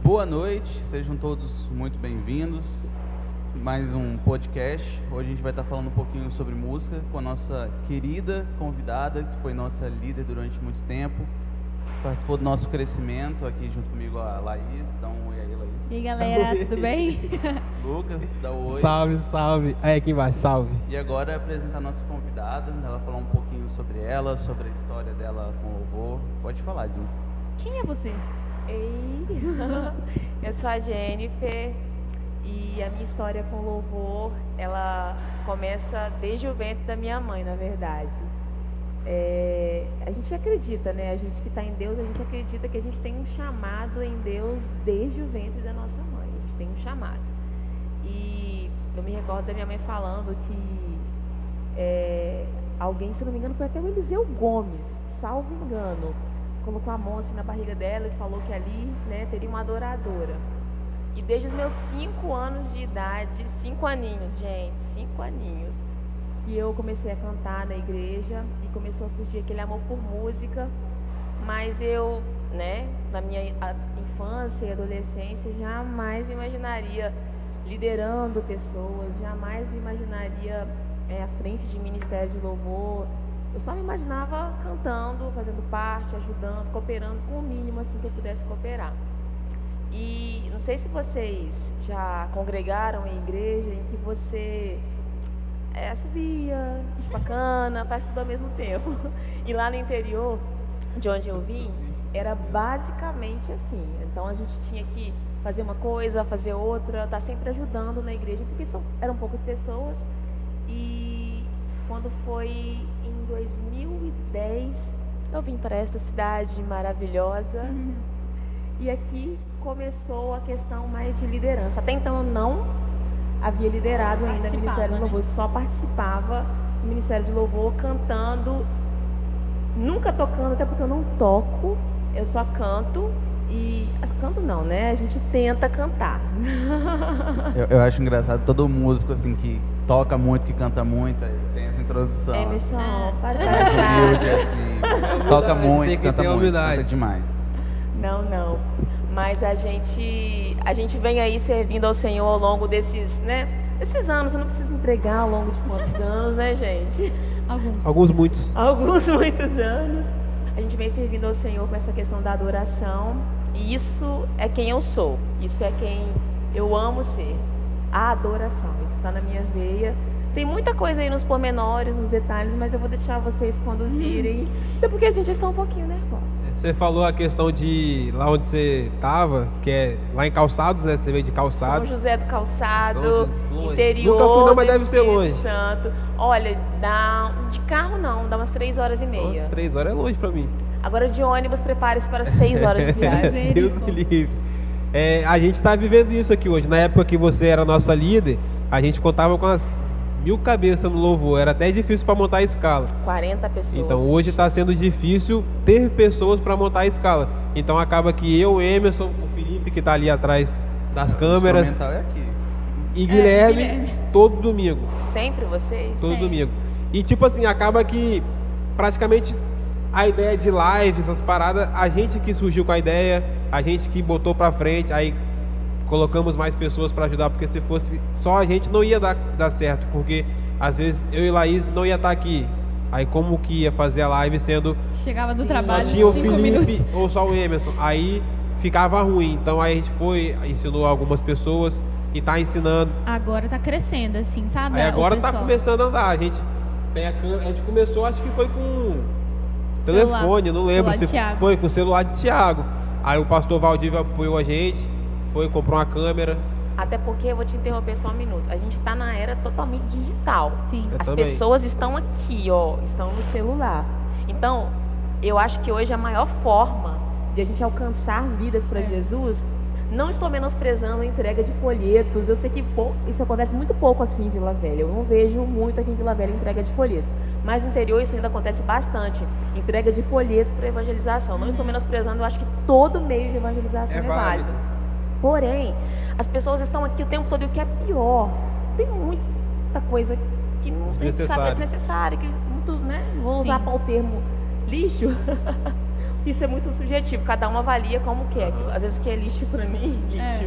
Boa noite, sejam todos muito bem-vindos. Mais um podcast. Hoje a gente vai estar falando um pouquinho sobre música com a nossa querida convidada, que foi nossa líder durante muito tempo. Participou do nosso crescimento aqui junto comigo, a Laís. Dá um oi aí, Laís. E aí, galera, tudo bem? Lucas, dá um oi. Salve, salve. Aí, aqui embaixo, salve. E agora apresentar a nossa convidada, ela falar um pouquinho sobre ela, sobre a história dela com o louvor. Pode falar, Dinho. Quem é você? Ei, eu sou a Jennifer e a minha história com louvor, ela começa desde o ventre da minha mãe, na verdade. A gente acredita, né? A gente que está em Deus, a gente acredita que a gente tem um chamado em Deus desde o ventre da nossa mãe. A gente tem um chamado. E eu me recordo da minha mãe falando que alguém, se não me engano, foi até o Eliseu Gomes, salvo engano, colocou a mão assim na barriga dela e falou que ali, né, teria uma adoradora. E desde os meus 5 anos de idade, 5 aninhos, gente, 5 aninhos, que eu comecei a cantar na igreja e começou a surgir aquele amor por música. Mas eu, né, na minha infância e adolescência, jamais me imaginaria liderando pessoas, jamais me imaginaria à frente de ministério de louvor. Eu só me imaginava cantando, fazendo parte, ajudando, cooperando com o mínimo assim que eu pudesse cooperar. E não sei se vocês já congregaram em igreja em que você assovia, diz bacana, faz tudo ao mesmo tempo. E lá no interior, de onde eu vim, era basicamente assim. Então a gente tinha que fazer uma coisa, fazer outra, estar sempre ajudando na igreja, porque eram poucas pessoas. E quando foi em 2010, eu vim para esta cidade maravilhosa. E aqui começou a questão mais de liderança. Até então eu não havia liderado ainda o Ministério de Louvor, só participava do Ministério de Louvor cantando, nunca tocando, até porque eu não toco, eu só canto. E canto não, né? A gente tenta cantar. Eu acho engraçado, todo músico assim que toca muito, que canta muito, tem essa introdução. Emerson, para Mais humilde, assim, toca muito, canta muito, canta demais. Não. Mas a gente vem aí servindo ao Senhor ao longo desses anos. Eu não preciso entregar ao longo de quantos anos, né, gente? Alguns muitos. Alguns muitos anos. A gente vem servindo ao Senhor com essa questão da adoração. E isso é quem eu sou. Isso é quem eu amo ser. A adoração. Isso está na minha veia. Tem muita coisa aí nos pormenores, nos detalhes, mas eu vou deixar vocês conduzirem. Até porque a gente já está um pouquinho nervosa. Você falou a questão de lá onde você estava, que é lá em Calçados, né? Você veio de Calçados. São José do Calçado, interior. Nunca fui não, mas do deve ser Espírito longe. Santo. Olha, de carro não, dá umas 3 horas e meia. Nossa, 3 horas é longe pra mim. Agora de ônibus, prepare-se para 6 horas de viagem. Deus me livre. A gente está vivendo isso aqui hoje. Na época que você era nossa líder, a gente contava com as 1000 cabeças no louvor. Era até difícil para montar a escala. 40 pessoas. Então hoje está sendo difícil ter pessoas para montar a escala. Então acaba que eu, Emerson, o Felipe que está ali atrás das câmeras, O instrumental é aqui. e Guilherme, todo domingo. Sempre vocês? Todo domingo. E tipo assim, acaba que praticamente a ideia de live, essas paradas, a gente que surgiu com a ideia, a gente que botou pra frente, aí colocamos mais pessoas pra ajudar, porque se fosse só a gente não ia dar certo, porque às vezes eu e Laís não ia estar aqui. Aí como que ia fazer a live sendo... Chegava do Só trabalho tinha o 5 Felipe minutos. ou só o Emerson, aí ficava ruim. Então aí a gente foi, ensinou algumas pessoas e tá ensinando. Agora tá crescendo, assim, sabe? Aí agora O tá pessoal. começando a andar. A gente começou, acho que foi com telefone, não lembro se Thiago. foi com o celular de Thiago. Aí o pastor Valdívia apoiou a gente, comprou uma câmera. Até porque, eu vou te interromper só um minuto, a gente está na era totalmente digital. Sim. Eu As também. pessoas estão aqui, estão no celular. Então, eu acho que hoje a maior forma de a gente alcançar vidas para Jesus, não estou menosprezando a entrega de folhetos. Eu sei que isso acontece muito pouco aqui em Vila Velha. Eu não vejo muito aqui em Vila Velha entrega de folhetos. Mas no interior isso ainda acontece bastante. Entrega de folhetos para evangelização. Não estou menosprezando, eu acho que todo meio de evangelização é válido. Porém, as pessoas estão aqui o tempo todo e o que é pior, tem muita coisa que não, a gente sabe que é desnecessária, que muito, né? Vou usar para o termo lixo, Porque isso é muito subjetivo, cada um avalia como quer. Às vezes o que é lixo pra mim, lixo,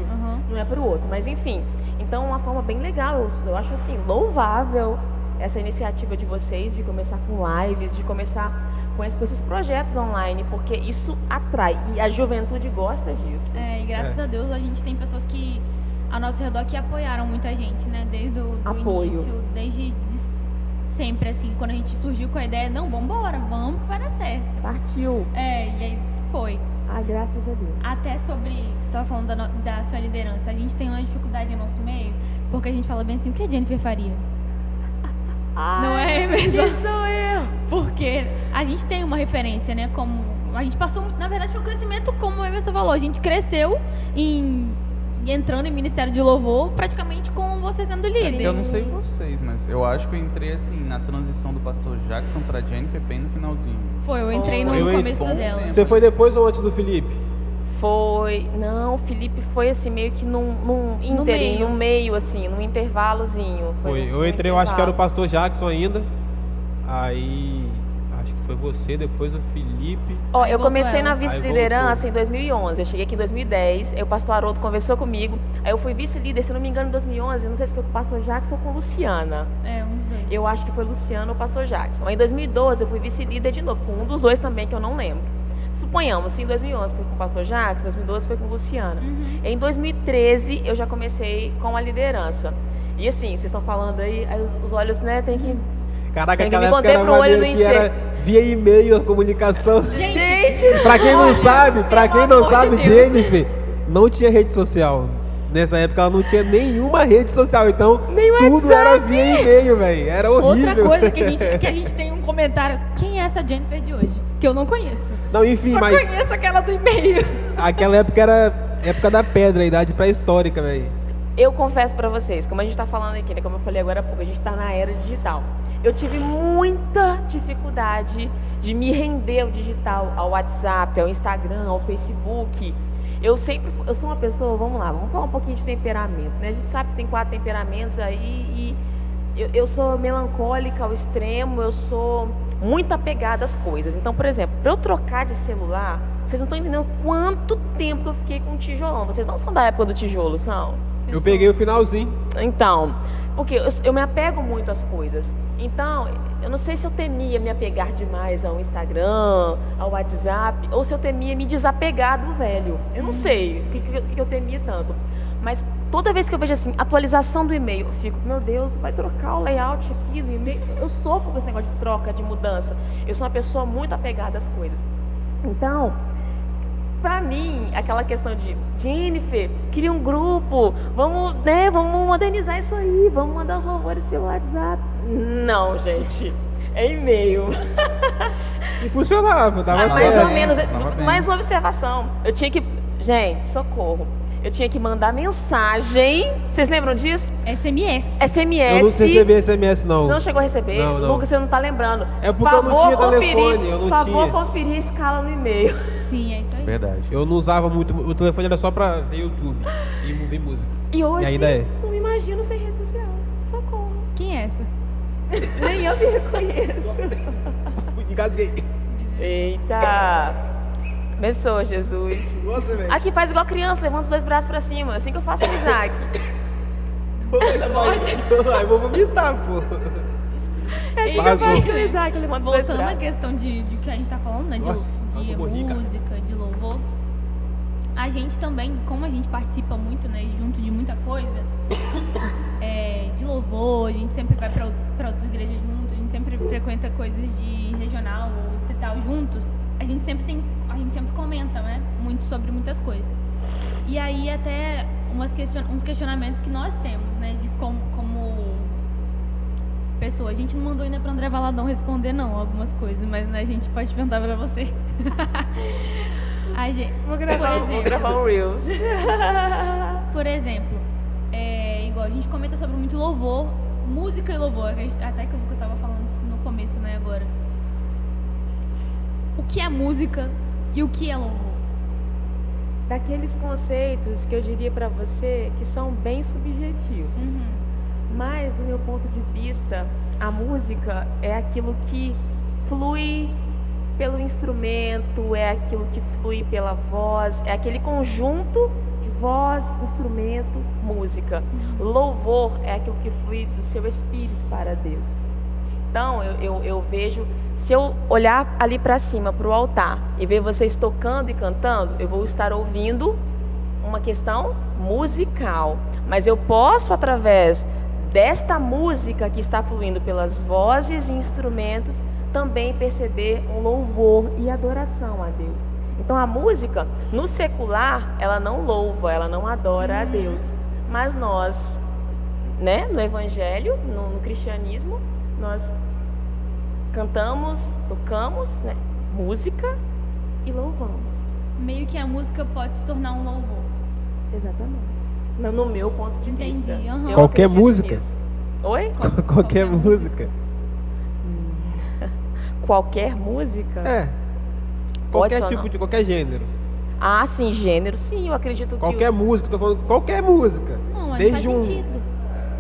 não é pro outro. Mas enfim, então uma forma bem legal, eu acho assim, louvável essa iniciativa de vocês, de começar com lives, de começar com esses projetos online, porque isso atrai, e a juventude gosta disso. E graças a Deus a gente tem pessoas que, ao nosso redor, que apoiaram muita gente, né, desde o início, desde sempre, assim, quando a gente surgiu com a ideia, não, vambora, vamos que vai dar certo. Partiu. E aí foi. Graças a Deus. Até sobre, você estava falando da sua liderança, a gente tem uma dificuldade no nosso meio, porque a gente fala bem assim, o que a Jennifer faria? Não é mesmo? Isso sou eu. Porque a gente tem uma referência, né? Como a gente passou, na verdade, foi um crescimento, como o Emerson falou, a gente cresceu entrando em Ministério de Louvor, praticamente com você sendo líder. Eu não sei vocês, mas eu acho que eu entrei assim na transição do pastor Jackson pra Jennifer bem no finalzinho. Eu entrei no começo dela. Você foi depois ou antes do Felipe? Não, o Felipe foi assim, meio que num ínterim, no meio, assim, num intervalozinho. Eu entrei, eu acho que era o pastor Jackson ainda. Aí, acho que foi você, depois o Felipe. Eu comecei na vice-liderança em 2011, eu cheguei aqui em 2010, aí o pastor Haroldo conversou comigo, aí eu fui vice-líder, se não me engano, em 2011, não sei se foi com o pastor Jackson ou com Luciana. Um dos dois. Eu acho que foi Luciana ou o pastor Jackson. Aí em 2012 eu fui vice-líder de novo, com um dos dois também, que eu não lembro. Suponhamos, em 2011 foi com o pastor Jackson, em 2012 foi com o Luciana. Em 2013 eu já comecei com a liderança. E assim, vocês estão falando aí os olhos, né, tem que... Caraca, tem que aquela me época era pro olho maneiro que era via e-mail a comunicação. Gente! Pra quem não sabe, de Deus. Jennifer não tinha rede social. Nessa época ela não tinha nenhuma rede social, então tudo era via e-mail, velho. Era horrível. Outra coisa que a gente tem um comentário, quem é essa Jennifer de hoje? Que eu não conheço. Não, enfim, Só mas conheço aquela do e-mail. aquela época era época da pedra, a idade pré-histórica, velho. Eu confesso pra vocês, como a gente tá falando aqui, né, como eu falei agora há pouco, a gente tá na era digital. Eu tive muita dificuldade de me render ao digital, ao WhatsApp, ao Instagram, ao Facebook. Eu sou uma pessoa, vamos falar um pouquinho de temperamento, né? A gente sabe que tem 4 temperamentos aí e eu sou melancólica ao extremo, eu sou muito apegada às coisas. Então, por exemplo, para eu trocar de celular, vocês não estão entendendo quanto tempo que eu fiquei com um tijolão. Vocês não são da época do tijolo, são? Eu peguei o finalzinho. Então, porque eu me apego muito às coisas. Então, eu não sei se eu temia me apegar demais ao Instagram, ao WhatsApp, ou se eu temia me desapegar do velho. Eu não sei o que eu temia tanto. Mas toda vez que eu vejo assim, atualização do e-mail, eu fico, meu Deus, vai trocar o layout aqui do e-mail. Eu sofro com esse negócio de troca, de mudança. Eu sou uma pessoa muito apegada às coisas. Então, pra mim, aquela questão de Jennifer, cria um grupo, vamos modernizar isso aí, vamos mandar os louvores pelo WhatsApp. Não, gente, é e-mail. E funcionava, dava mais certo. ou menos, mais uma observação. Eu tinha que, gente, socorro. Eu tinha que mandar mensagem. Vocês lembram disso? SMS. Eu não recebi SMS, não. Você não chegou a receber? Não. Lucas, você não tá lembrando. É porque eu não tinha telefone, eu não favor, tinha. conferir a escala no e-mail. Sim, é isso aí. Verdade. Eu não usava muito, o telefone era só pra ver YouTube e ouvir música. E hoje, ainda é. não me imagino sem rede social. Socorro. Quem é essa? Nem eu me reconheço. Engasguei. Eita. Abençoa, Jesus. Nossa, velho. Aqui faz igual criança, levanta os 2 braços pra cima. Assim que eu faço com o Isaac. Aí eu vou vomitar, pô. É assim que eu faço com o Isaac, eu levanto os 2 Voltando à braços. questão de que a gente tá falando, né? Nossa, de eu morri, cara. música, de louvor. A gente também, como a gente participa muito, né? Junto de muita coisa, de louvor, a gente sempre vai pra outras igrejas juntos, a gente sempre frequenta coisas de regional ou distrital juntos. A gente sempre comenta, né? Muito sobre muitas coisas. E aí até uns questionamentos que nós temos, né? De como pessoa. A gente não mandou ainda pra André Valadão responder, não, algumas coisas, mas né, a gente pode perguntar pra você. Vou gravar um Reels. Por exemplo, igual a gente comenta sobre muito louvor, música e louvor, até que o Lucas estava falando no começo, né, agora. O que é música e o que é louvor? Daqueles conceitos que eu diria pra você que são bem subjetivos. Mas, do meu ponto de vista, a música é aquilo que flui pelo instrumento, é aquilo que flui pela voz, é aquele conjunto de voz, instrumento, música. Louvor é aquilo que flui do seu espírito para Deus. Então, eu vejo, se eu olhar ali para cima, para o altar, e ver vocês tocando e cantando, eu vou estar ouvindo uma questão musical. Mas eu posso, através desta música que está fluindo pelas vozes e instrumentos, também perceber um louvor e adoração a Deus. Então, a música, no secular, ela não louva, ela não adora a Deus. Mas nós, né, no Evangelho, no cristianismo, nós cantamos, tocamos, né, música e louvamos. Meio que a música pode se tornar um louvor. Exatamente. No meu ponto de vista. Entendi, aham. Eu Qualquer acredito música? nisso. Oi? Qualquer música. Qualquer música? É. Pode Qualquer só tipo não. de qualquer gênero. Ah, sim, gênero. Sim, eu acredito que... Qualquer música, tô falando qualquer música. Não, mas Desde faz sentido.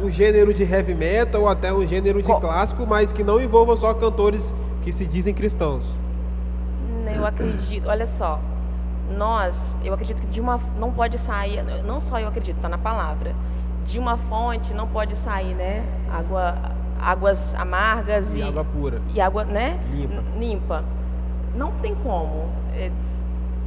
um gênero de heavy metal ou até um gênero de clássico, mas que não envolva só cantores que se dizem cristãos. Eu acredito, olha só. Eu acredito que não pode sair, não só eu acredito, tá na palavra. De uma fonte não pode sair, né? Águas amargas E água pura. e água, né? Limpa. Limpa. Não tem como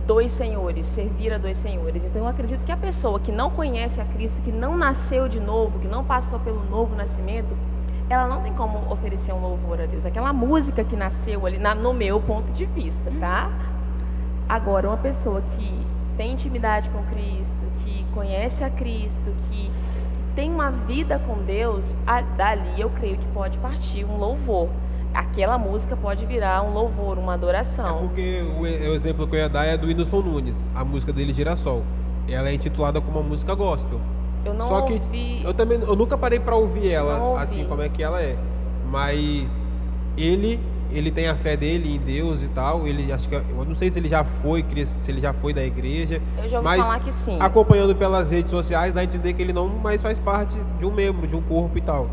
dois senhores, servir a dois senhores. Então eu acredito que a pessoa que não conhece a Cristo, que não nasceu de novo, que não passou pelo novo nascimento, ela não tem como oferecer um louvor a Deus. Aquela música que nasceu ali, no meu ponto de vista, tá? Agora, uma pessoa que tem intimidade com Cristo, que conhece a Cristo, que tem uma vida com Deus, dali eu creio que pode partir um louvor. Aquela música pode virar um louvor, uma adoração. Porque o exemplo que eu ia dar é do Whindersson Nunes, a música dele Girassol. Ela é intitulada como uma música gospel. Eu não Só que ouvi... eu nunca parei pra ouvir Não ela, ouvi. assim como é que ela é. Mas ele tem a fé dele em Deus e tal. Ele acho que eu não sei se ele já foi da igreja. Eu já ouvi mas falar que sim. acompanhando pelas redes sociais, dá a entender que ele não mais faz parte de um membro, de um corpo e tal.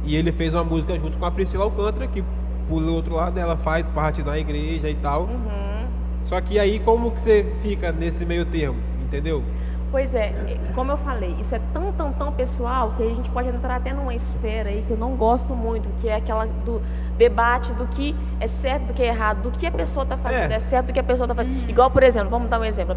E ele fez uma música junto com a Priscila Alcântara, que por outro lado ela faz parte da igreja e tal. Uhum. Só que aí como que você fica nesse meio termo, entendeu? Pois é, como eu falei, isso é tão pessoal que a gente pode entrar até numa esfera aí que eu não gosto muito, que é aquela do debate do que é certo, do que é errado, do que a pessoa está fazendo, é certo do que a pessoa está fazendo. Igual, por exemplo, vamos dar um exemplo,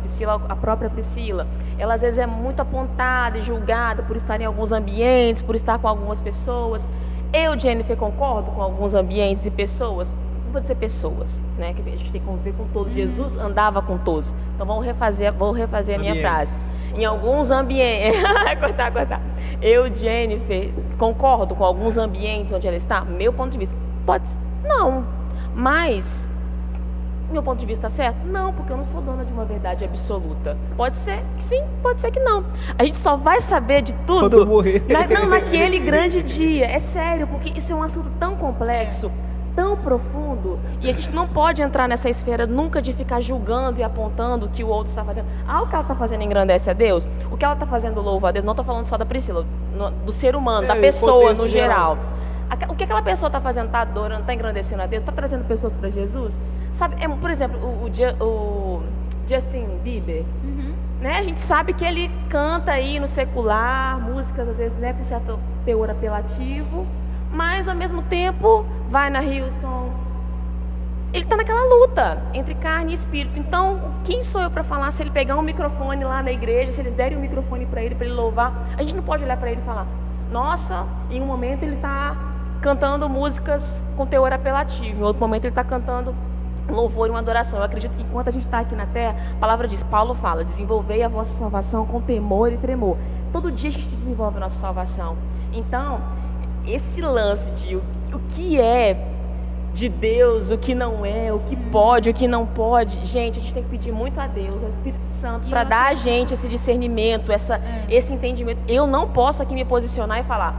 a própria Priscila, ela às vezes é muito apontada e julgada por estar em alguns ambientes, por estar com algumas pessoas. Eu, Jennifer, concordo com alguns ambientes e pessoas. Não vou dizer pessoas, né? Que a gente tem que conviver com todos. Jesus andava com todos. Então vou refazer a minha frase. Em alguns ambientes. cortar. Eu, Jennifer, concordo com alguns ambientes onde ela está. Meu ponto de vista. Não. Mas meu ponto de vista está certo? Não, porque eu não sou dona de uma verdade absoluta. Pode ser que sim, pode ser que não. A gente só vai saber de tudo Quando morrer. naquele grande dia. É sério, porque isso é um assunto tão complexo, tão profundo, e a gente não pode entrar nessa esfera nunca de ficar julgando e apontando o que o outro está fazendo. O que ela está fazendo engrandece a Deus? O que ela está fazendo louva a Deus? Não estou falando só da Priscila, do ser humano, da pessoa no geral. O que aquela pessoa está fazendo? Está adorando, está engrandecendo a Deus? Está trazendo pessoas para Jesus? Sabe, por exemplo, o Justin Bieber, né? A gente sabe que ele canta aí no secular, músicas às vezes, né, com certo teor apelativo, mas ao mesmo tempo vai na Hillsong. Ele está naquela luta entre carne e espírito. Então, quem sou eu para falar se ele pegar um microfone lá na igreja, se eles derem um microfone para ele louvar? A gente não pode olhar para ele e falar: nossa, em um momento ele está cantando músicas com teor apelativo, em outro momento ele está cantando louvor e uma adoração. Eu acredito que enquanto a gente está aqui na terra, a palavra diz, Paulo fala: desenvolvei a vossa salvação com temor e tremor. Todo dia a gente desenvolve a nossa salvação. Então, esse lance de o que é de Deus, o que não é, o que pode, o que não pode, gente, a gente tem que pedir muito a Deus, ao Espírito Santo, para dar a gente esse discernimento, esse entendimento. Eu não posso aqui me posicionar e falar: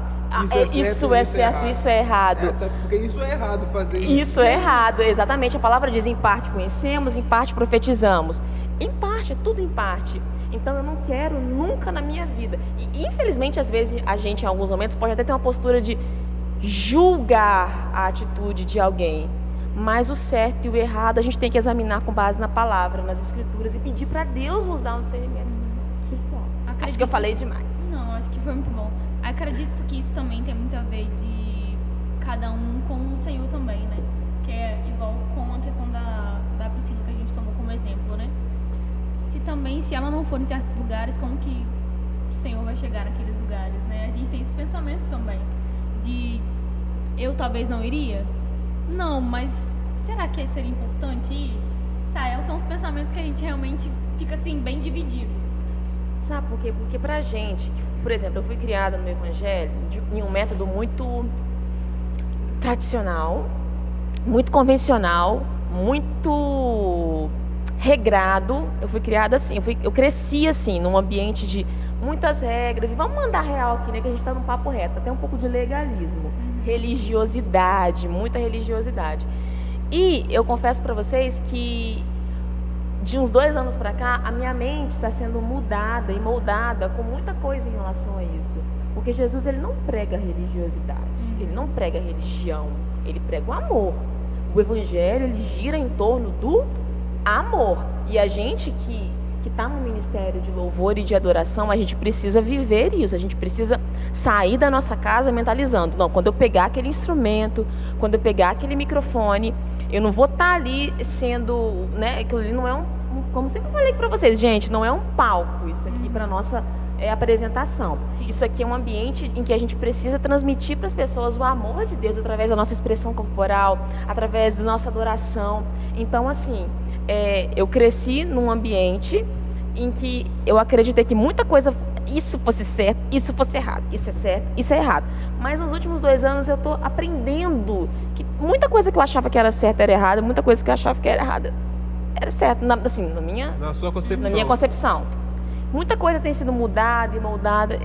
isso é certo, isso é errado. Porque isso é errado fazer isso. Isso é errado, exatamente. A palavra diz: em parte conhecemos, em parte profetizamos. Em parte, é tudo em parte. Então eu não quero nunca na minha vida. E infelizmente, às vezes, a gente em alguns momentos pode até ter uma postura de julgar a atitude de alguém. Mas o certo e o errado a gente tem que examinar com base na palavra, nas escrituras, e pedir para Deus nos dar um discernimento espiritual. Acho que eu falei demais. Não, acho que foi muito bom. Acredito que isso também tem muito a ver de cada um com o Senhor também, né? Que é igual com a questão da Priscila que a gente tomou como exemplo, né? Se ela não for em certos lugares, como que o Senhor vai chegar naqueles lugares, né? A gente tem esse pensamento também de eu talvez não iria? Não, mas será que seria importante ir? São os pensamentos que a gente realmente fica assim bem dividido. Sabe por quê? Porque pra gente, por exemplo, eu fui criada no evangelho em um método muito tradicional, muito convencional, muito regrado. Eu fui criada assim, eu cresci assim, num ambiente de muitas regras. E vamos mandar real aqui, né, que a gente tá num papo reto, até um pouco de legalismo, religiosidade, muita religiosidade. E eu confesso pra vocês que de uns 2 anos para cá, a minha mente está sendo mudada e moldada com muita coisa em relação a isso. Porque Jesus, ele não prega religiosidade, ele não prega religião, ele prega o amor. O evangelho, ele gira em torno do amor. E a gente que está no ministério de louvor e de adoração, a gente precisa viver isso, a gente precisa sair da nossa casa mentalizando. Não, quando eu pegar aquele instrumento, quando eu pegar aquele microfone, eu não vou estar ali sendo, né, aquilo ali não é como sempre falei para vocês, gente, não é um palco isso aqui para nossa apresentação. Isso aqui é um ambiente em que a gente precisa transmitir para as pessoas o amor de Deus através da nossa expressão corporal, através da nossa adoração. Então, assim, eu cresci num ambiente em que eu acreditei que muita coisa, isso fosse certo, isso fosse errado, isso é certo, isso é errado. Mas nos últimos 2 anos eu estou aprendendo que muita coisa que eu achava que era certa era errada, muita coisa que eu achava que era errada era certa, assim, na minha concepção. Muita coisa tem sido mudada e moldada,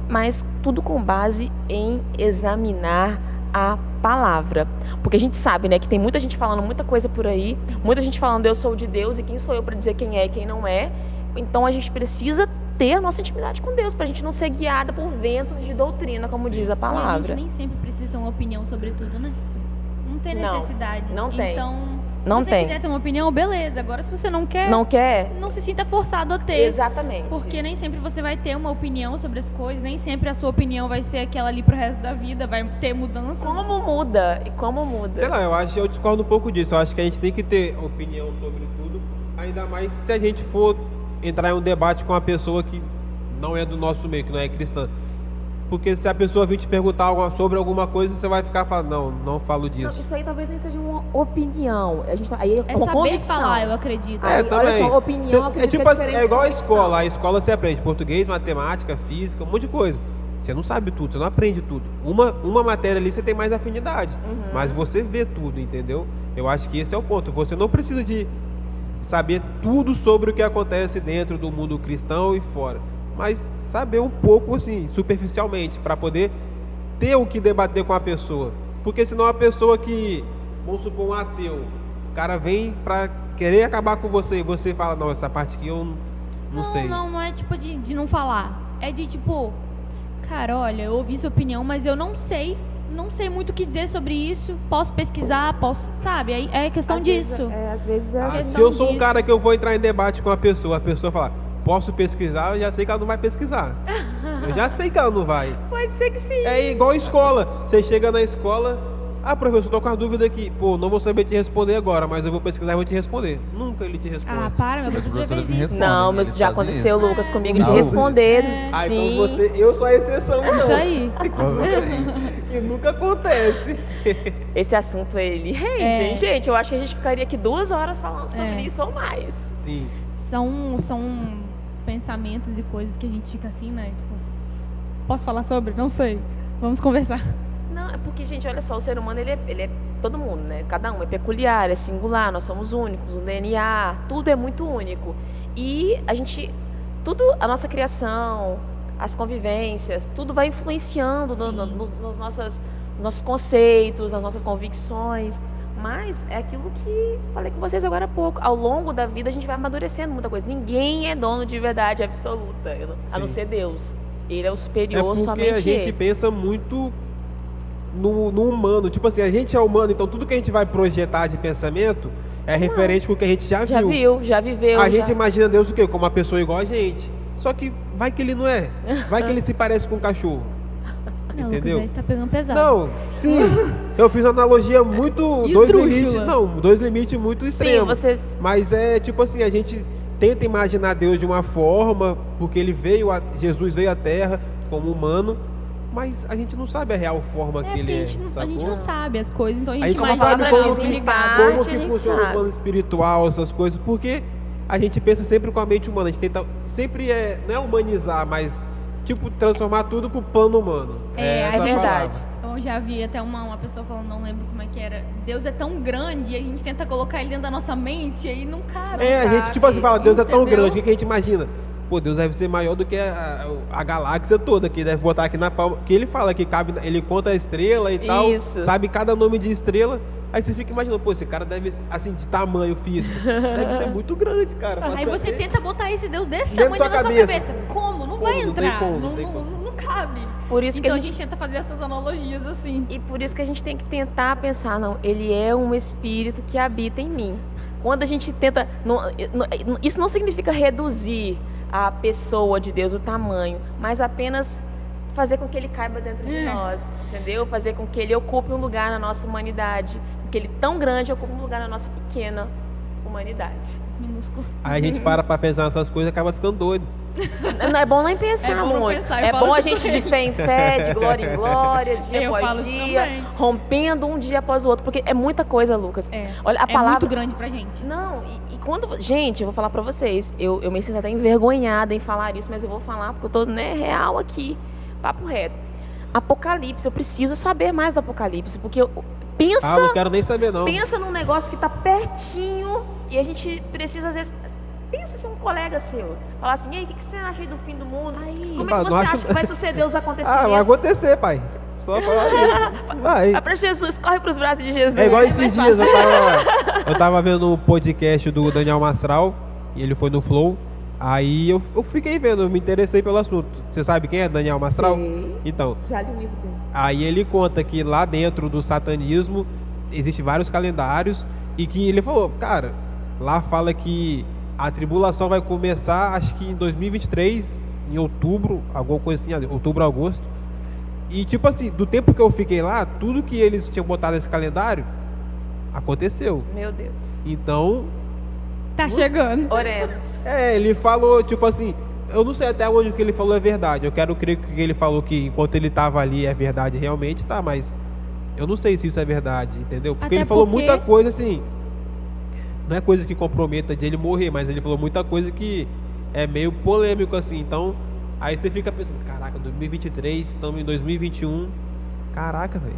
mas tudo com base em examinar a palavra. Porque a gente sabe, né, que tem muita gente falando muita coisa por aí, muita gente falando eu sou de Deus e quem sou eu para dizer quem é e quem não é. Então a gente precisa ter a nossa intimidade com Deus, para a gente não ser guiada por ventos de doutrina, como diz a palavra. E a gente nem sempre precisa ter uma opinião sobre tudo, né? Não tem necessidade. Não tem. Então, se não você tem. quiser ter uma opinião, beleza. Agora, se você não quer, não se sinta forçado a ter. Exatamente. Porque nem sempre você vai ter uma opinião sobre as coisas, nem sempre a sua opinião vai ser aquela ali pro resto da vida, vai ter mudanças. Como muda? E como muda? Sei lá, eu discordo um pouco disso. Eu acho que a gente tem que ter opinião sobre tudo, ainda mais se a gente for entrar em um debate com uma pessoa que não é do nosso meio, que não é cristã. Porque se a pessoa vir te perguntar sobre alguma coisa, você vai ficar falando, não falo disso. Não, isso aí talvez nem seja uma opinião. Aí É uma saber convicção. falar, eu acredito. É, Aí, também. olha só, opinião É tipo assim, é igual a convicção. escola. A escola você aprende português, matemática, física, um monte de coisa. Você não sabe tudo, você não aprende tudo. Uma matéria ali você tem mais afinidade, mas você vê tudo, entendeu? Eu acho que esse é o ponto. Você não precisa de saber tudo sobre o que acontece dentro do mundo cristão e fora, mas saber um pouco, assim, superficialmente, para poder ter o que debater com a pessoa. Porque senão a pessoa que, vamos supor, um ateu, o cara vem para querer acabar com você e você fala, não, essa parte aqui eu não sei. Não é tipo de não falar. É de tipo, cara, olha, eu ouvi sua opinião, mas eu não sei muito o que dizer sobre isso. Posso pesquisar, sabe? É questão disso. Às vezes é Se eu sou um cara que eu vou entrar em debate com a pessoa falar, posso pesquisar, eu já sei que ela não vai pesquisar. Eu já sei que ela não vai. Pode ser que sim. É igual escola. Você chega na escola, professor, tô com a dúvida aqui. Pô, não vou saber te responder agora, mas eu vou pesquisar e vou te responder. Nunca ele te responde. Meu professor já fez isso. Não, mas já aconteceu, Lucas, comigo de responder. Sim. Então eu sou a exceção, não. Isso aí. Que nunca acontece. Esse assunto, ele rende, hein, gente? Eu acho que a gente ficaria aqui 2 horas falando sobre isso ou mais. Sim. São pensamentos e coisas que a gente fica assim, né? Tipo, posso falar sobre? Não sei. Vamos conversar. Não, é porque, gente, olha só, o ser humano, ele é todo mundo, né? Cada um é peculiar, é singular, nós somos únicos, o DNA, tudo é muito único. E a nossa criação, as convivências, tudo vai influenciando nos nossos conceitos, nas nossas convicções. Mas é aquilo que falei com vocês agora há pouco. Ao longo da vida a gente vai amadurecendo muita coisa. Ninguém é dono de verdade absoluta, a não ser Deus. Ele é o superior, somente ele. Porque a gente pensa muito no humano. Tipo assim, a gente é humano, então tudo que a gente vai projetar de pensamento é referente com o que a gente já viu. Já viveu. A gente imagina Deus o quê? Como uma pessoa igual a gente. Só que vai que ele não é. Vai que ele se parece com um cachorro. Não, Entendeu? Lucas, aí tá pegando pesado. Não, sim. Eu fiz uma analogia muito... dois limites muito extremos. Mas é tipo assim, a gente tenta imaginar Deus de uma forma, porque Jesus veio à Terra como humano, mas a gente não sabe a real forma que ele é. A gente não sabe as coisas, então a gente não imagina sabe como que funciona o plano espiritual, essas coisas, porque a gente pensa sempre com a mente humana, a gente tenta sempre não é humanizar, mas tipo transformar tudo pro plano humano. É verdade. Eu já vi até uma pessoa falando, não lembro como é que era. Deus é tão grande e a gente tenta colocar ele dentro da nossa mente e aí não cabe. A gente tipo assim fala, Deus é tão grande, o que a gente imagina? Pô, Deus deve ser maior do que a galáxia toda, que deve botar aqui na palma. Que ele fala que cabe, ele conta a estrela e tal, sabe cada nome de estrela. Aí você fica imaginando, pô, esse cara deve, assim, de tamanho físico, deve ser muito grande, cara. Aí você tenta botar esse Deus desse tamanho na sua cabeça. Como? Não vai entrar. Não cabe. Por isso então que a gente tenta fazer essas analogias assim. E por isso que a gente tem que tentar pensar, não, ele é um espírito que habita em mim. Quando a gente tenta... isso não significa reduzir a pessoa de Deus, o tamanho, mas apenas fazer com que ele caiba dentro de nós, entendeu? Fazer com que ele ocupe um lugar na nossa humanidade, que ele tão grande ocupe um lugar na nossa pequena humanidade. Minúsculo. Aí a gente para pensar nessas coisas e acaba ficando doido. Não é bom nem pensar muito. É bom a gente de fé em fé, de glória em glória, dia após dia, rompendo um dia após o outro, porque é muita coisa, Lucas. Olha, a palavra... muito grande pra gente. Não, e quando... Gente, eu vou falar pra vocês, eu me sinto até envergonhada em falar isso, mas eu vou falar porque eu tô, real aqui, papo reto. Apocalipse, eu preciso saber mais do Apocalipse, porque pensa... não quero nem saber, não. Pensa num negócio que tá pertinho e a gente precisa, às vezes... Pensa se um colega seu falar assim, e aí, o que você acha aí do fim do mundo? Como é que você acha que vai suceder os acontecimentos? Vai acontecer, pai. Só falar isso. Vai pra Jesus, corre pros braços de Jesus. É igual esses dias, eu tava vendo o podcast do Daniel Mastral, e ele foi no Flow, aí eu fiquei vendo, eu me interessei pelo assunto. Você sabe quem é Daniel Mastral? Sim. Então, já li o livro dele. Aí ele conta que lá dentro do satanismo existem vários calendários, e que ele falou, cara, lá fala que a tribulação vai começar, acho que em 2023, em outubro, alguma coisa assim, outubro, agosto. E tipo assim, do tempo que eu fiquei lá, tudo que eles tinham botado nesse calendário, aconteceu. Meu Deus. Então... Tá chegando. Oremos. Ele falou, tipo assim, eu não sei até onde o que ele falou é verdade. Eu quero crer que ele falou que enquanto ele tava ali é verdade realmente, tá, mas eu não sei se isso é verdade, entendeu? Porque ele falou muita coisa assim... Não é coisa que comprometa de ele morrer, mas ele falou muita coisa que é meio polêmico assim. Então, aí você fica pensando, caraca, 2023, estamos em 2021. Caraca, velho.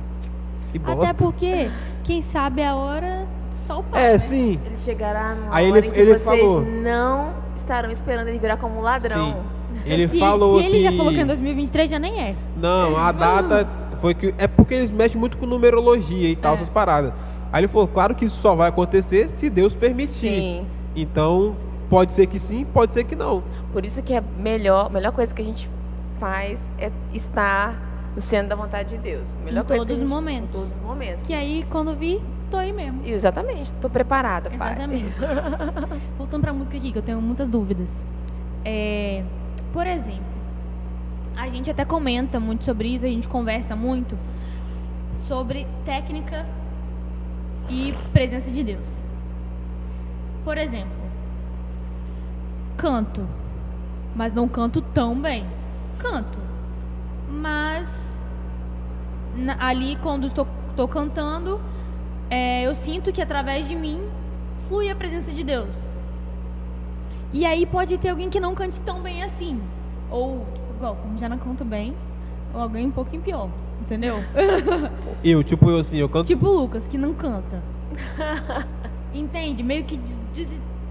Que bosta. Até porque, quem sabe a hora, só o pai, né? Sim. Ele chegará numa aí hora em que ele vocês falou, não estarão esperando ele virar como um ladrão. Sim. Ele falou se ele já falou que em 2023 já nem é. Não, a data foi que... É porque eles mexem muito com numerologia e tal, essas paradas. Aí ele falou, claro que isso só vai acontecer se Deus permitir. Sim. Então, pode ser que sim, pode ser que não. Por isso que a melhor coisa que a gente faz é estar no centro da vontade de Deus. Em todos os momentos. Em todos os momentos. Que aí, quando vi, tô aí mesmo. Exatamente, tô preparada, pai. Exatamente. Voltando pra música aqui, que eu tenho muitas dúvidas. Por exemplo, a gente até comenta muito sobre isso, a gente conversa muito sobre técnica e presença de Deus. Por exemplo, canto, mas não canto tão bem. Canto, mas ali quando estou cantando, eu sinto que através de mim flui a presença de Deus. E aí pode ter alguém que não cante tão bem assim, ou igual, como já não canto bem, ou alguém um pouquinho pior. Entendeu? Eu assim, eu canto... Tipo o Lucas, que não canta. Entende? Meio que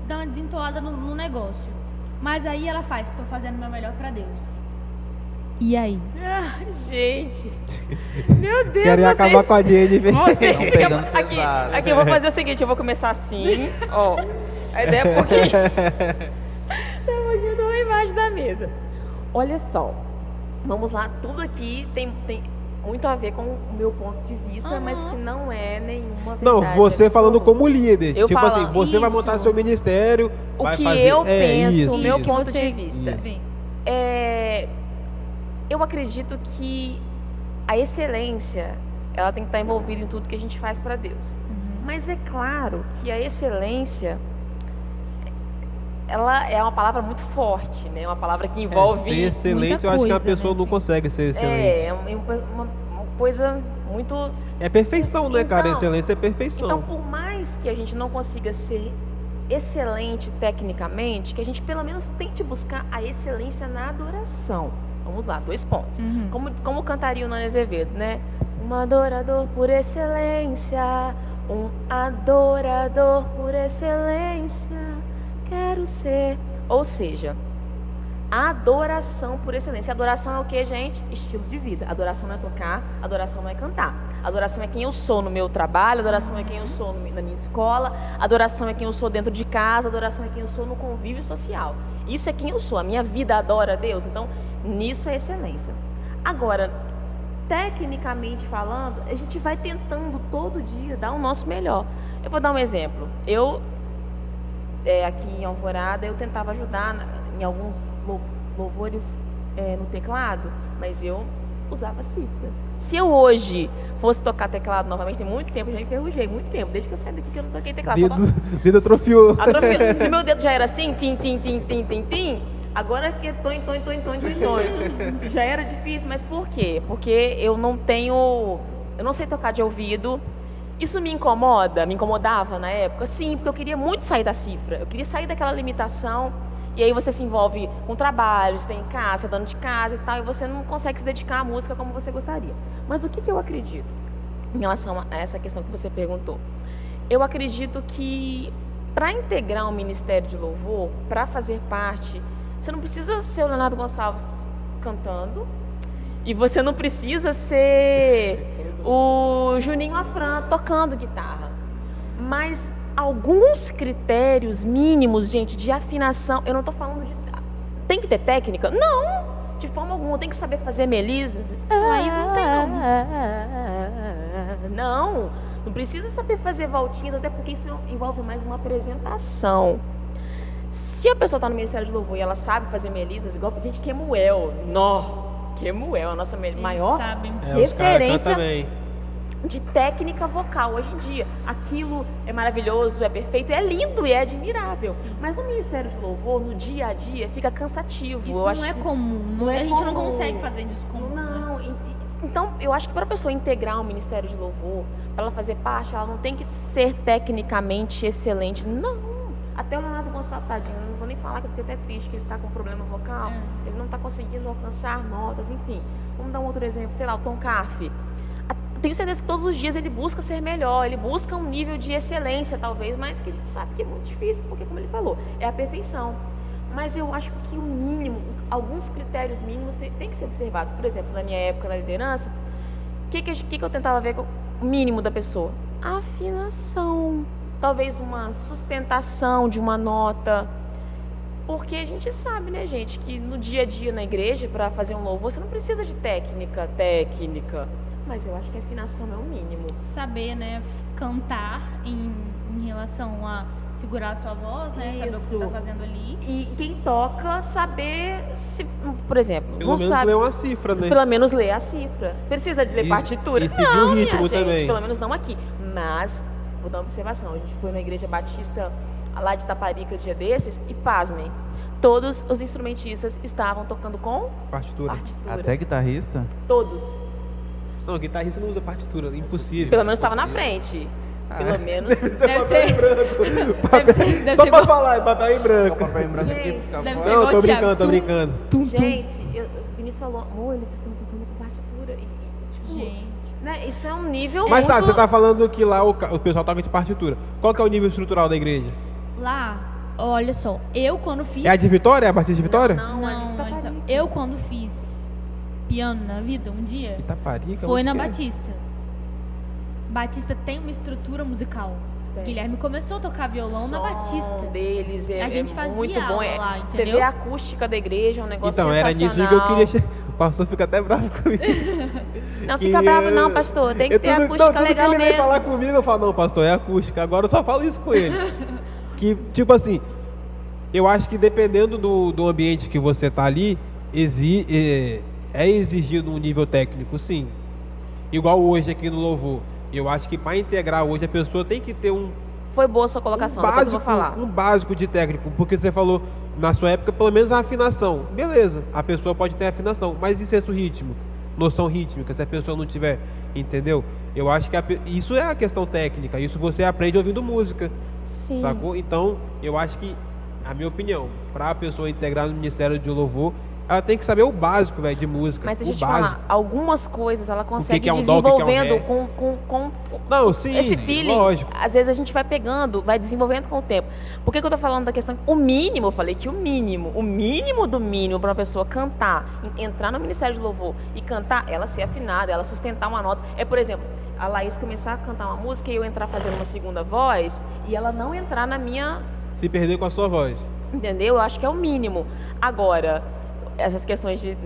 dá uma desentoada no negócio. Mas aí ela faz, tô fazendo o meu melhor pra Deus. E aí? Gente. Meu Deus, querem acabar com a Jennifer. Aqui eu vou fazer o seguinte, eu vou começar assim, ó. A ideia é um pouquinho. Tô embaixo da mesa. Olha só. Vamos lá, tudo aqui tem muito a ver com o meu ponto de vista, mas que não é nenhuma verdade. Não, você falando absoluta. como líder. Eu tipo falo, assim, você vai montar isso. seu ministério, O vai que fazer... eu penso, isso, o meu isso. ponto Você de vista. vê. Eu acredito que a excelência, ela tem que estar envolvida em tudo que a gente faz para Deus. Mas é claro que a excelência, ela é uma palavra muito forte, né? Uma palavra que envolve... Ser excelente, muita eu acho que a coisa, pessoa né, não assim. consegue ser excelente. É uma coisa muito... É perfeição, né, cara? Então- Excelência é perfeição. Então, por mais que a gente não consiga ser excelente tecnicamente, que a gente pelo menos tente buscar a excelência na adoração. Vamos lá, 2 pontos. Como cantaria o Nani Azevedo, né? Um adorador por excelência, um adorador por excelência, quero ser. Ou seja, adoração por excelência. Adoração é o que, gente? Estilo de vida. Adoração não é tocar, adoração não é cantar. Adoração é quem eu sou no meu trabalho, adoração é quem eu sou na minha escola, adoração é quem eu sou dentro de casa, adoração é quem eu sou no convívio social. Isso é quem eu sou. A minha vida adora a Deus. Então, nisso é excelência. Agora, tecnicamente falando, a gente vai tentando todo dia dar o nosso melhor. Eu vou dar um exemplo. Aqui em Alvorada, eu tentava ajudar em alguns louvores no teclado, mas eu usava cifra. Se eu hoje fosse tocar teclado novamente, tem muito tempo, eu já enferrujei, muito tempo, desde que eu saí daqui que eu não toquei teclado. Dedo atrofiou. Se meu dedo já era assim, tim, tim, tim, tim, tim, tim, agora que é tonho. Se já era difícil, mas por quê? Porque eu não sei tocar de ouvido. Isso me incomoda? Me incomodava na época? Sim, porque eu queria muito sair da cifra. Eu queria sair daquela limitação. E aí você se envolve com trabalho, você tem casa, dona de casa e tal, e você não consegue se dedicar à música como você gostaria. Mas o que eu acredito em relação a essa questão que você perguntou? Eu acredito que para integrar um ministério de louvor, para fazer parte, você não precisa ser o Leonardo Gonçalves cantando, e você não precisa ser o Juninho Afran tocando guitarra. Mas alguns critérios mínimos, gente, de afinação, eu não estou falando de... Tem que ter técnica? Não, de forma alguma. Tem que saber fazer melismas? Laís não tem, não. Não precisa saber fazer voltinhas, até porque isso envolve mais uma apresentação. Se a pessoa está no Ministério de Louvor e ela sabe fazer melismas, igual a gente, Kemuel. Kemuel, a nossa maior sabem. referência bem. de técnica vocal. Hoje em dia, aquilo é maravilhoso, é perfeito, é lindo e é admirável. Mas no Ministério de Louvor, no dia a dia, fica cansativo. Isso Eu acho não é que comum. é A gente não comum. consegue fazer isso comum. Não. Então, eu acho que para a pessoa integrar um Ministério de Louvor, para ela fazer parte, ela não tem que ser tecnicamente excelente. Não. Até o Leonardo Gonçalves, tadinho, eu não vou nem falar, que eu fiquei até triste, que ele está com problema vocal. Ele não está conseguindo alcançar notas, enfim. Vamos dar um outro exemplo, sei lá, o Tom Carfe. Tenho certeza que todos os dias ele busca ser melhor, ele busca um nível de excelência, talvez, mas que a gente sabe que é muito difícil, porque, como ele falou, é a perfeição. Mas eu acho que o mínimo, alguns critérios mínimos têm que ser observados. Por exemplo, na minha época na liderança, o que eu tentava ver com o mínimo da pessoa? A afinação. Talvez uma sustentação de uma nota. Porque a gente sabe, né, gente, que no dia a dia na igreja, para fazer um louvor, você não precisa de técnica. Mas eu acho que a afinação é o mínimo. Saber, né, cantar em relação a segurar a sua voz, né, saber o que você Isso. está fazendo ali. E quem toca, saber se, por exemplo, Pelo não menos sabe, ler uma cifra, né? pelo menos ler a cifra. Precisa de ler E- partitura? e seguir Não, o ritmo minha gente, também. pelo menos não aqui. Mas, vou dar uma observação, a gente foi na igreja batista lá de Taparica dia desses e, pasmem, todos os instrumentistas estavam tocando com Partitura. partitura. Até guitarrista? Todos. Não, guitarrista não usa partitura, impossível. Pelo menos estava na frente. Pelo menos. Deve ser. Deve Só ser pra falar, é papel em branco. O papel em branco aqui Gente, fica deve fora. ser Não, igual tô o Thiago. brincando, tô brincando. Gente, o Vinícius falou, amor, eles estão tocando com partitura. E, tipo, Gente. né, isso é um nível Mas tá, muito... você tá falando que lá o pessoal toca de partitura. Qual que é o nível estrutural da igreja? Lá, olha só, eu quando fiz. É a de Vitória? É a Batista de Vitória? Não, ali de olha só, Taparica. eu quando fiz piano na vida, um dia, Itaparica? foi onde na que é? Batista. Batista tem uma estrutura musical. Guilherme começou a tocar violão na som Batista. deles A gente fazia muito bom. aula lá, Você entendeu? vê a acústica da igreja, é um negócio Então, era sensacional. nisso que eu queria chegar. O pastor fica até bravo comigo. Não fica bravo não, pastor. Tem que ter acústica tudo legal que ele vem mesmo. falar comigo, eu falo, não, pastor, é acústica. Agora eu só falo isso com ele. Que, tipo assim, eu acho que dependendo do ambiente que você tá ali, é exigido um nível técnico, sim. Igual hoje aqui no Louvor. Eu acho que para integrar hoje a pessoa tem que ter Foi boa a sua colocação, depois eu vou falar. um básico de técnico, porque você falou, na sua época, pelo menos a afinação. Beleza, a pessoa pode ter afinação, mas e senso rítmico? Noção rítmica, se a pessoa não tiver, entendeu? Eu acho que isso é a questão técnica, isso você aprende ouvindo música, Sim. sacou? Então, eu acho que, a minha opinião, para a pessoa integrar no Ministério de Louvor, ela tem que saber o básico, velho, de música. Mas deixa eu o te básico. falar, algumas coisas ela consegue que é um dó, o que é um desenvolvendo ré. com Não, sim, esse sim, feeling. lógico. Às vezes a gente vai pegando, vai desenvolvendo com o tempo. Por que eu tô falando da questão? O mínimo, eu falei que o mínimo do mínimo para uma pessoa cantar, entrar no Ministério de Louvor e cantar, ela ser afinada, ela sustentar uma nota. É, por exemplo, a Laís começar a cantar uma música e eu entrar fazendo uma segunda voz e ela não entrar na minha... Se perder com a sua voz. Entendeu? Eu acho que é o mínimo. Agora, essas questões de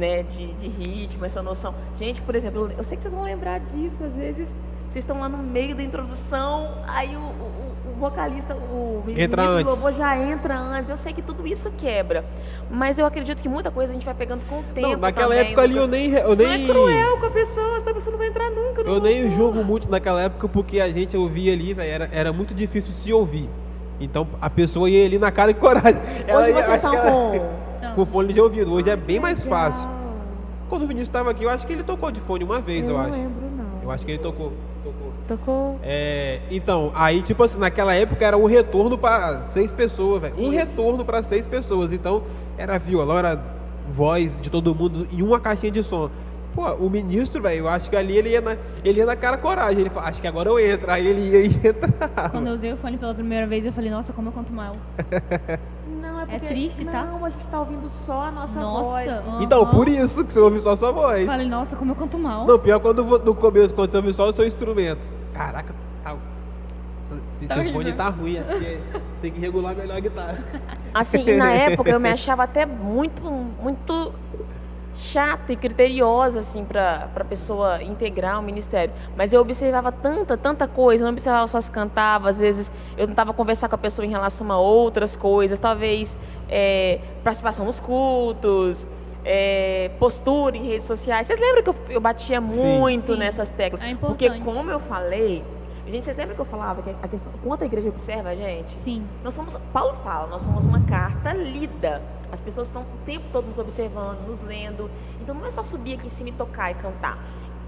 ritmo, essa noção. Gente, por exemplo, eu sei que vocês vão lembrar disso. Às vezes, vocês estão lá no meio da introdução, aí o vocalista, o Entra ministro do antes. louvor já entra antes. Eu sei que tudo isso quebra. Mas eu acredito que muita coisa a gente vai pegando com o tempo. Não, naquela também, época ali eu Lucas. nem... Isso não é cruel com a pessoa, essa pessoa não vai entrar nunca no Eu nem louvor. julgo muito naquela época porque a gente ouvia ali, velho, era muito difícil se ouvir. Então a pessoa ia ali na cara e coragem. Hoje ia- vocês acho estão que ela- Então, com fone de ouvido. Hoje é bem mais Legal. fácil. Quando o Vinícius estava aqui, eu acho que ele tocou de fone uma vez, eu não acho. lembro, não. Eu acho que ele tocou. Tocou. Então, aí, tipo assim, naquela época era um retorno para 6 pessoas, velho. Um Isso. retorno para 6 pessoas. Então, era violão, era voz de todo mundo e uma caixinha de som. Pô, o ministro, velho, eu acho que ali ele ia na cara coragem. Ele falou, acho que agora eu entro. Aí ele ia e entrava. quando eu usei o fone pela primeira vez, eu falei, nossa, como eu canto mal. Não, é porque... triste, tá? Não, a gente tá ouvindo só a nossa Nossa, voz. Então, aham. por isso que você ouve só a sua voz. Eu falei, nossa, como eu canto mal. Não, pior quando no começo, quando você ouve só o seu instrumento. Caraca, se Tá seu horrível. fone tá ruim, acho que tem que regular melhor a guitarra. Assim, e na época eu me achava até muito chata e criteriosa, assim, pra pessoa integrar o ministério. Mas eu observava tanta coisa, eu não observava só se cantava, às vezes eu tentava conversar com a pessoa em relação a outras coisas, talvez participação nos cultos, postura em redes sociais. Vocês lembram que eu batia muito Sim. nessas teclas? É Porque importante. como eu falei, gente, vocês lembram que eu falava que a questão, quanto a igreja observa a gente? Sim. Paulo fala, nós somos uma carta lida. As pessoas estão o tempo todo nos observando, nos lendo. Então não é só subir aqui em cima e tocar e cantar.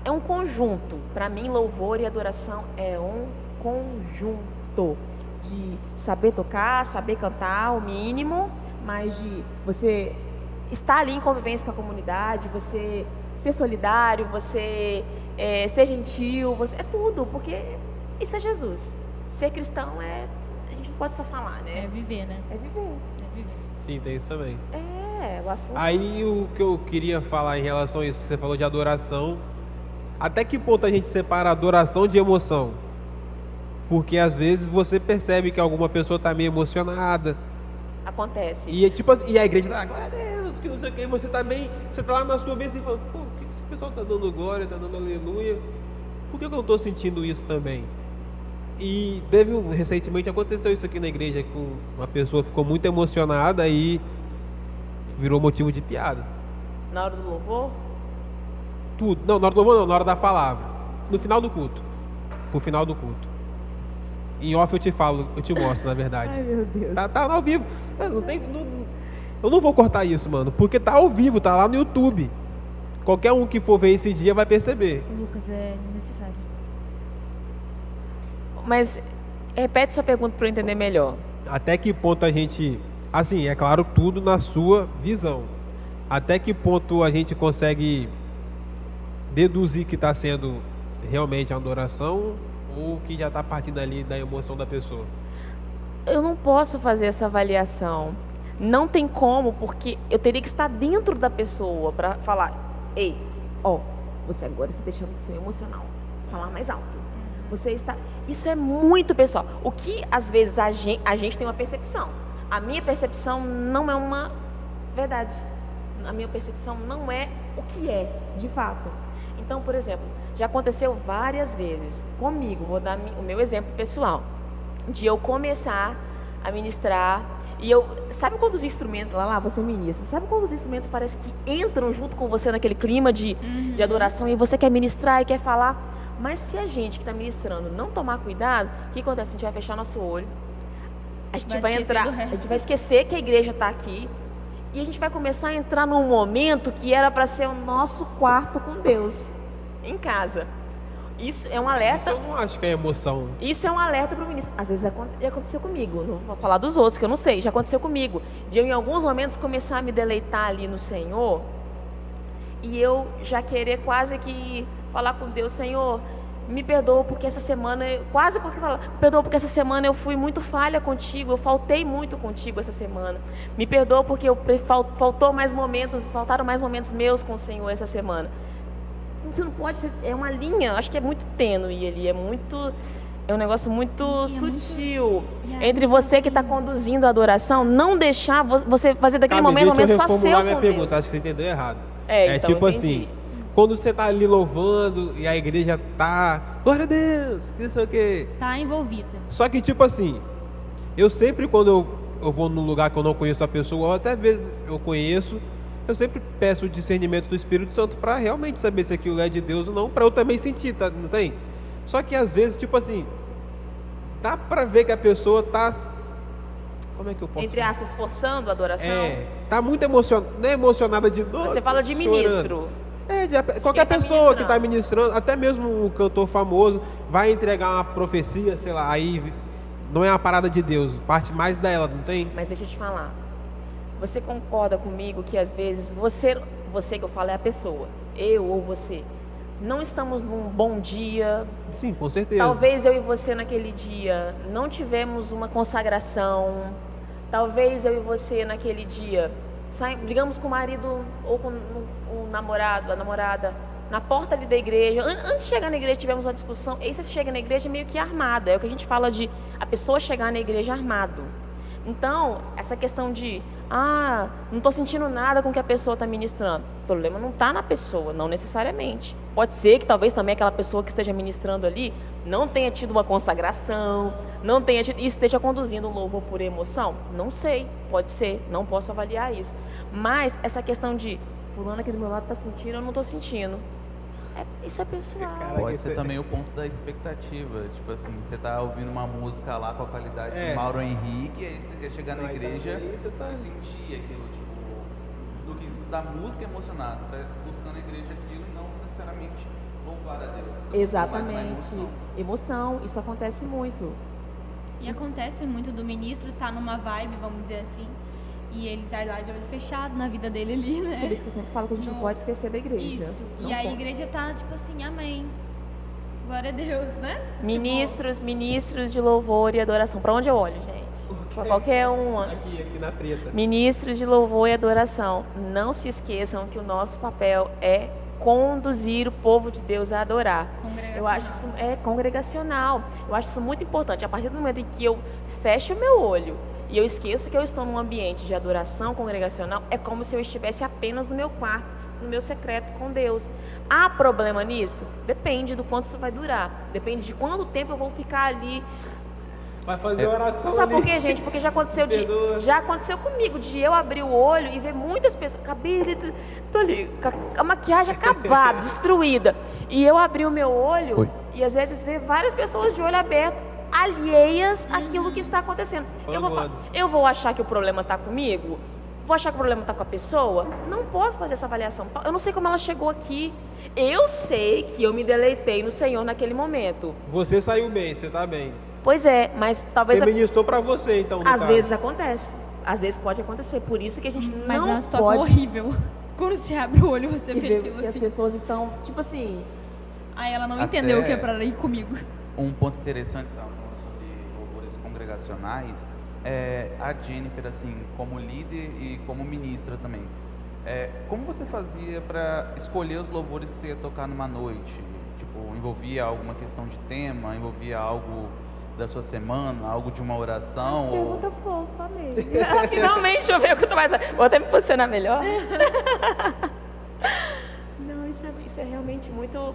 É um conjunto. Para mim, louvor e adoração é um conjunto de saber tocar, saber cantar, o mínimo, mas de você estar ali em convivência com a comunidade, você ser solidário, você ser gentil, é tudo, porque isso é Jesus. Ser cristão a gente não pode só falar, É né? viver, né? É viver. É viver. Sim, tem isso também. O assunto. Aí o que eu queria falar em relação a isso, você falou de adoração. Até que ponto a gente separa adoração de emoção? Porque às vezes você percebe que alguma pessoa tá meio emocionada. Acontece. E é tipo assim, e a igreja tá, glória a Deus, que não sei o que, você tá lá na sua vez e fala, pô, por que esse pessoal tá dando glória, tá dando aleluia? Por que eu não tô sentindo isso também? E recentemente aconteceu isso aqui na igreja, que uma pessoa ficou muito emocionada e virou motivo de piada. Na hora do louvor? Tudo. Não, na hora do louvor não, na hora da palavra. No final do culto. Pro final do culto. Em off eu te falo, eu te mostro, na verdade. Ai, meu Deus. Tá ao vivo. Eu não vou cortar isso, mano, porque tá ao vivo, tá lá no YouTube. Qualquer um que for ver esse dia vai perceber. Lucas, é desnecessário. Mas repete sua pergunta para eu entender melhor. Até que ponto a gente... Assim, é claro, tudo na sua visão. Até que ponto a gente consegue deduzir que está sendo realmente a adoração ou que já está partindo ali da emoção da pessoa? Eu não posso fazer essa avaliação. Não tem como, porque eu teria que estar dentro da pessoa para falar: ei, você agora está deixando o seu emocional falar mais alto. Isso é muito pessoal. O que às vezes a gente tem uma percepção. A minha percepção não é uma verdade. A minha percepção não é o que é, de fato. Então, por exemplo, já aconteceu várias vezes comigo, vou dar o meu exemplo pessoal, de eu começar a ministrar e sabe quando os instrumentos, lá você ministra, sabe quando os instrumentos parece que entram junto com você naquele clima de adoração e você quer ministrar e quer falar, mas se a gente que está ministrando não tomar cuidado, o que acontece? A gente vai fechar nosso olho, a gente vai entrar, a gente vai esquecer que a igreja está aqui e a gente vai começar a entrar num momento que era para ser o nosso quarto com Deus, em casa. Isso é um alerta. Eu não acho que é emoção. Isso é um alerta para o ministro. Às vezes já aconteceu comigo. Não vou falar dos outros, que eu não sei. Já aconteceu comigo. De eu, em alguns momentos, começar a me deleitar ali no Senhor. E eu já querer quase que falar com Deus: Senhor, me perdoa porque essa semana... Quase porque falar: me perdoa porque essa semana eu fui muito falha contigo. Eu faltei muito contigo essa semana. Me perdoa porque faltaram mais momentos meus com o Senhor essa semana. Isso não pode ser, é uma linha, acho que é muito tênue ali, é um negócio muito sutil entre você que está conduzindo a adoração, não deixar você fazer daquele momento só seu com minha Deus. Pergunta, acho que você entendeu errado. Então, tipo entendi. assim, quando você está ali louvando e a igreja tá, glória a Deus, que não sei o quê. Tá envolvida. Só que tipo assim, eu sempre quando eu vou num lugar que eu não conheço a pessoa, ou até às vezes eu conheço, eu sempre peço o discernimento do Espírito Santo para realmente saber se aquilo é de Deus ou não, para eu também sentir, tá? Não tem? Só que às vezes, tipo assim, dá para ver que a pessoa tá, como é que eu posso entre aspas, forçando a adoração. Tá muito emocionada de nossa, você fala de ministro. Qualquer pessoa que está ministrando, até mesmo um cantor famoso, vai entregar uma profecia, sei lá, aí não é uma parada de Deus, parte mais dela, não tem? Mas deixa eu te falar. Você concorda comigo que às vezes você que eu falo é a pessoa, eu ou você, não estamos num bom dia? Sim, com certeza. Talvez eu e você naquele dia não tivemos uma consagração. Talvez eu e você naquele dia, digamos com o marido ou com o namorado, a namorada, na porta ali da igreja, antes de chegar na igreja tivemos uma discussão. E aí você chega na igreja meio que armado, é o que a gente fala de a pessoa chegar na igreja armado. Então, essa questão de, não estou sentindo nada com o que a pessoa está ministrando. O problema não está na pessoa, não necessariamente. Pode ser que talvez também aquela pessoa que esteja ministrando ali não tenha tido uma consagração, e esteja conduzindo um louvor por emoção. Não sei, pode ser, não posso avaliar isso. Mas essa questão de, fulano aqui do meu lado está sentindo, eu não estou sentindo. Isso é pessoal. Pode ser também o ponto da expectativa. Tipo assim, você tá ouvindo uma música lá com a qualidade de Mauro Henrique, aí você quer chegar na igreja e sentir aquilo, tipo, no quesito da música emocionar. Você tá buscando a igreja aquilo e não necessariamente louvar a Deus. Exatamente. Emoção, isso acontece muito. E acontece muito do ministro estar numa vibe, vamos dizer assim, e ele tá lá de olho fechado na vida dele ali, né? Por isso que eu sempre falo que a gente não pode esquecer da igreja. Isso. E a igreja tá tipo assim, amém. Glória a Deus, né? Ministros de louvor e adoração. Pra onde eu olho, gente? Pra qualquer uma. Aqui na preta. Ministros de louvor e adoração. Não se esqueçam que o nosso papel é conduzir o povo de Deus a adorar. Eu acho isso congregacional. Eu acho isso muito importante. A partir do momento em que eu fecho o meu olho e eu esqueço que eu estou num ambiente de adoração congregacional, é como se eu estivesse apenas no meu quarto, no meu secreto com Deus. Há problema nisso? Depende do quanto isso vai durar. Depende de quanto tempo eu vou ficar ali. Vai fazer oração. Você sabe por quê, gente? Porque já aconteceu comigo de eu abrir o olho e ver muitas pessoas. Tô ali, com a maquiagem acabada, destruída. E eu abri o meu olho e às vezes ver várias pessoas de olho aberto, alheias àquilo que está acontecendo. Eu vou achar que o problema está comigo? Vou achar que o problema está com a pessoa? Não posso fazer essa avaliação. Eu não sei como ela chegou aqui. Eu sei que eu me deleitei no Senhor naquele momento. Você saiu bem, você está bem. Pois é, mas talvez... Você ministrou para você, então. Às vezes acontece. Às vezes pode acontecer. Por isso que a gente mas não é uma situação pode... horrível. Quando você abre o olho, você vê aquilo que assim. as pessoas estão, tipo assim... Aí ela não entendeu o que é para ir comigo. Um ponto interessante, estava falando sobre louvores congregacionais, a Jennifer, assim, como líder e como ministra também. Como você fazia para escolher os louvores que você ia tocar numa noite? Tipo, envolvia alguma questão de tema, envolvia algo da sua semana, algo de uma oração? Pergunta fofa mesmo. Finalmente eu vejo que eu tô mais... Vou até me posicionar melhor. Não, isso é realmente muito...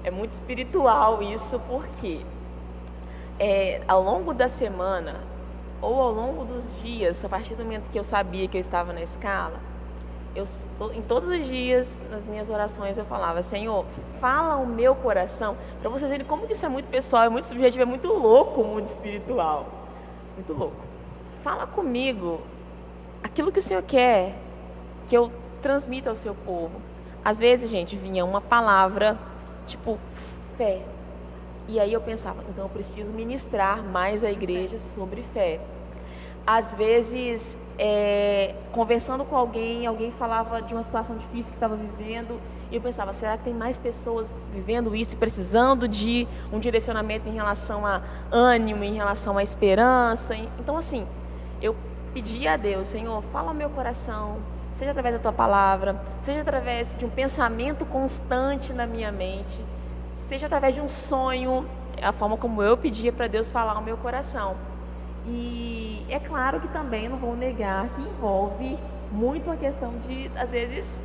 É muito espiritual isso, porque ao longo da semana, ou ao longo dos dias, a partir do momento que eu sabia que eu estava na escala, em todos os dias, nas minhas orações, eu falava: Senhor, fala ao meu coração, para vocês verem como isso é muito pessoal, é muito subjetivo, é muito louco o mundo espiritual. Muito louco. Fala comigo aquilo que o Senhor quer que eu transmita ao seu povo. Às vezes, gente, vinha uma palavra, tipo, fé. E aí eu pensava, então eu preciso ministrar mais à igreja sobre fé. Às vezes, conversando com alguém falava de uma situação difícil que estava vivendo, e eu pensava, será que tem mais pessoas vivendo isso e precisando de um direcionamento em relação a ânimo, em relação à esperança? Então, assim, eu pedia a Deus: Senhor, fala ao meu coração, seja através da Tua palavra, seja através de um pensamento constante na minha mente, seja através de um sonho, a forma como eu pedia para Deus falar ao meu coração. E é claro que também, não vou negar, que envolve muito a questão de, às vezes,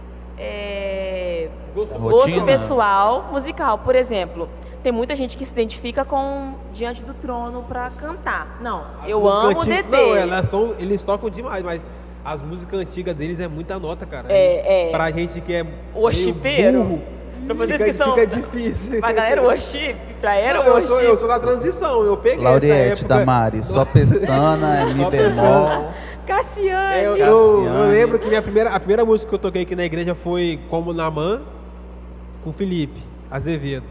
gosto pessoal, musical. Por exemplo, tem muita gente que se identifica com Diante do Trono para cantar. Não, eu amo o Dedê. Não, eles tocam demais, mas as músicas antigas deles é muita nota, cara. Pra gente que é worshipero, pra vocês que são... Fica difícil. Pra galera worship, pra era não, worship. Eu sou da transição, eu peguei Lauriette, essa época. Damares, só pestana, Mi bemol. Cassiane. Eu lembro que a primeira música que eu toquei aqui na igreja foi Como Namã, com Felipe Azevedo.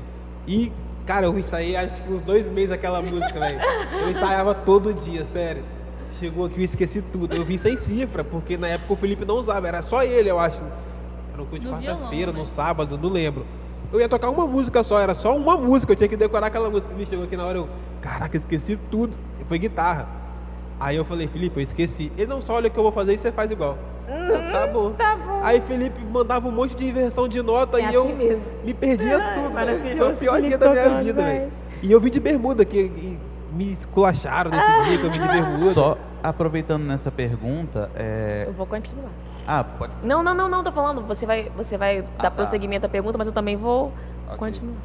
E, cara, eu ensaiei acho que uns 2 meses aquela música, velho. Eu ensaiava todo dia, sério. Chegou aqui, eu esqueci tudo. Eu vim sem cifra, porque na época o Felipe não usava, era só ele, eu acho. Era um culto de quarta-feira, no sábado, não lembro. Eu ia tocar uma música só, era só uma música, eu tinha que decorar aquela música. Me chegou aqui na hora, caraca, esqueci tudo. Foi guitarra. Aí eu falei: Felipe, eu esqueci. Ele: não, só olha o que eu vou fazer e você faz igual. Tá bom. Aí Felipe mandava um monte de inversão de nota e assim eu mesmo. Me perdia tudo. Foi o pior dia da minha vida, velho. E eu vim de bermuda, que me esculacharam nesse dia que eu vim de bermuda. Só aproveitando nessa pergunta, Eu vou continuar. Pode. Não, tô falando, você vai dar prosseguimento à pergunta, mas eu também vou continuar.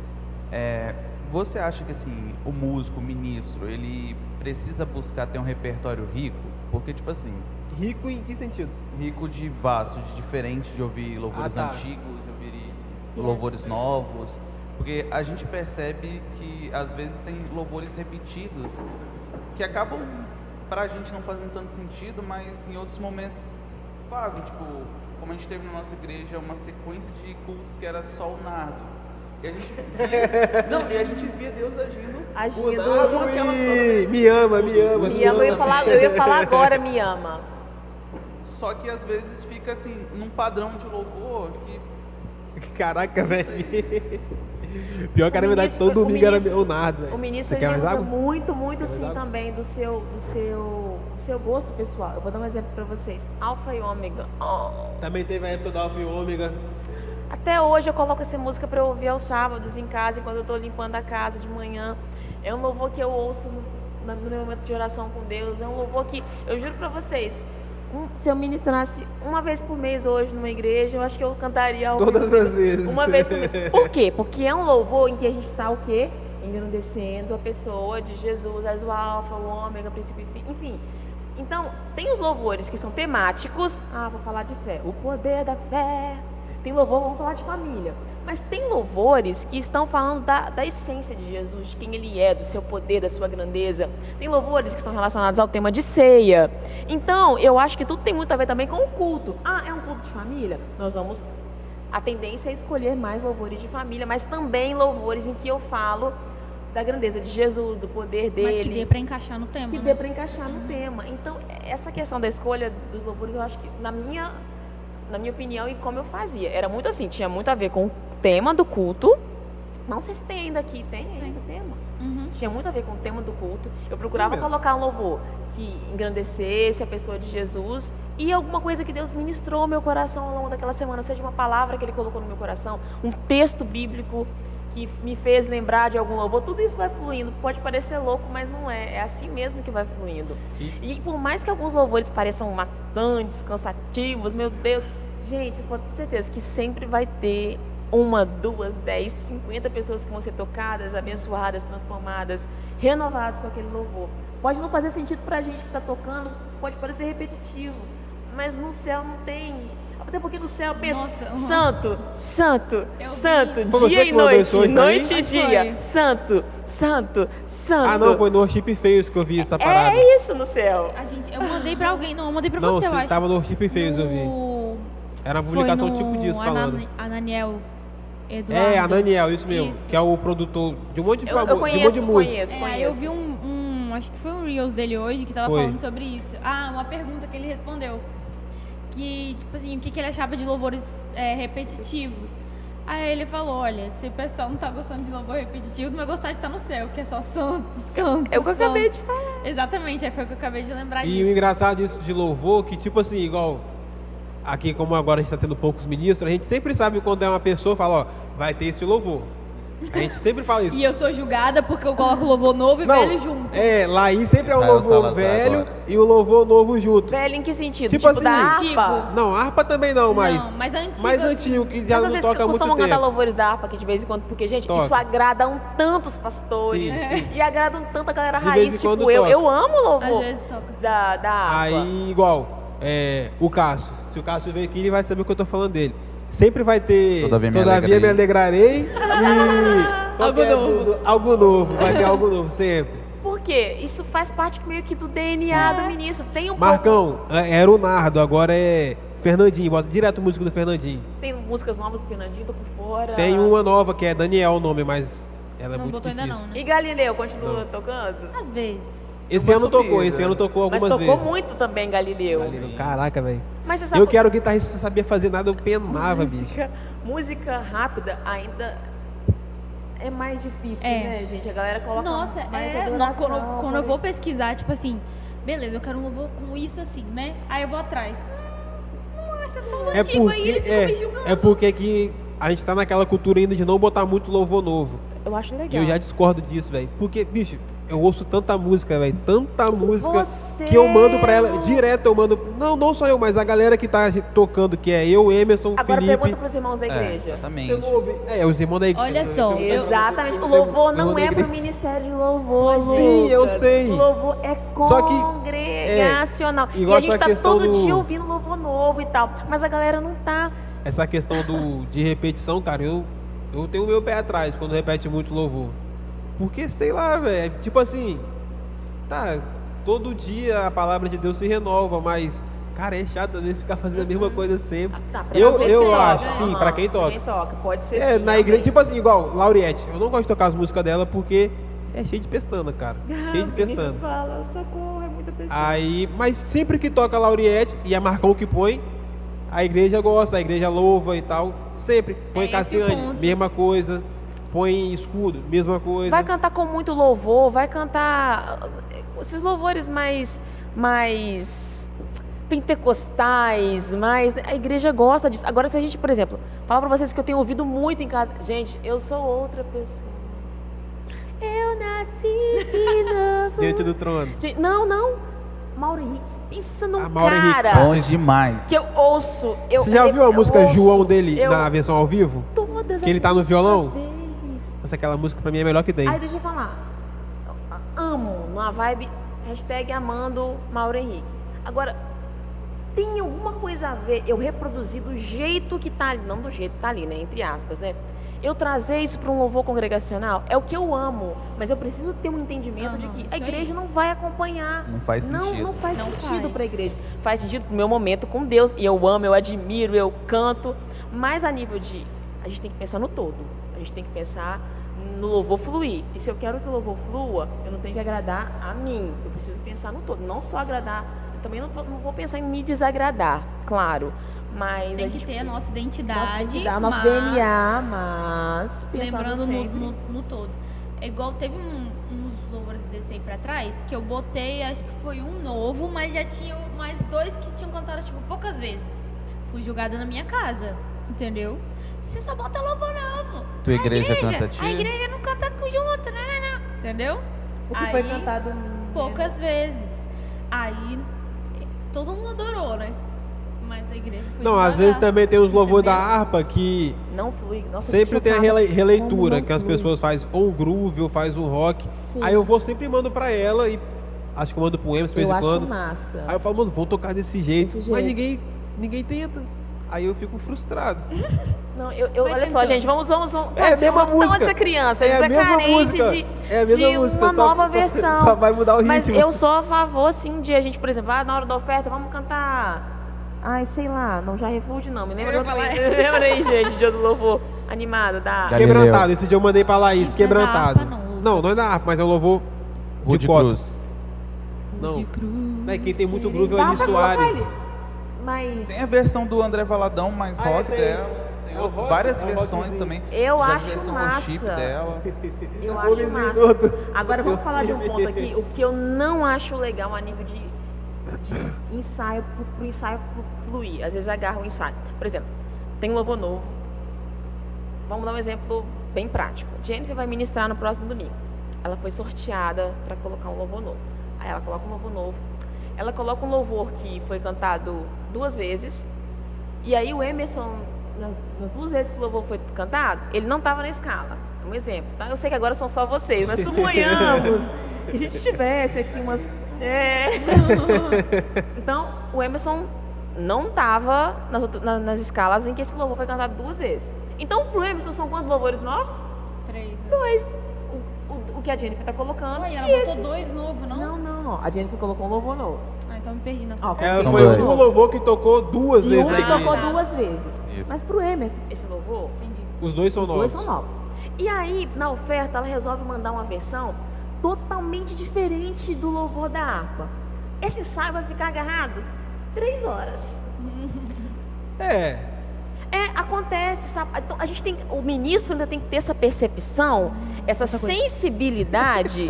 Você acha que, assim, o músico, o ministro, ele precisa buscar ter um repertório rico? Porque, tipo assim... Rico em que sentido? Rico de vasto, de diferente de ouvir louvores antigos, de ouvir louvores novos. Porque a gente percebe que, às vezes, tem louvores repetidos que acabam, pra gente, não fazendo tanto sentido, mas em outros momentos fazem. Tipo, como a gente teve na nossa igreja uma sequência de cultos que era só o nardo. E a gente via Deus agindo. Me ama. Eu ia falar agora, me ama. Só que às vezes fica assim, num padrão de louvor que... Caraca, velho. Pior que, na verdade, todo domingo era o nardo, velho. O ministro, ele usa muito sim também do seu gosto pessoal. Eu vou dar um exemplo pra vocês. Alfa e Ômega. Também teve a época do Alfa e Ômega. Até hoje eu coloco essa música para eu ouvir aos sábados em casa, enquanto eu estou limpando a casa de manhã. É um louvor que eu ouço no meu momento de oração com Deus. É um louvor que, eu juro para vocês, se eu ministrasse uma vez por mês hoje numa igreja, eu acho que eu cantaria todas as vezes. Uma vez por mês. Por quê? Porque é um louvor em que a gente está o quê? Engrandecendo a pessoa de Jesus, as o alfa, o ômega, princípio e fim, enfim. Então, tem os louvores que são temáticos. Vou falar de fé. O poder da fé. Tem louvor, vamos falar de família. Mas tem louvores que estão falando da essência de Jesus, de quem Ele é, do seu poder, da sua grandeza. Tem louvores que estão relacionados ao tema de ceia. Então, eu acho que tudo tem muito a ver também com o culto. É um culto de família? A tendência é escolher mais louvores de família, mas também louvores em que eu falo da grandeza de Jesus, do poder dele. Mas que dê para encaixar no tema. Que dê para encaixar no tema. Então, essa questão da escolha dos louvores, eu acho que, na minha opinião, e como eu fazia, era muito assim, tinha muito a ver com o tema do culto. Não sei se tem ainda aqui, tem ainda tema. Tinha muito a ver com o tema do culto. Eu procurava colocar um louvor que engrandecesse a pessoa de Jesus e alguma coisa que Deus ministrou ao meu coração ao longo daquela semana, seja uma palavra que Ele colocou no meu coração, um texto bíblico que me fez lembrar de algum louvor, tudo isso vai fluindo. Pode parecer louco, mas não é. É assim mesmo que vai fluindo. E por mais que alguns louvores pareçam maçantes, cansativos, meu Deus, gente, vocês podem ter certeza que sempre vai ter 1, 2, 10, 50 pessoas que vão ser tocadas, abençoadas, transformadas, renovadas com aquele louvor. Pode não fazer sentido pra gente que está tocando, pode parecer repetitivo, mas no céu não tem. Até porque no céu pensa, Nossa, santo, santo, Eu santo, vi. Foi você dia que e mandou noite, isso hoje pra noite mim? e Foi. dia, santo, santo, santo. Ah, não, foi no Worship Feios que eu vi essa parada. É isso no céu. Eu mandei pra alguém, não, eu mandei pra Não, você, eu acho. tava no Worship Feios, eu vi. No- Era uma foi publicação no tipo disso, falando. Ananiel Eduardo. É, Ananiel, isso mesmo. Isso. Que é o produtor de um monte de Eu famoso, de um monte conheço, de música. conheço, É, conheço. aí eu vi acho que foi um Reels dele hoje que tava Foi. falando sobre isso. Ah, uma pergunta que ele respondeu. Que, tipo assim, o que ele achava de louvores repetitivos. Aí ele falou, olha, se o pessoal não tá gostando de louvor repetitivo, não vai gostar de estar no céu, que é só santo, santo, É o que eu santo. acabei de falar. Exatamente, aí foi o que eu acabei de lembrar E o disso. engraçado disso de louvor, que tipo assim, igual aqui como agora a gente tá tendo poucos ministros, a gente sempre sabe quando é uma pessoa, fala, ó, vai ter esse louvor. A gente sempre fala isso. E eu sou julgada porque eu coloco louvor novo e Não, velho junto. é, lá aí sempre é um Israel louvor Salazar velho agora. e o louvor novo junto. Velho em que sentido? Tipo assim, da antigo. harpa? Não, harpa também não, mas Não, mas antigo. mais antigo, que já Mas não vocês toca há muito costumam cantar tempo. louvores da harpa aqui de vez em quando, porque, gente, Toca. isso agrada um tanto os pastores. Sim, sim. E agrada um tanto a galera De vez raiz, em tipo quando eu. toca. Eu amo o louvor Às vezes toca. assim. da harpa. Aí, igual, o Cássio. Se o Cássio veio aqui, ele vai saber o que eu tô falando dele. Sempre vai ter Todavia me me alegrarei e... Algo novo. Algo novo, vai ter algo novo, sempre. Por quê? Isso faz parte meio que do DNA do ministro. Tem um Marcão, era o Nardo, agora é Fernandinho, bota direto música do Fernandinho. pouco... Tem músicas novas do Fernandinho, tô por fora. Tem uma nova que é Daniel o nome, mas ela é Não muito botou difícil. ainda não, né? E Galileu, continua Não. tocando? Às vezes. Esse Eu ano vou tocou, subir, esse né? ano tocou Mas algumas tocou vezes. muito também Galileu. Caraca, velho. Mas você sabe Eu que era o guitarrista, você sabia fazer nada, eu penava, bicho. música rápida ainda é mais difícil, É. né, gente? A galera coloca Nossa, mais não, adoração. quando eu vou pesquisar, tipo assim, beleza, eu quero um louvor com isso assim, né? Aí eu vou atrás. Nossa, são os antigos aí, eles ficam me julgando. é porque que a gente tá naquela cultura ainda de não botar muito louvor novo. Eu acho E legal. eu já discordo disso, velho. Porque, bicho, eu ouço tanta música, velho. Tanta música Você que eu mando pra ela. não- Direto eu mando. Não só eu, mas a galera que tá tocando, que é eu, Emerson, Agora Felipe. pergunta pros irmãos da igreja. Exatamente. Você não ouve? Os irmãos da igreja. Olha só, Exatamente. O louvor não da é pro igreja. ministério de louvor, Sim, eu Lucas. sei. O louvor é Só que, congregacional. E igual a gente essa tá questão todo do- dia ouvindo louvor novo e tal. Mas a galera não tá. Essa questão de repetição, cara, eu tenho o meu pé atrás quando repete muito louvor. Porque, sei lá, velho, tipo assim, tá, todo dia a palavra de Deus se renova, mas, cara, é chato às vezes ficar fazendo a mesma coisa sempre. Tá, pra Eu- vocês eu que tocam. acho, sim, pra quem toca. Quem toca, pode ser É, sim, na igreja, amém. tipo assim, igual, Lauriette, eu não gosto de tocar as músicas dela porque é cheio de pestana, cara, cheio de Vinícius pestana. fala, socorro, é muita pessoa. Aí, mas sempre que toca Lauriette, e é Marcão que põe, a igreja gosta, a igreja louva e tal, sempre. Põe É esse o Cassiane, ponto. mesma coisa. Põe Escudo, mesma coisa. Vai cantar com muito louvor, vai cantar esses louvores mais pentecostais, mais... A igreja gosta disso. Agora, se a gente, por exemplo, falar pra vocês que eu tenho ouvido muito em casa. Gente, eu sou outra pessoa. Eu nasci de novo. Diante do trono. Gente, não. Mauro Henrique, pensa num Mauro Henrique, cara Bom demais. que eu ouço. Você já ouviu a eu música ouço, João dele eu- na versão ao vivo? Todas Que ele as tá no músicas violão? dele. Nossa, aquela música pra mim é a melhor que tem. Aí deixa eu falar. Amo, numa vibe, #amando Mauro Henrique. Agora, tem alguma coisa a ver eu reproduzir do jeito que tá ali, não do jeito que tá ali, né, entre aspas, né? Eu trazer isso para um louvor congregacional é o que eu amo, mas eu preciso ter um entendimento de Aham, que isso a igreja aí. não vai acompanhar. Não faz sentido. Não faz Não sentido faz. para a igreja. Faz sentido pro meu momento com Deus, e eu amo, eu admiro, eu canto, mas a nível de a gente tem que pensar no todo. A gente tem que pensar no louvor fluir. E se eu quero que o louvor flua, eu não tenho que agradar a mim. Eu preciso pensar no todo, não só agradar. Eu também não vou pensar em me desagradar, claro. Mas Tem a que gente ter a nossa identidade, nosso mas DNA, mas pensando lembrando sempre. no todo. É igual, teve uns louvores desse aí pra trás, que eu botei, acho que foi um novo, mas já tinha mais dois que tinham cantado, tipo, poucas vezes. Fui julgada na minha casa, entendeu? você só bota louvor novo. Tua igreja canta A igreja não canta junto, não. Entendeu? O que foi cantado poucas vezes. Aí todo mundo adorou, né? Mas a igreja foi Não, devagar. às vezes também tem os louvores da Entendeu? harpa que não flui. Nossa, sempre tem a releitura, que as flui. pessoas fazem ou um groove ou faz um rock. Sim. Aí eu vou sempre mando pra ela e acho que eu mando pro Emerson de vez Eu em acho quando. massa. Aí eu falo, mano, vamos tocar desse jeito. Desse Mas jeito. ninguém tenta. Aí eu fico frustrado. Não, Vai olha só, tentando. gente, vamos É a mesma música. essa criança, É a ele tá mesma carente música. de, É a mesma de música, uma só- nova só- versão. só vai mudar o Mas ritmo. eu sou a favor, sim, de a gente, por exemplo, na hora da oferta, vamos cantar. Ai, sei lá, não, já refude não. Me lembra Eu outro. ia falar. Lembra aí, gente, dia do louvor animado da. Galileu. Quebrantado, esse dia eu mandei pra Laís, Isso não é da quebrantado. harpa, não, Lucas. Não é da harpa, mas é um louvor Rude de cota. Cruz. Não. De cruz. É, quem tem muito groove é o Dá Eli pra colocar Soares. ele. Mas Tem a versão do André Valadão, mais Ah, é, rock tem. dela. Tem É o rock, várias é o versões rockzinho. também. Eu Já vi acho versão massa. com chip dela. eu O acho vizinho massa. do outro. Agora vamos falar de um ponto aqui. O que eu não acho legal a nível de ensaio, pro ensaio fluir. Às vezes agarra o ensaio. Por exemplo, tem um louvor novo. Vamos dar um exemplo bem prático. Jennifer vai ministrar no próximo domingo. Ela foi sorteada para colocar um louvor novo. Aí ela coloca um louvor novo. Ela coloca um louvor que foi cantado 2 vezes. E aí o Emerson, nas 2 vezes que o louvor foi cantado, ele não estava na escala. É um exemplo, tá? Eu sei que agora são só vocês, mas suponhamos que a gente tivesse aqui umas... Então, o Emerson não estava nas escalas em que esse louvor foi cantado 2 vezes. Então, pro Emerson, são quantos louvores novos? 3. 2. O que a Jennifer está colocando. Oi, ela e botou esse. 2 novo, não? Não. A Jennifer colocou um louvor novo. Ah, então me perdi na Ó, É, São foi dois. um louvor que tocou 2 E vezes um na que igreja. tocou 2 vezes. Isso. Mas pro Emerson, esse louvor, Entendi. Os dois são os novos. 2 são novos. E aí, na oferta, ela resolve mandar uma versão totalmente diferente do louvor da harpa. Esse ensaio vai ficar agarrado 3 horas. É. Acontece, sabe? Então, a gente tem, o ministro ainda tem que ter essa percepção, essa sensibilidade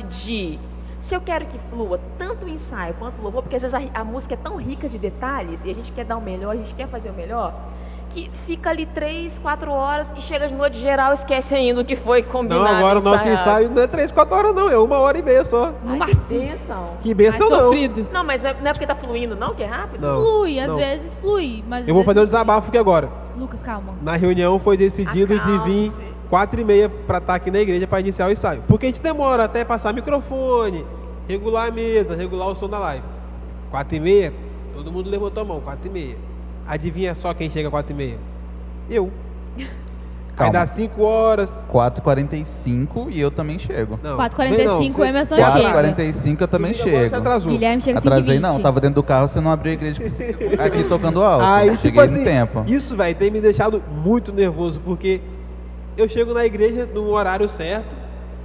de, se eu quero que flua tanto o ensaio quanto o louvor, porque às vezes a música é tão rica de detalhes e a gente quer dar o melhor, a gente quer fazer o melhor, que fica ali 3, 4 horas e chega de noite geral, esquece ainda o que foi combinado. Não, agora o nosso ensaiado. ensaio não é 3, 4 horas não, é 1h30 só. Ai, que bênção. Que benção não. Sofrido. Não, mas não é porque tá fluindo não, que é rápido? Não. Flui, às não. vezes flui, mas... Eu vou às fazer um vezes- desabafo aqui agora. Lucas, calma. Na reunião foi decidido de vir Acalme-se. 4h30 para estar aqui na igreja para iniciar o ensaio. Porque a gente demora até passar microfone, regular a mesa, regular o som da live. 4h30, todo mundo levantou a mão, 4h30. Adivinha só quem chega 4h30? Eu. Aí Calma. dá 5 horas. 4h45 e eu também chego. Não, 4h45 o Emerson você chega. 4h45 eu também Agora você chego. atrasou. Guilherme chega às Atrasei 5h20. não, tava dentro do carro, você não abriu a igreja aqui tocando alto. Aí, Cheguei tipo assim, no tempo. isso, velho, tem me deixado muito nervoso, porque eu chego na igreja no horário certo,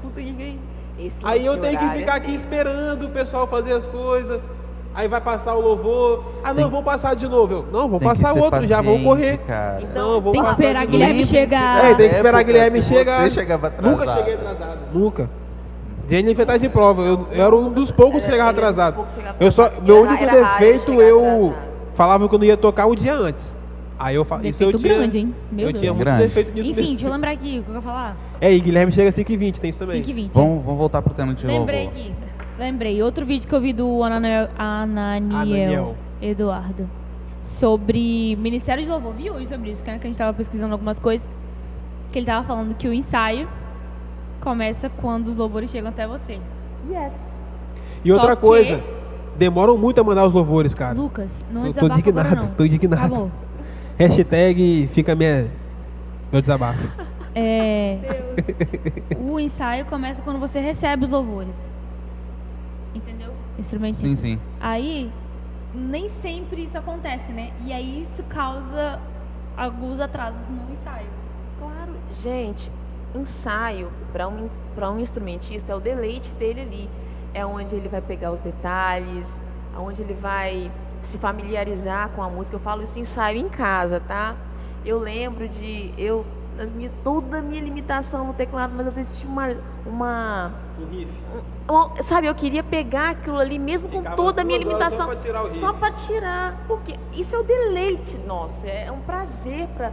não tem ninguém. Esse Aí eu tenho que horário ficar é aqui tenso. esperando o pessoal fazer as coisas. Aí vai passar o louvor. Ah, não, vamos passar de novo. Eu, não, vamos Tem que passar ser outro, já vamos correr. paciente, cara. Então, Não, vamos Tem que passar esperar de Guilherme novo. chegar. É, tem que esperar Épocas Guilherme que chegar. Você chegava atrasado. Nunca cheguei atrasado. Nunca. Jennifer tá de prova. Eu era um dos poucos que chegava Ele era um dos atrasado. poucos que chegava Eu só, atrasado. meu Era único raro ele defeito, chegar eu atrasado. falava que eu não ia tocar um dia antes. Aí eu falei, isso eu Defeito tinha, grande, hein? Meu eu Deus. tinha muito Grande. defeito nisso Enfim, mesmo. deixa eu lembrar aqui o que eu ia falar. É, e Guilherme chega às 5h20, tem isso também. 5h20. Vamos voltar pro tema de Lembrei louvor. aqui. Lembrei. Outro vídeo que eu vi do Ananiel Eduardo. Sobre Ministério de Louvor. Vi hoje sobre isso, que a gente tava pesquisando algumas coisas. Que ele tava falando que o ensaio começa quando os louvores chegam até você. Yes. E outra Só que- coisa, demoram muito a mandar os louvores, cara. Lucas, não é Tô desabafa indignado, agora, não. tô indignado. Acabou. Hashtag fica meu desabafo. O ensaio começa quando você recebe os louvores. Entendeu? Instrumentinho. Sim, sim. Aí, nem sempre isso acontece, né? E aí isso causa alguns atrasos no ensaio. Claro, gente, ensaio para um instrumentista é o deleite dele ali. É onde ele vai pegar os detalhes, onde ele vai se familiarizar com a música. Eu falo isso ensaio em casa, tá? Eu lembro de toda a minha limitação no teclado, mas às vezes tinha uma Sabe, eu queria pegar aquilo ali, mesmo com Ficava toda a minha 2 horas limitação, só pra tirar o só para tirar, porque isso é o deleite nosso, é um prazer para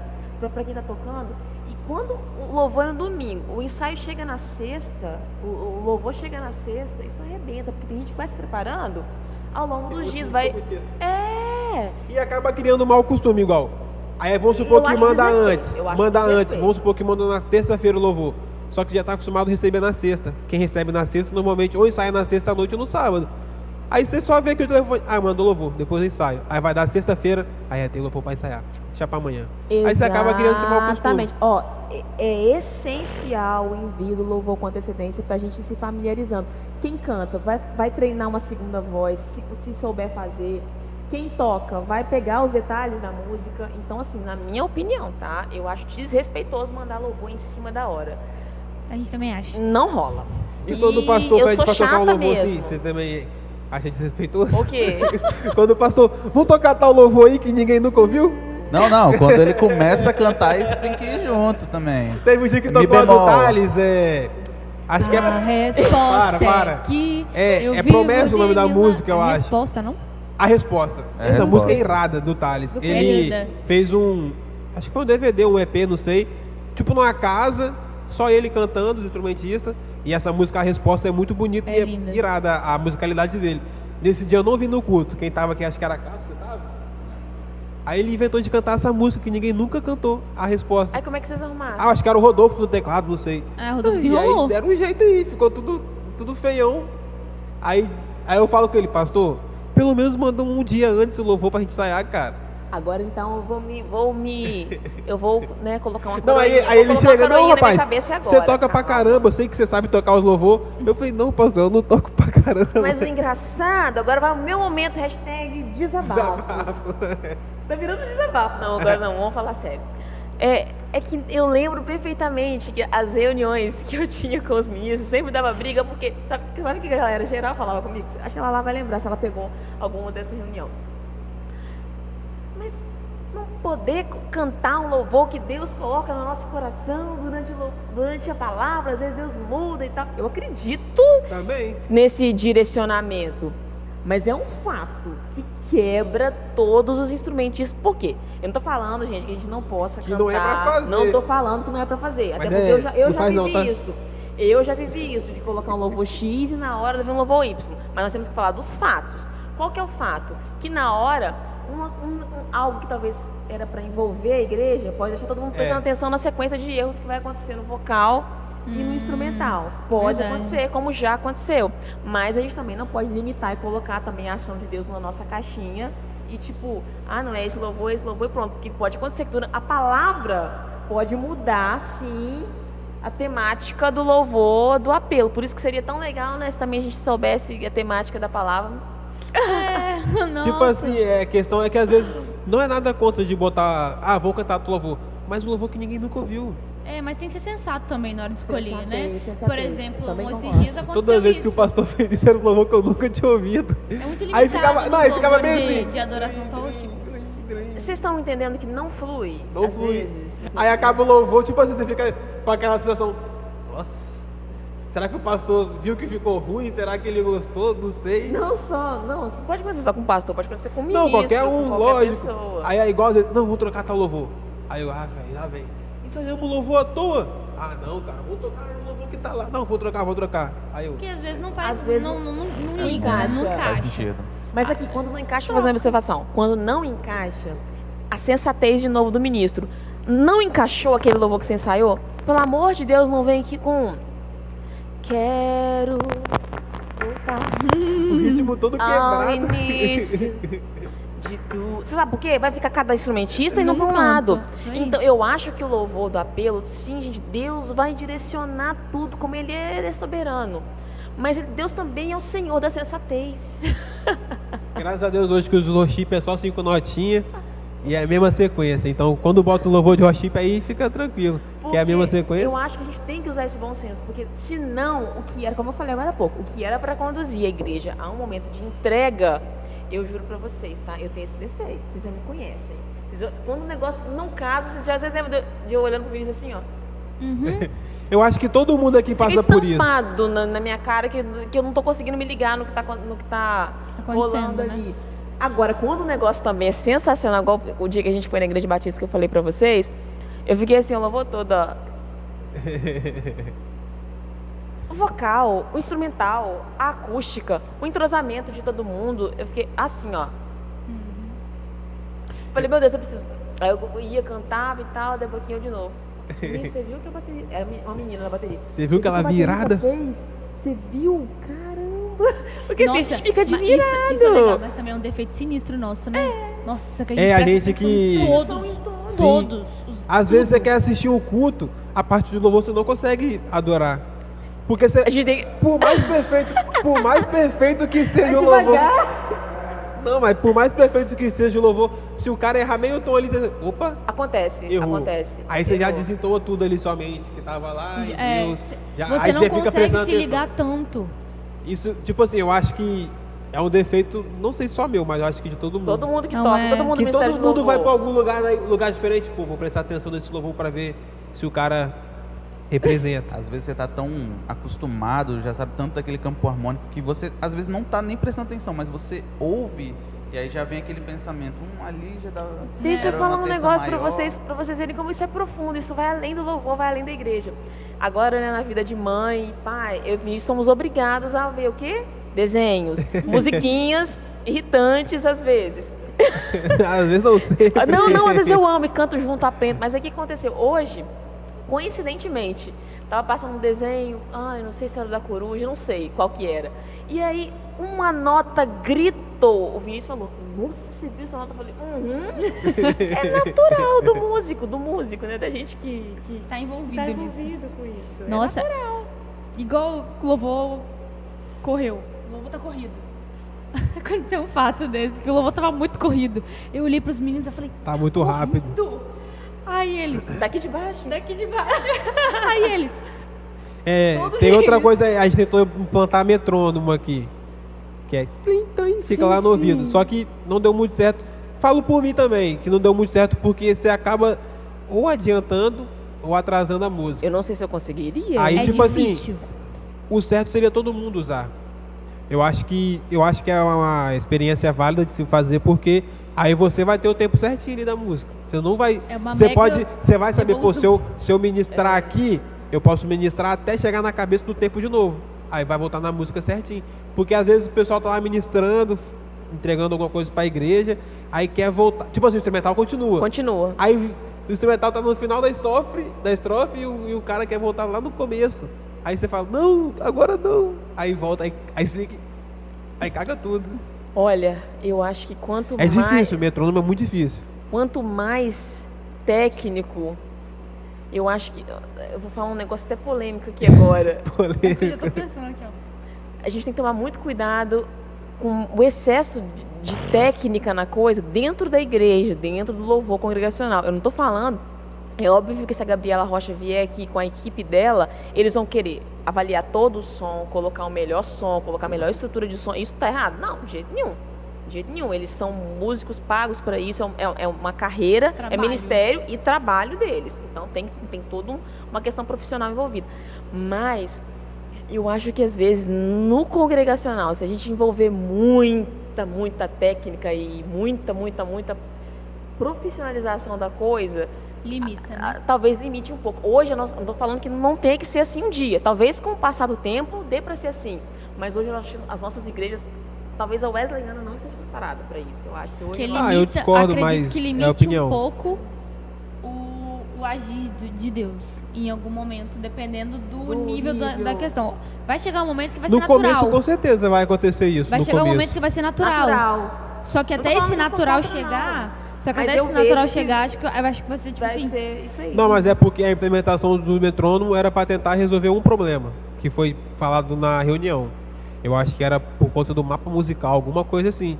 quem está tocando. E quando o louvor é no domingo, o ensaio chega na sexta, o louvor chega na sexta, isso arrebenta, porque tem gente que vai se preparando ao longo dos dias, vai... E acaba criando um mau costume igual. Aí vamos supor Eu que acho manda desrespeito, antes. eu acho Manda antes. desrespeito. Vamos supor que manda na terça-feira o louvor. Só que já está acostumado a receber na sexta. Quem recebe na sexta, normalmente, ou ensaia na sexta à noite ou no sábado. Aí você só vê aqui o telefone. Mandou louvor, depois eu ensaio. Aí vai dar sexta-feira, aí tem louvor para ensaiar. Deixa para amanhã. Aí você acaba criando esse mau costume. Exatamente. Ó, é essencial o envio do louvor com antecedência para a gente ir se familiarizando. Quem canta vai treinar uma segunda voz, se souber fazer. Quem toca vai pegar os detalhes da música. Então, assim, na minha opinião, tá? Eu acho desrespeitoso mandar louvor em cima da hora. A gente também acha. Não rola. E quando o pastor eu pede sou pra tocar um chata louvor assim, mesmo. você também acha desrespeitoso? O quê? Quando o pastor, vamos tocar tal louvor aí que ninguém nunca ouviu? Não, quando ele começa a cantar, isso tem que ir junto também. Teve um dia que Mi tocou a do bemol. Thales, acho que A é... resposta Para. é que É eu Promessa vivo o nome da de mil- música, eu A acho. resposta, não? A resposta. É a Essa resposta. música é irada do Thales. É Ele linda. fez acho que foi um DVD, um EP, não sei. Tipo numa casa, só ele cantando, o instrumentista. E essa música, a resposta é muito bonita É e linda. é irada a musicalidade dele. Nesse dia eu não vi no culto. Quem tava aqui, acho que era Cássio, você tava? Aí ele inventou de cantar essa música que ninguém nunca cantou, a resposta. Aí como é que vocês arrumaram? Acho que era o Rodolfo no teclado, não sei. Rodolfo E desenrolou. aí deram um jeito aí, ficou tudo feião. Aí eu falo com ele, pastor, pelo menos manda um dia antes o louvor pra gente ensaiar, cara. Agora então eu vou né, colocar uma Não, coroinha. aí ele vou colocar chega, uma não, coroinha na minha rapaz, cabeça agora, você toca pra calma. caramba, eu sei que você sabe tocar os louvor. Eu falei, não, pastor, eu não toco pra caramba. Mas o engraçado, agora vai o meu momento, hashtag desabafo. Você tá virando desabafo. Não, agora não, vamos falar sério. É que eu lembro perfeitamente que as reuniões que eu tinha com os ministros sempre dava briga, porque sabe o que a galera geral falava comigo? Acho que ela lá vai lembrar se ela pegou alguma dessa reunião. Mas não poder cantar um louvor que Deus coloca no nosso coração durante a palavra, às vezes Deus muda e tal. Eu acredito Também. nesse direcionamento, mas é um fato que quebra todos os instrumentistas. Por quê? Eu não tô falando, gente, que a gente não possa Que cantar. não é pra fazer. Não tô falando que não é pra fazer. Até Mas porque eu não já faz vivi não, tá? isso. Eu já vivi isso, de colocar um louvor X e na hora de um louvor Y. Mas nós temos que falar dos fatos. Qual que é o fato? Que na hora, algo que talvez era para envolver a igreja, pode deixar todo mundo prestando atenção na sequência de erros que vai acontecer no vocal e no instrumental. Pode verdade. acontecer, como já aconteceu. Mas a gente também não pode limitar e colocar também a ação de Deus na nossa caixinha e tipo, não é esse louvor e pronto. Porque pode acontecer que a palavra pode mudar, sim, a temática do louvor, do apelo. Por isso que seria tão legal, né, se também a gente soubesse a temática da palavra. Nossa. Tipo assim, a questão é que às vezes não é nada contra de botar, vou cantar tu louvor, mas um louvor que ninguém nunca ouviu. Mas tem que ser sensato também na hora de escolher, né? Sensatez. Por exemplo, Também esses concordo. dias aconteceu Todas as vezes isso. que o pastor fez isso, era um louvor que eu nunca tinha ouvido. É muito limitado. Aí ficava, nos não, aí ficava bem louvores assim. de adoração só worship. Vocês estão entendendo que não flui? Não às flui. vezes. Aí acaba o louvor, tipo assim, você fica com aquela sensação, nossa, será que o pastor viu que ficou ruim? Será que ele gostou? Não sei. Não, isso não pode acontecer só com o pastor, pode acontecer com o ministro, Não, qualquer um, com qualquer lógico. pessoa. Aí é igual, não, vou trocar tal louvor. Aí eu, velho, lá vem. Ensaiamos o louvor à toa. Não, cara, vou tocar o louvor que tá lá. Não, vou trocar. Aí eu, Porque às vezes não faz, Às vezes não não liga, encaixa. não Faz encaixa. sentido. Mas aqui, quando não encaixa, vou fazer uma observação. Quando não encaixa, a sensatez de novo do ministro. Não encaixou aquele louvor que você ensaiou? Pelo amor de Deus, não vem aqui com quero voltar o ritmo todo ao quebrado. início de tudo. Você sabe por quê? Vai ficar cada instrumentista indo Num para um canto, lado. isso aí. Então, eu acho que o louvor do apelo, sim, gente, Deus vai direcionar tudo, como Ele é soberano. Mas Deus também é o Senhor da sensatez. Graças a Deus hoje que os worship é só 5 notinhas e é a mesma sequência. Então quando bota o louvor de worship aí fica tranquilo, que é a mesma Porque sequência. eu acho que a gente tem que usar esse bom senso, porque senão, o que era, como eu falei agora há pouco, o que era para conduzir a igreja a um momento de entrega, eu juro para vocês, tá? Eu tenho esse defeito, vocês já me conhecem. Quando o negócio não casa, vocês já lembram de eu olhando pro Vinícius assim, ó. Uhum. Eu acho que todo mundo aqui Fica passa por isso. estampado na minha cara que eu não tô conseguindo me ligar no que tá rolando Acontecendo, ali. Agora, quando o negócio também é sensacional, igual o dia que a gente foi na Igreja Batista que eu falei pra vocês, eu fiquei assim, o louvor todo, ó. O vocal, o instrumental, a acústica, o entrosamento de todo mundo, eu fiquei assim, ó. Falei, meu Deus, eu preciso. Aí eu ia, cantava e tal, daí a pouquinho eu de novo. E você viu que a bateria. Era uma menina na bateria. Você viu aquela virada? Você viu? Caramba! Porque assim, a gente fica mas admirado. Isso é legal, mas também é um defeito sinistro nosso, né? Nossa, que a gente É, a presta gente que- atenção em Sim. todos. Às vezes você quer assistir um culto, a parte do louvor você não consegue adorar. Porque você, A gente tem. por mais perfeito que seja o louvor. Não, mas por mais perfeito que seja o louvor, se o cara errar meio tom ali, você... Opa, Acontece, errou. acontece. Aí você já Errou. desentoa tudo ali somente, que tava lá, e Deus. Já, Você aí não você fica consegue prestando se atenção. ligar tanto. Isso, tipo assim, eu acho que é um defeito, não sei só meu, mas eu acho que de todo mundo. Todo mundo que Não toca, é. todo mundo Que no todo Ministério de mundo vai Louvor. pra algum lugar diferente, pô, vou prestar atenção nesse louvor pra ver se o cara representa. Às vezes você tá tão acostumado, já sabe tanto daquele campo harmônico que você às vezes não tá nem prestando atenção, mas você ouve e aí já vem aquele pensamento, ali já dá. Deixa eu era falar uma um terça negócio pra maior. vocês verem como isso é profundo. Isso vai além do louvor, vai além da igreja. Agora, né, na vida de mãe e pai, eu e somos obrigados a ver o quê? Desenhos, musiquinhas irritantes às vezes. Às vezes não sei. Não, às vezes eu amo e canto junto, aprendo. Mas aí o que aconteceu? Hoje, coincidentemente, tava passando um desenho, eu não sei se era da coruja, não sei qual que era. E aí, uma nota gritou. O Vinícius falou, nossa, você viu essa nota? Eu falei, É natural do músico, né? Da gente que Tá envolvido tá nisso. envolvido com isso. É Nossa, igual o louvor correu. O louvor tá corrido. Aconteceu um fato desse, que o louvor tava muito corrido. Eu olhei pros meninos e falei, Tá muito rápido. corrido? Aí eles, daqui de baixo. daqui de baixo. Aí eles, É, Todos tem outra eles. coisa, a gente tentou implantar metrônomo aqui. Que é tlim, tlim, fica Sim, lá no ouvido. sim. Só que não deu muito certo. Falo por mim também, que não deu muito certo porque você acaba ou adiantando ou atrasando a música. Eu não sei se eu conseguiria. Aí, é tipo assim, difícil. o certo seria todo mundo usar. Eu acho que é uma experiência válida de se fazer, porque aí você vai ter o tempo certinho ali da música. Você não vai. É uma Você mega pode. Você vai saber, pô, evolução. se eu ministrar aqui, eu posso ministrar até chegar na cabeça do tempo de novo. Aí vai voltar na música certinho. Porque às vezes o pessoal tá lá ministrando, entregando alguma coisa pra igreja, aí quer voltar. Tipo assim, o instrumental continua. Continua. Aí o instrumental tá no final da estrofe e o cara quer voltar lá no começo. Aí você fala, não, agora não. Aí volta, aí caga tudo. Olha, eu acho que quanto É mais... difícil, o metrônomo é muito difícil. Quanto mais técnico, eu acho que... Eu vou falar um negócio até polêmico aqui agora. Eu já tô pensando aqui, ó. A gente tem que tomar muito cuidado com o excesso de técnica na coisa dentro da igreja, dentro do louvor congregacional. Eu não estou falando... É óbvio que se a Gabriela Rocha vier aqui com a equipe dela, eles vão querer avaliar todo o som, colocar o melhor som, colocar a melhor estrutura de som. Isso tá errado? Não, de jeito nenhum. De jeito nenhum. Eles são músicos pagos para isso, é uma carreira, Trabalho. é ministério e trabalho deles. Então tem toda uma questão profissional envolvida. Mas eu acho que às vezes no congregacional, se a gente envolver muita técnica e muita profissionalização da coisa, Limita, né? talvez limite um pouco. Hoje, eu não estou falando que não tem que ser assim um dia. Talvez com o passar do tempo dê para ser assim. Mas hoje as nossas igrejas, talvez a Wesleyana não esteja preparada para isso. Eu acho que hoje Que nós- limita, eu discordo, acredito mas que é limite opinião. um pouco o agir de Deus em algum momento, dependendo do nível da questão. Vai chegar um momento que vai No ser natural. começo, com certeza, vai acontecer isso. Vai no chegar um começo. momento que vai ser natural. Só que Não tô até falando esse que eu sou natural contra, chegar... Só que Mas até eu esse natural vejo que chegar, acho que vai ser tipo Vai assim... ser isso aí. Não, mas é porque a implementação do metrônomo era para tentar resolver um problema que foi falado na reunião. Eu acho que era por conta do mapa musical, alguma coisa assim.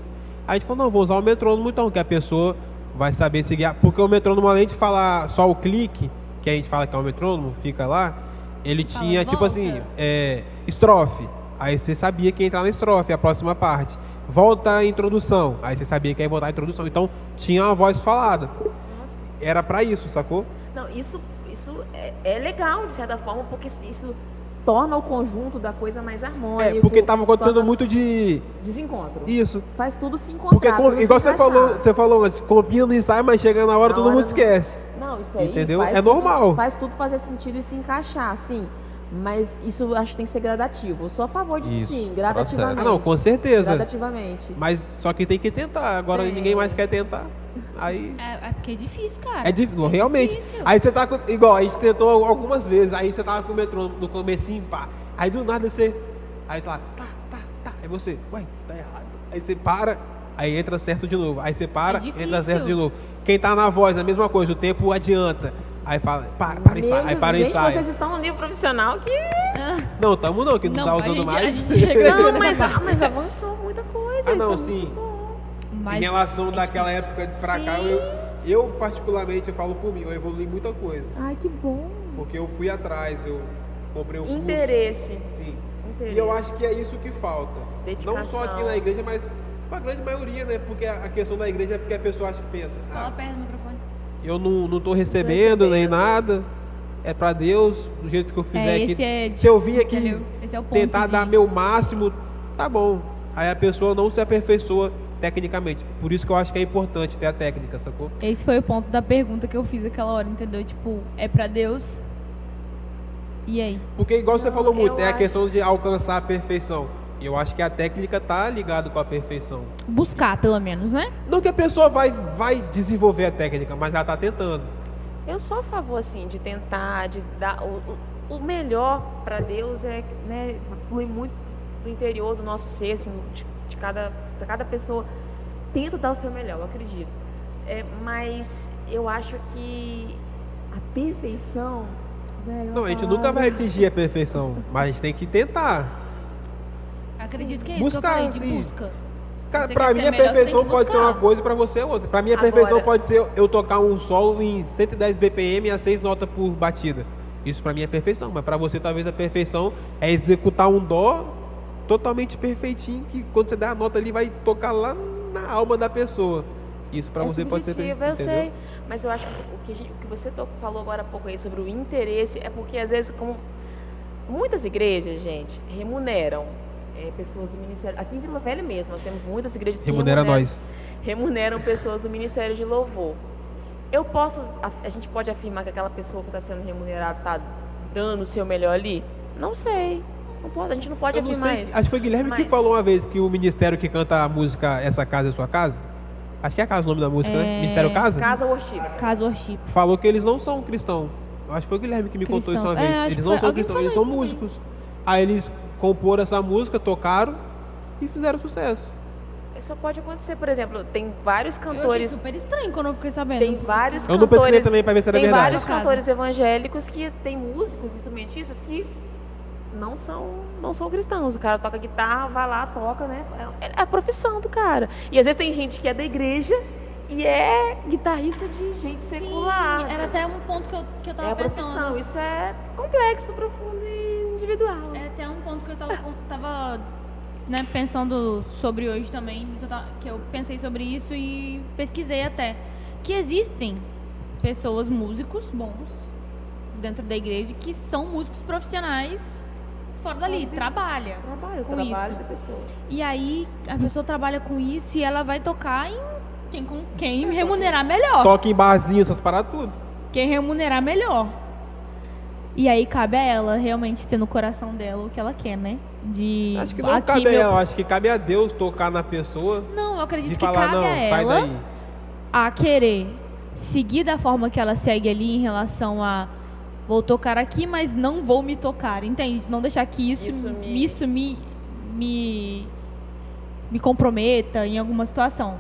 Aí a gente falou, não, vou usar o metrônomo então, que a pessoa vai saber seguir. Porque o metrônomo, além de falar só o clique, que a gente fala que é o metrônomo, fica lá, ele Fala, tinha tipo volta. assim, estrofe. Aí você sabia que ia entrar na estrofe, a próxima parte. Volta a introdução. Aí você sabia que ia voltar a introdução. Então tinha uma voz falada. Nossa. Era pra isso, sacou? Não, isso isso é legal, de certa forma, porque isso torna o conjunto da coisa mais harmônico. Porque estava acontecendo torna muito de... desencontro. Isso. Faz tudo se Porque, encontrar, tudo igual se você falou antes, combina no ensaio, mas chega na hora Na todo hora mundo não. esquece. Não, isso aí Entendeu? faz É normal. Faz tudo fazer sentido e se encaixar, sim. Mas isso eu acho que tem que ser gradativo. Eu sou a favor disso, Isso, sim, gradativamente. Ah, não, com certeza. Gradativamente. Mas só que tem que tentar. Agora ninguém mais quer tentar. Aí... É porque é difícil, cara. É difícil, realmente. difícil. Aí você tá com... Igual, a gente tentou algumas vezes. Aí você tava com o metrô no comecinho, pá. Aí do nada você... Aí tá, Aí você... Ué, tá errado. Aí você para, aí entra certo de novo. Aí você para, difícil. entra certo de novo. Quem tá na voz, a mesma coisa. O tempo adianta. Aí fala, para ensaio. Aí para gente, ensaio. vocês estão no nível profissional que... Não, tamo não, que não, Não, tá a usando gente- mais. a gente regrediu Não, nessa mas, parte. mas avançou muita coisa. Ah, não, isso é sim. muito bom. Mas Em relação é daquela difícil. época de pra cá, Sim. eu particularmente, eu falo por mim, eu evolui muita coisa. Ai, que bom. Porque eu fui atrás, eu comprei um curso. Interesse. Sim. Interesse. E eu acho que é isso que falta. Dedicação. Não só aqui na igreja, mas pra grande maioria, né? Porque a questão da igreja é porque a pessoa acha que pensa, Fala perto do microfone. eu não tô recebendo nem nada, é pra Deus, do jeito que eu fizer aqui. Se eu vim aqui entendeu? Esse é o ponto tentar de- dar meu máximo, tá bom. Aí a pessoa não se aperfeiçoa tecnicamente. Por isso que eu acho que é importante ter a técnica, sacou? Esse foi o ponto da pergunta que eu fiz aquela hora, entendeu? Tipo, é pra Deus? E aí? Porque igual você Não, falou muito, eu é a acho- questão de alcançar a perfeição. E eu acho que a técnica tá ligado com a perfeição. Buscar, pelo menos, né? Não que a pessoa vai desenvolver a técnica, mas ela tá tentando. Eu sou a favor, assim, de tentar, de dar... O melhor para Deus é, né, flui muito do interior do nosso ser, assim, de cada pessoa. Tenta dar o seu melhor, eu acredito. Mas eu acho que a perfeição... velho, Não, a gente palavra- nunca vai atingir a perfeição, mas a gente tem que tentar. Acredito que é isso Buscar, que eu falei, de sim. busca. Cara, Você pra quer mim ser a melhor, você perfeição tem que pode ser buscar. uma coisa, pra você é outra. Pra mim a Agora- perfeição pode ser eu tocar um solo em 110 BPM a 6 notas por batida. Isso pra mim é perfeição, mas pra você talvez a perfeição é executar um dó totalmente perfeitinho, que quando você der a nota ali vai tocar lá na alma da pessoa. Isso pra você pode ser subjetivo, perfeito, eu entendeu? sei. Mas eu acho que o que você falou agora há pouco aí sobre o interesse é porque às vezes, como muitas igrejas, gente, remuneram pessoas do ministério. Aqui em Vila Velha mesmo, nós temos muitas igrejas que Remunera nós. remuneram pessoas do Ministério de Louvor. A gente pode afirmar que aquela pessoa que está sendo remunerada está dando o seu melhor ali? Não sei. Não posso, a gente não pode Eu não afirmar sei, isso. acho que foi Guilherme que Mas- falou uma vez que o ministério que canta a música Essa Casa é Sua Casa, acho que é a casa o nome da música, né? Ministério Casa? Casa Worship. Caso worship. Falou que eles não são cristãos. Eu acho que foi o Guilherme que me contou isso uma Cristãos. vez. Acho Eles que não foi- são alguém cristãos, eles são falou isso músicos. Aí eles comporam essa música, tocaram e fizeram sucesso. Isso pode acontecer, por exemplo, tem vários Eu achei cantores. super estranho quando eu fiquei sabendo. Tem vários Eu não pesquisei cantores. também pra ver se era Tem verdade. vários Chocada. cantores evangélicos que tem músicos, instrumentistas que não são cristãos. O cara toca guitarra, vai lá, toca, né? É a profissão do cara. E às vezes tem gente que é da igreja e é guitarrista de gente secular. Sim, era até um ponto que eu tava É a pensando. profissão. Isso é complexo, profundo e individual. É até um ponto que eu tava né, pensando sobre hoje também, que eu pensei sobre isso e pesquisei até. Que existem pessoas, músicos bons, dentro da igreja, que são músicos profissionais fora dali, trabalha. Trabalho, com trabalho isso. da pessoa. E aí a pessoa trabalha com isso e ela vai tocar com quem remunerar melhor. Toca em barzinho, essas paradas tudo. Quem remunerar melhor. E aí cabe a ela realmente ter no coração dela o que ela quer, né? De Acho que não aqui cabe a meu- ela, acho que cabe a Deus tocar na pessoa Não, eu acredito de que falar, cabe não, a sai ela daí. a querer seguir da forma que ela segue ali em relação a vou tocar aqui, mas não vou me tocar, entende? Não deixar que isso me comprometa em alguma situação.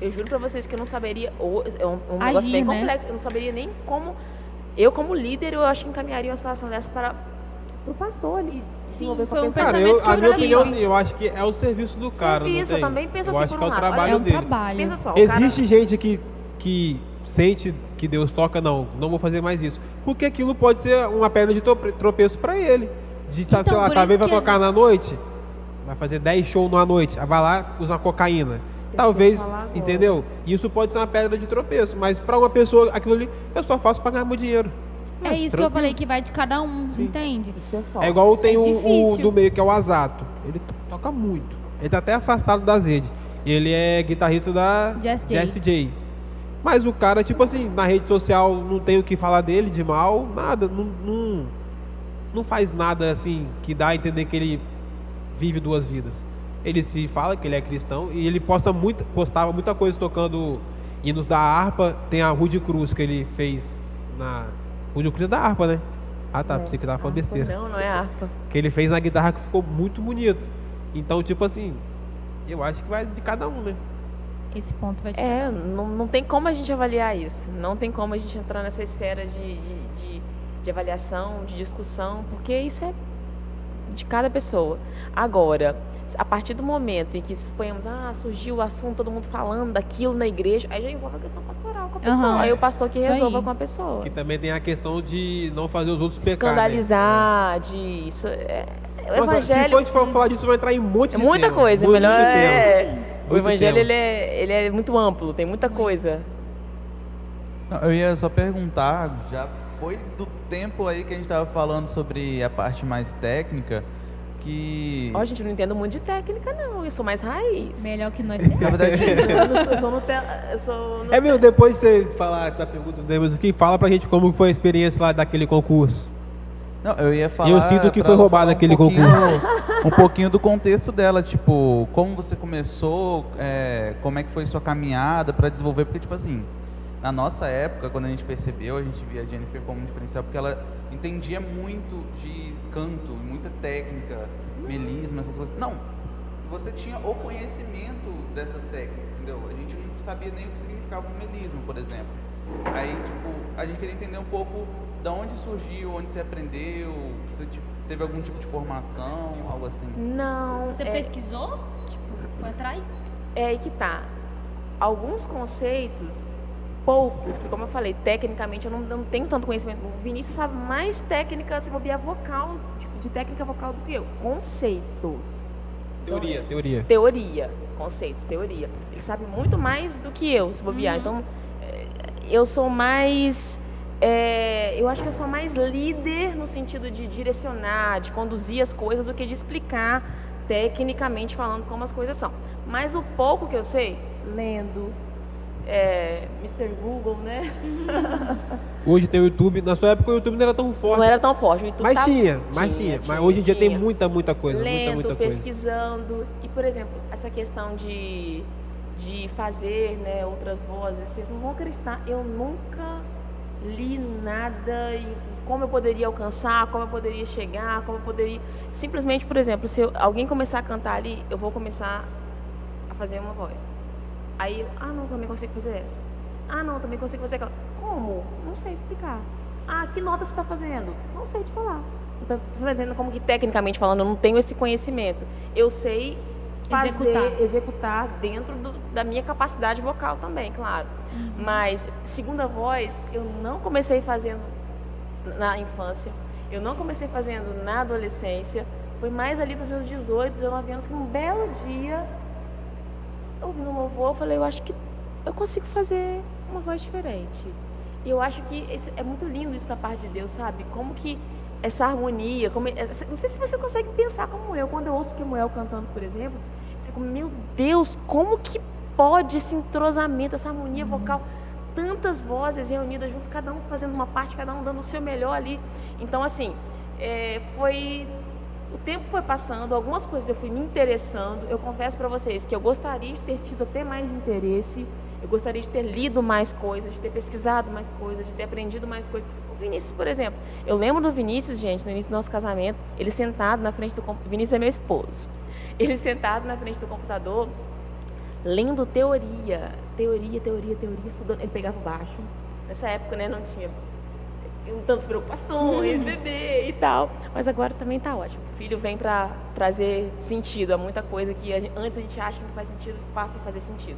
Eu juro pra vocês que eu não saberia, é um Agir, negócio bem né? complexo, eu não saberia nem como, eu como líder, eu acho que encaminharia uma situação dessa para o pastor ali, desenvolver com a foi um pessoa. Cara, pensamento que a eu minha tive. opinião, assim, eu acho que é o serviço do cara, Serviço, não eu tem? também penso eu assim acho por que é um o lado. trabalho É um dele. trabalho. Pensa só, o Existe gente que sente que Deus toca, não vou fazer mais isso. Porque aquilo pode ser uma pedra de tropeço pra ele. De, Então, sei lá, por talvez isso vai que tocar na noite, vai fazer 10 shows numa noite, aí vai lá, usa uma cocaína. que Talvez, eu vou falar agora. entendeu? Isso pode ser uma pedra de tropeço, mas para uma pessoa, aquilo ali, eu só faço para ganhar meu dinheiro. É isso que eu falei, que vai de cada um, entende? Isso é forte. É igual tem o difícil. do meio, que é o Azato. Ele toca muito. Ele tá até afastado das redes. Ele é guitarrista da Jazz J. Mas o cara, tipo assim, na rede social não tem o que falar dele de mal, nada. Não faz nada assim que dá a entender que ele vive duas vidas. Ele se fala que ele é cristão e ele postava muita coisa tocando hinos da harpa. Tem a Rude Cruz que ele fez na... Rude Cruz é da harpa, né? Ah tá, pensei que tava falando besteira. Não é harpa. Que ele fez na guitarra, que ficou muito bonito. Então, tipo assim, eu acho que vai de cada um, né? Esse ponto vai de cada um. Não tem como a gente avaliar isso. Não tem como a gente entrar nessa esfera de avaliação, de discussão, porque isso é de cada pessoa. Agora, a partir do momento em que suponhamos, surgiu o assunto, todo mundo falando daquilo na igreja, aí já envolve a questão pastoral com a pessoa. Aí o pastor que Isso resolva aí. com a pessoa. Que também tem a questão de não fazer os outros pecar, Escandalizar, né? o Nossa, evangelho... se for falar disso, vai entrar em um monte de muita tema, coisa, muito melhor tema. o Muito evangelho tema. ele é muito amplo, tem muita coisa. Não, eu ia só perguntar, já foi do tempo aí que a gente estava falando sobre a parte mais técnica, que... Ó, gente, eu não entendo muito de técnica, não. Eu sou mais raiz. Melhor que nós. Na verdade, Eu sou Nutella. Eu sou É mesmo, depois de você falar essa pergunta do Deus aqui, fala pra gente como foi a experiência lá daquele concurso. não, eu ia falar... Eu sinto que pra foi ela roubado falar aquele um pouquinho do contexto dela, tipo, como você começou, como é que foi sua caminhada para desenvolver, porque, tipo assim, na nossa época, quando a gente percebeu, a gente via a Jennifer como um diferencial, porque ela entendia muito de canto, muita técnica, melisma, essas coisas. Não, você tinha o conhecimento dessas técnicas, entendeu? A gente não sabia nem o que significava um melisma, por exemplo. Aí, tipo, a gente queria entender um pouco de onde surgiu, onde você aprendeu, você teve algum tipo de formação, algo assim. Não. Você pesquisou? Tipo, foi atrás? É aí que tá. Alguns conceitos, poucos, porque como eu falei, tecnicamente eu não tenho tanto conhecimento. O Vinícius sabe mais técnica, se bobear vocal, de técnica vocal do que eu. Conceitos. Teoria. Conceitos, teoria. Ele sabe muito mais do que eu, se bobear. Então, eu sou mais... eu acho que eu sou mais líder no sentido de direcionar, de conduzir as coisas, do que de explicar tecnicamente falando como as coisas são. Mas o pouco que eu sei, lendo, Mr. Google, né? Hoje tem o YouTube. Na sua época o YouTube não era tão forte. Não era tão forte. O YouTube Mas tava- tinha. Mas hoje em dia tem muita coisa. Lendo, muita coisa. pesquisando. E, por exemplo, essa questão de fazer, né, outras vozes, vocês não vão acreditar, eu nunca li nada em como eu poderia alcançar, como eu poderia chegar, como eu poderia... Simplesmente, por exemplo, se alguém começar a cantar ali, eu vou começar a fazer uma voz. Aí eu, não, também consigo fazer essa. Não, também consigo fazer aquela. Como? Não sei explicar. Que nota você está fazendo? Não sei te falar. Então, você está entendendo como que, tecnicamente falando, eu não tenho esse conhecimento. Eu sei executar dentro da minha capacidade vocal também, claro. Mas, segunda voz, eu não comecei fazendo na infância, eu não comecei fazendo na adolescência, foi mais ali para os meus 18, 19 anos, que um belo dia, ouvindo um louvor, eu falei, eu acho que eu consigo fazer uma voz diferente. E eu acho que isso, é muito lindo isso da parte de Deus, sabe? Como que essa harmonia, não sei se você consegue pensar como eu, quando eu ouço Kemuel cantando, por exemplo, eu fico, meu Deus, como que pode esse entrosamento, essa harmonia vocal, tantas vozes reunidas juntos, cada um fazendo uma parte, cada um dando o seu melhor ali. Então, assim, o tempo foi passando, algumas coisas eu fui me interessando. Eu confesso para vocês que eu gostaria de ter tido até mais interesse, eu gostaria de ter lido mais coisas, de ter pesquisado mais coisas, de ter aprendido mais coisas. O Vinícius, por exemplo, eu lembro do Vinícius, gente, no início do nosso casamento, ele sentado na frente do computador, Vinícius é meu esposo, ele sentado na frente do computador, lendo teoria, estudando. Ele pegava o baixo. Nessa época, né, não tinha tantas preocupações, bebê e tal. Mas agora também tá ótimo. O filho vem para trazer sentido a muita coisa que antes a gente acha que não faz sentido, passa a fazer sentido.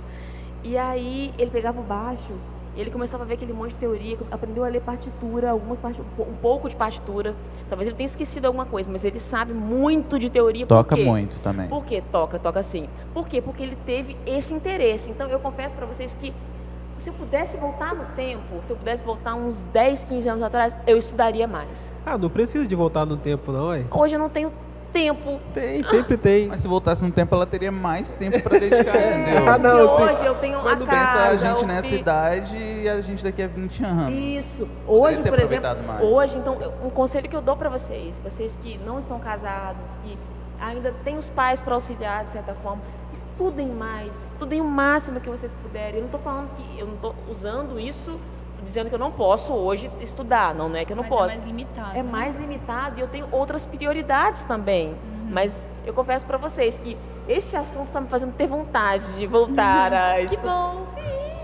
E aí ele pegava o baixo Ele começava a ver aquele monte de teoria, aprendeu a ler partitura, um pouco de partitura. Talvez ele tenha esquecido alguma coisa, mas ele sabe muito de teoria. Toca por quê? muito também. Por quê? Toca sim. Por quê? Porque ele teve esse interesse. Então, eu confesso para vocês que se eu pudesse voltar no tempo, se eu pudesse voltar uns 10, 15 anos atrás, eu estudaria mais. Ah, não precisa de voltar no tempo, não, é? Hoje eu não tenho tempo. Tem, sempre tem. Mas se voltasse no tempo, ela teria mais tempo pra dedicar, entendeu? Ah, não, Porque sim. hoje eu tenho Mas a não casa, pensa a gente o nessa filho. idade e a gente daqui a 20 anos. Isso. Hoje, ter por exemplo, aproveitado mais. hoje, então, um conselho que eu dou para vocês que não estão casados, que ainda têm os pais para auxiliar de certa forma, estudem mais, estudem o máximo que vocês puderem. Eu não estou falando que eu não estou usando isso dizendo que eu não posso hoje estudar, não é que eu não Mas posso. É mais limitado. É né? mais limitado e eu tenho outras prioridades também. Mas eu confesso para vocês que este assunto está me fazendo ter vontade de voltar a Que estudar. bom.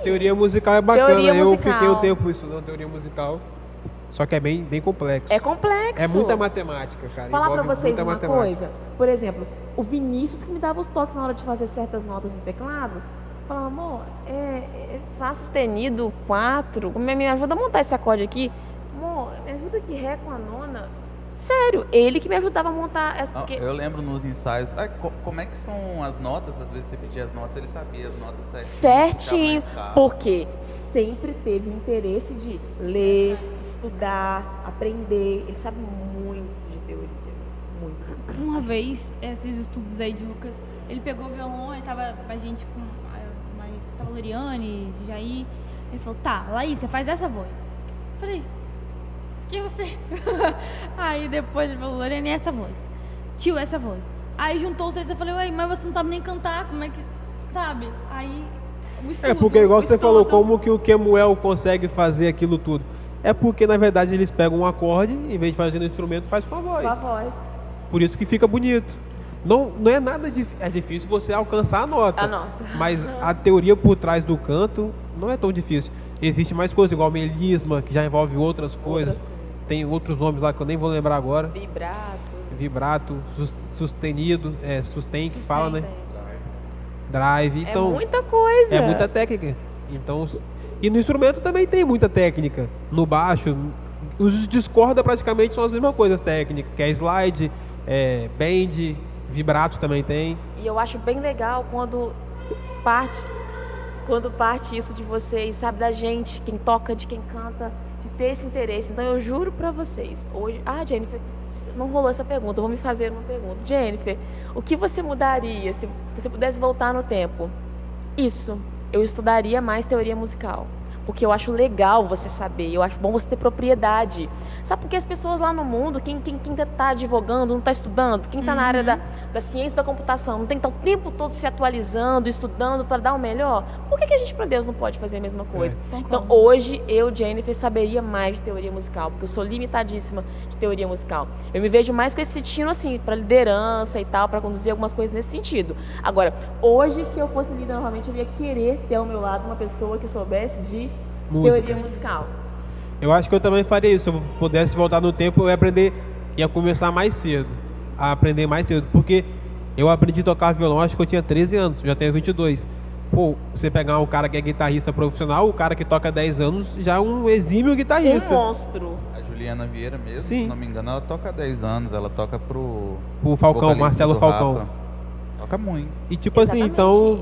Teoria musical é bacana. Teoria eu musical. fiquei um tempo estudando teoria musical. Só que é bem complexo. É complexo. É muita matemática, cara. Falar pra envolve vocês muita uma matemática. coisa. Por exemplo, o Vinícius que me dava os toques na hora de fazer certas notas no teclado. Falava, amor, Fá sustenido 4. Me ajuda a montar esse acorde aqui. Amor, me ajuda aqui, Ré com a nona. Sério, ele que me ajudava a montar essa. Porque Eu lembro nos ensaios, como é que são as notas? Às vezes você pedia as notas, ele sabia as notas certinho, ficava mais caro. porque sempre teve o interesse de ler, estudar, aprender. Ele sabe muito de teoria. Muito. Uma vez, esses estudos aí de Lucas, ele pegou o violão, ele tava a gente com tava Loriane, Jair, ele falou, tá, Laís, você faz essa voz. Eu falei, que você? Aí depois ele falou, Loriane, essa voz. Tio, essa voz. Aí juntou os três, eu falei, ué, mas você não sabe nem cantar, como é que, sabe? Aí, o estudo. É porque, igual você falou, estudo. como que o Kemuel consegue fazer aquilo tudo? É porque, na verdade, eles pegam um acorde, em vez de fazer no instrumento, faz com a voz. Com a voz. Por isso que fica bonito. Não é nada é difícil você alcançar a nota. A nota. Mas a teoria por trás do canto não é tão difícil. Existe mais coisas, igual melisma, que já envolve outras coisas. Outras coisas. Tem outros nomes lá que eu nem vou lembrar agora. Vibrato, sustenido, sustém que fala, né? Drive. Então, é muita coisa. é muita técnica. Então, e no instrumento também tem muita técnica. No baixo, os discorda praticamente são as mesmas coisas técnicas, que é slide, bend, vibrato também tem. E eu acho bem legal quando parte isso de vocês, sabe, da gente, quem toca, de quem canta, de ter esse interesse. Então eu juro pra vocês, hoje, Jennifer, não rolou essa pergunta, eu vou me fazer uma pergunta. Jennifer, o que você mudaria se você pudesse voltar no tempo? Isso, eu estudaria mais teoria musical. Porque eu acho legal você saber, eu acho bom você ter propriedade. Sabe por que as pessoas lá no mundo, quem está advogando, não está estudando, quem está na área da ciência da computação, não tem que estar o tempo todo se atualizando, estudando para dar o melhor? Por que a gente, para Deus, não pode fazer a mesma coisa? Então, hoje, eu, Jennifer, saberia mais de teoria musical, porque eu sou limitadíssima de teoria musical. Eu me vejo mais com esse tino, assim, para liderança e tal, para conduzir algumas coisas nesse sentido. Agora, hoje, se eu fosse líder novamente, eu ia querer ter ao meu lado uma pessoa que soubesse de teoria musical. Eu acho que eu também faria isso. Se eu pudesse voltar no tempo, eu ia começar mais cedo. A aprender mais cedo. Porque eu aprendi a tocar violão, acho que eu tinha 13 anos, já tenho 22. Pô, você pegar um cara que é guitarrista profissional, o cara que toca 10 anos, já é um exímio guitarrista. Um monstro. A Juliana Vieira mesmo, Sim. se não me engano, ela toca há 10 anos, ela toca pro Falcão, vocalista Marcelo do Falcão. Rapa. Toca muito. E tipo assim, Exatamente. então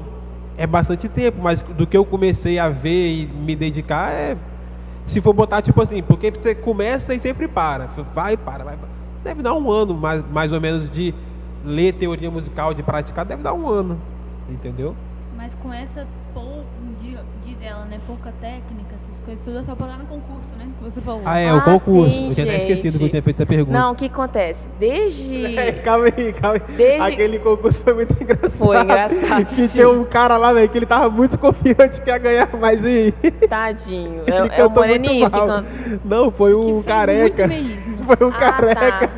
é bastante tempo, mas do que eu comecei a ver e me dedicar se for botar tipo assim, porque você começa e sempre para, vai. Deve dar um ano mais ou menos de ler teoria musical, de praticar, deve dar um ano, entendeu? Mas com essa diz ela, né, pouca técnica, essas coisas todas, foi parar no concurso, né, que você falou. O concurso. Sim, Eu tinha até esquecido que eu gente. tinha feito essa pergunta. Não, o que acontece? Desde... Calma aí. Desde- Aquele concurso foi muito engraçado. Foi engraçado, Que sim. tinha um cara lá, velho, que ele tava muito confiante que ia ganhar, mas e... Tadinho. Ele É o cantou moreninho muito que mal. canta. Não, foi Que um fez careca. muito melismo. Foi um Ah, careca. tá.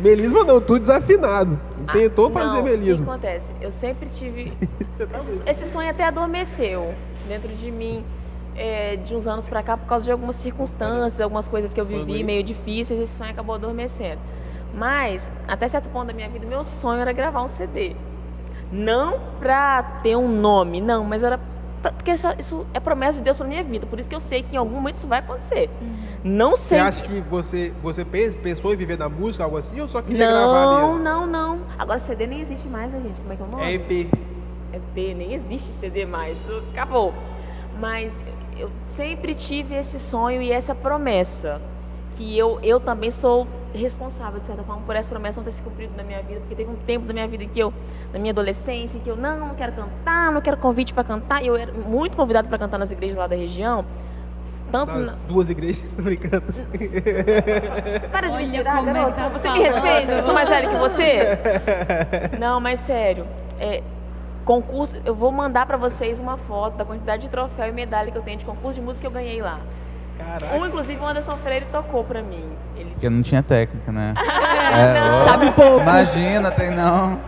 Melisma não, tudo desafinado. Tentou fazer Não, melisma. O que acontece? Eu sempre tive... Você tá vendo? Esse sonho até adormeceu dentro de mim de uns anos pra cá por causa de algumas circunstâncias, algumas coisas que eu vivi meio difíceis, esse sonho acabou adormecendo. Mas, até certo ponto da minha vida, meu sonho era gravar um CD. Não pra ter um nome, não, mas era porque isso é promessa de Deus para minha vida. Por isso que eu sei que em algum momento isso vai acontecer. Não sei. Você acha que você pensou em viver da música, algo assim, ou só queria gravar mesmo? Não. Agora CD nem existe mais, né, gente? Como é que é o nome? É EP. EP, nem existe CD mais. Isso acabou. Mas eu sempre tive esse sonho e essa promessa. Que eu também sou responsável, de certa forma, por essa promessa não ter se cumprido na minha vida, porque teve um tempo da minha vida que na minha adolescência, que eu não quero cantar, não quero convite para cantar, e eu era muito convidada para cantar nas igrejas lá da região. Tanto Nas duas igrejas, tô brincando. Para de me Olha tirar, como é que garoto, tá você me respeite, eu sou mais velha que você. Não, mas sério, concurso, eu vou mandar para vocês uma foto da quantidade de troféu e medalha que eu tenho de concurso de música que eu ganhei lá. Caraca. Inclusive, o Anderson Freire tocou pra mim. Porque não tinha técnica, né? Não. Sabe pouco. Imagina, tem não.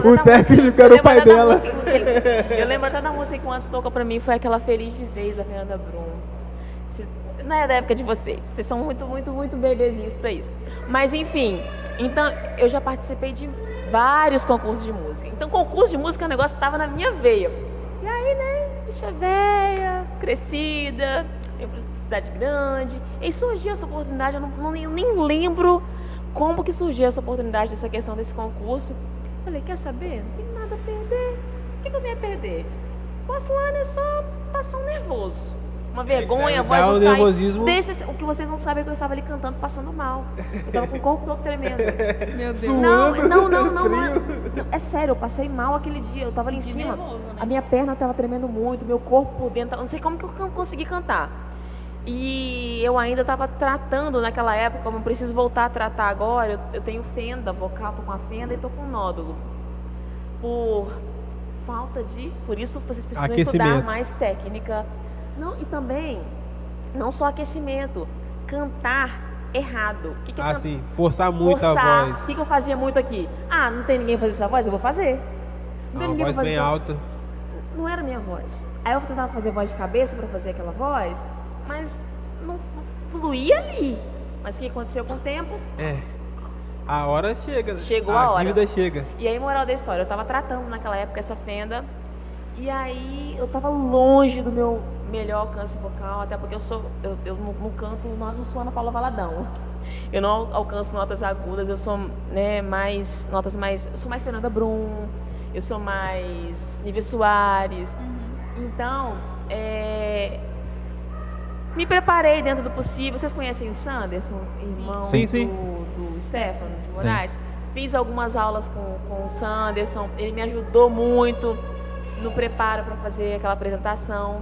O técnico era o pai dela. Eu lembro até da música que o Anderson tocou pra mim, foi aquela Feliz de Vez, da Fernanda Brum. Não é da época de vocês. Vocês são muito bebezinhos pra isso. Mas, enfim. Então, eu já participei de vários concursos de música. Então, concurso de música é um negócio que tava na minha veia. E aí, né, bicha velha, crescida, eu pra cidade grande. E surgiu essa oportunidade, eu nem lembro como que surgiu essa oportunidade, dessa questão desse concurso. Falei, quer saber? Não tem nada a perder. O que eu tenho a perder? Posso lá, né, só passar um nervoso. Uma vergonha, a voz não sai. Nervosismo. Deixa, o que vocês não sabem é que eu estava ali cantando, passando mal. Eu tava com o corpo todo tremendo. Meu Deus. Não, frio. é sério, eu passei mal aquele dia, eu tava ali em De cima. nervoso, né? A minha perna tava tremendo muito, meu corpo por dentro, eu não sei como que eu consegui cantar. E eu ainda estava tratando naquela época, como eu preciso voltar a tratar agora, eu tenho fenda vocal, tô com a fenda e tô com nódulo. Por isso vocês precisam estudar mais técnica. Não, e também, não só aquecimento, cantar errado. O que é sim, forçar muito a voz. O que eu fazia muito aqui? Não tem ninguém pra fazer essa voz, eu vou fazer. Não tem ninguém voz pra fazer bem alta. Não era minha voz. Aí eu tentava fazer voz de cabeça pra fazer aquela voz, mas não fluía ali. Mas o que aconteceu com o tempo? A hora chega. Chegou a hora. A dívida chega. E aí, moral da história, eu tava tratando naquela época essa fenda, e aí eu tava longe do meu melhor alcance vocal, até porque eu não canto, não sou Ana Paula Valadão. Eu não alcanço notas agudas, eu sou, né, eu sou mais Fernanda Brum, eu sou mais Nívia Soares. Então, me preparei dentro do possível. Vocês conhecem o Sanderson, irmão do Stefano de Moraes? Sim. Fiz algumas aulas com o Sanderson, ele me ajudou muito no preparo para fazer aquela apresentação.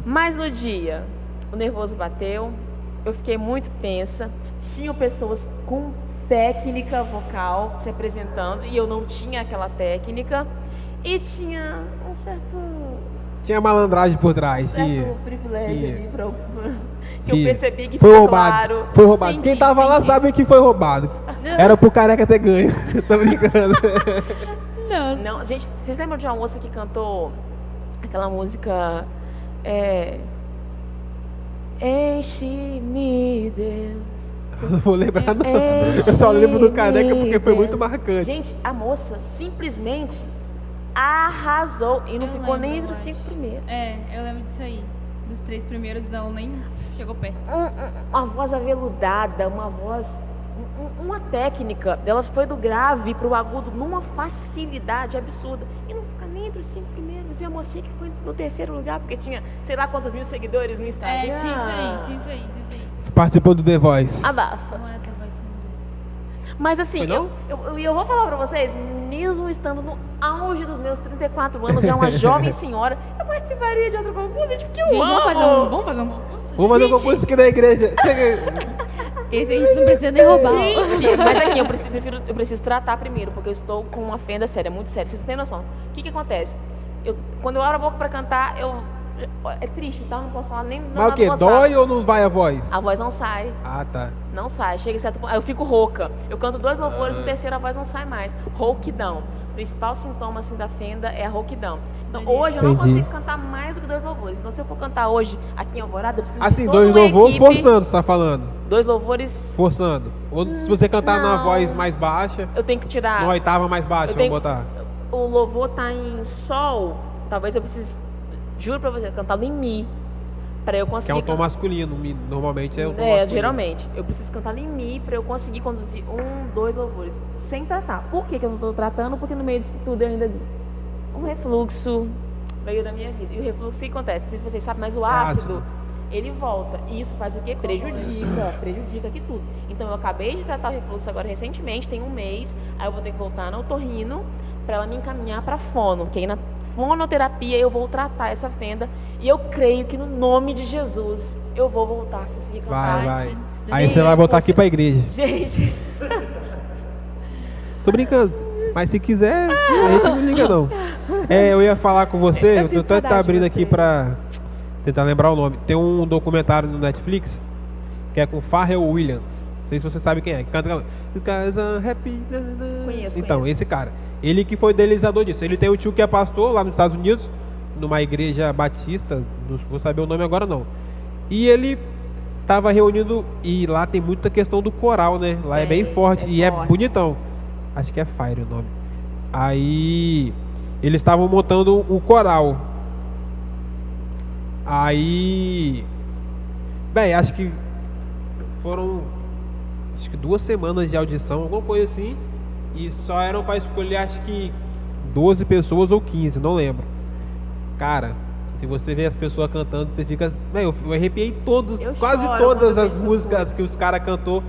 Mas no dia, o nervoso bateu, eu fiquei muito tensa, tinham pessoas com técnica vocal se apresentando e eu não tinha aquela técnica, e tinha um certo... Tinha malandragem por trás. Privilégio ali que eu percebi que foi ficou roubado. claro. Foi roubado. Quem tava lá sabe que foi roubado. Era pro careca ter ganho. Tô brincando. Não, gente, vocês lembram de uma moça que cantou aquela música Enche-me, Deus. Eu não vou lembrar não. Eu só lembro do careca porque foi muito marcante. Gente, a moça simplesmente arrasou e não Eu ficou lembro, nem entre eu os 5 primeiros. Eu lembro disso aí. Dos 3 primeiros, não, nem chegou perto. Uma voz aveludada, uma voz... Uma técnica, ela foi do grave pro agudo numa facilidade absurda. E não fica nem entre os 5 primeiros. E a mocinha que ficou no 3º lugar, porque tinha sei lá quantos mil seguidores no Instagram. Tinha isso aí. Participou do The Voice. Abafa. Não é The Voice. Mas assim, eu vou falar pra vocês, mesmo estando no auge dos meus 34 anos, já uma jovem senhora, eu participaria de outro concurso, gente, porque eu Gente, amo. vamos fazer um concurso? Vamos fazer um concurso aqui na igreja. Esse a gente não precisa nem roubar. Gente, mas aqui eu preciso tratar primeiro, porque eu estou com uma fenda séria, muito séria. Vocês têm noção? O que acontece? Quando eu abro a boca pra cantar, é triste, tá? Eu não posso falar nem nada. Mas o quê? Dói ou não vai a voz? A voz não sai. Tá. Não sai. Chega em certo ponto. Aí eu fico rouca. Eu canto 2 louvores, no 3º a voz não sai mais. Rouquidão. O principal sintoma assim, da fenda é a rouquidão. Então hoje eu não consigo cantar mais do que 2 louvores. Então se eu for cantar hoje aqui em Alvorada, eu preciso de toda 2 louvores equipe. forçando, você tá falando? 2 louvores... Forçando. Ou se você cantar na voz mais baixa... Eu tenho que tirar... Na oitava mais baixa, vamos botar. O louvor tá em sol, talvez eu precise Juro pra você, cantado em Mi, pra eu Que é conseguir... um tom masculino, normalmente é o tom É, masculino. geralmente. Eu preciso cantar em Mi pra eu conseguir conduzir 1, 2 louvores, sem tratar. Por que que eu não tô tratando? Porque no meio disso tudo eu ainda... O refluxo veio da minha vida. E o refluxo, o que acontece? Não sei se vocês sabem, mas o ácido, ele volta. E isso faz o quê? Prejudica aqui tudo. Então eu acabei de tratar o refluxo agora recentemente, tem um mês, aí eu vou ter que voltar no otorrino pra ela me encaminhar pra fono, que aí na fonoterapia eu vou tratar essa fenda e eu creio que no nome de Jesus eu vou voltar a conseguir cantar. Vai. Sim. Aí você vai voltar aqui pra igreja. Gente, Tô brincando. Mas se quiser, a gente não liga não. Eu ia falar com você, Eu sinto eu tô saudade de abrindo aqui você. pra tentar lembrar o nome. Tem um documentário no Netflix que é com Pharrell Williams. Não sei se você sabe quem é. Que canta Because I'm happy. Conheço, Então, conheço. esse cara. Ele que foi idealizador disso. Ele tem um tio que é pastor lá nos Estados Unidos, numa igreja batista, não vou saber o nome agora não. E ele tava reunindo, e lá tem muita questão do coral, né? Lá é bem forte, e é forte. bonitão. Acho que é Fire o nome. Aí eles estavam montando um coral. Aí, bem, acho que foram 2 semanas de audição, alguma coisa assim, e só eram para escolher acho que 12 pessoas ou 15, não lembro. Cara, se você vê as pessoas cantando, você fica, eu arrepiei Eu quase choro todas quando as vejo essas músicas coisas. que os caras cantou,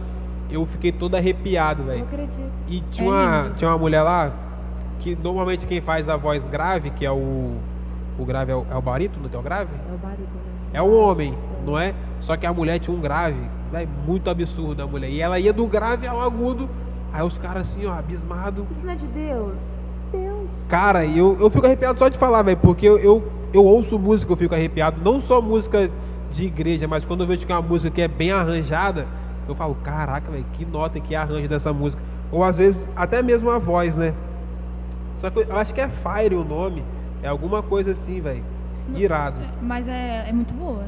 eu fiquei todo arrepiado, não velho. acredito. E lindo. tinha uma mulher lá, que normalmente quem faz a voz grave, que é o grave, é o barítono, que é o grave? É o barítono. É o homem, não é? Só que a mulher tinha um grave, véio, muito absurdo a mulher. E ela ia do grave ao agudo, aí os caras assim, ó, abismado. Isso não é de Deus? Deus. Cara, eu fico arrepiado só de falar, velho, porque eu ouço música, eu fico arrepiado. Não só música de igreja, mas quando eu vejo que é uma música que é bem arranjada, eu falo, caraca, velho, que nota, que arranjo dessa música. Ou às vezes, até mesmo a voz, né? Só que eu acho que é Fire o nome, é alguma coisa assim, velho. Irado. Mas é muito boa.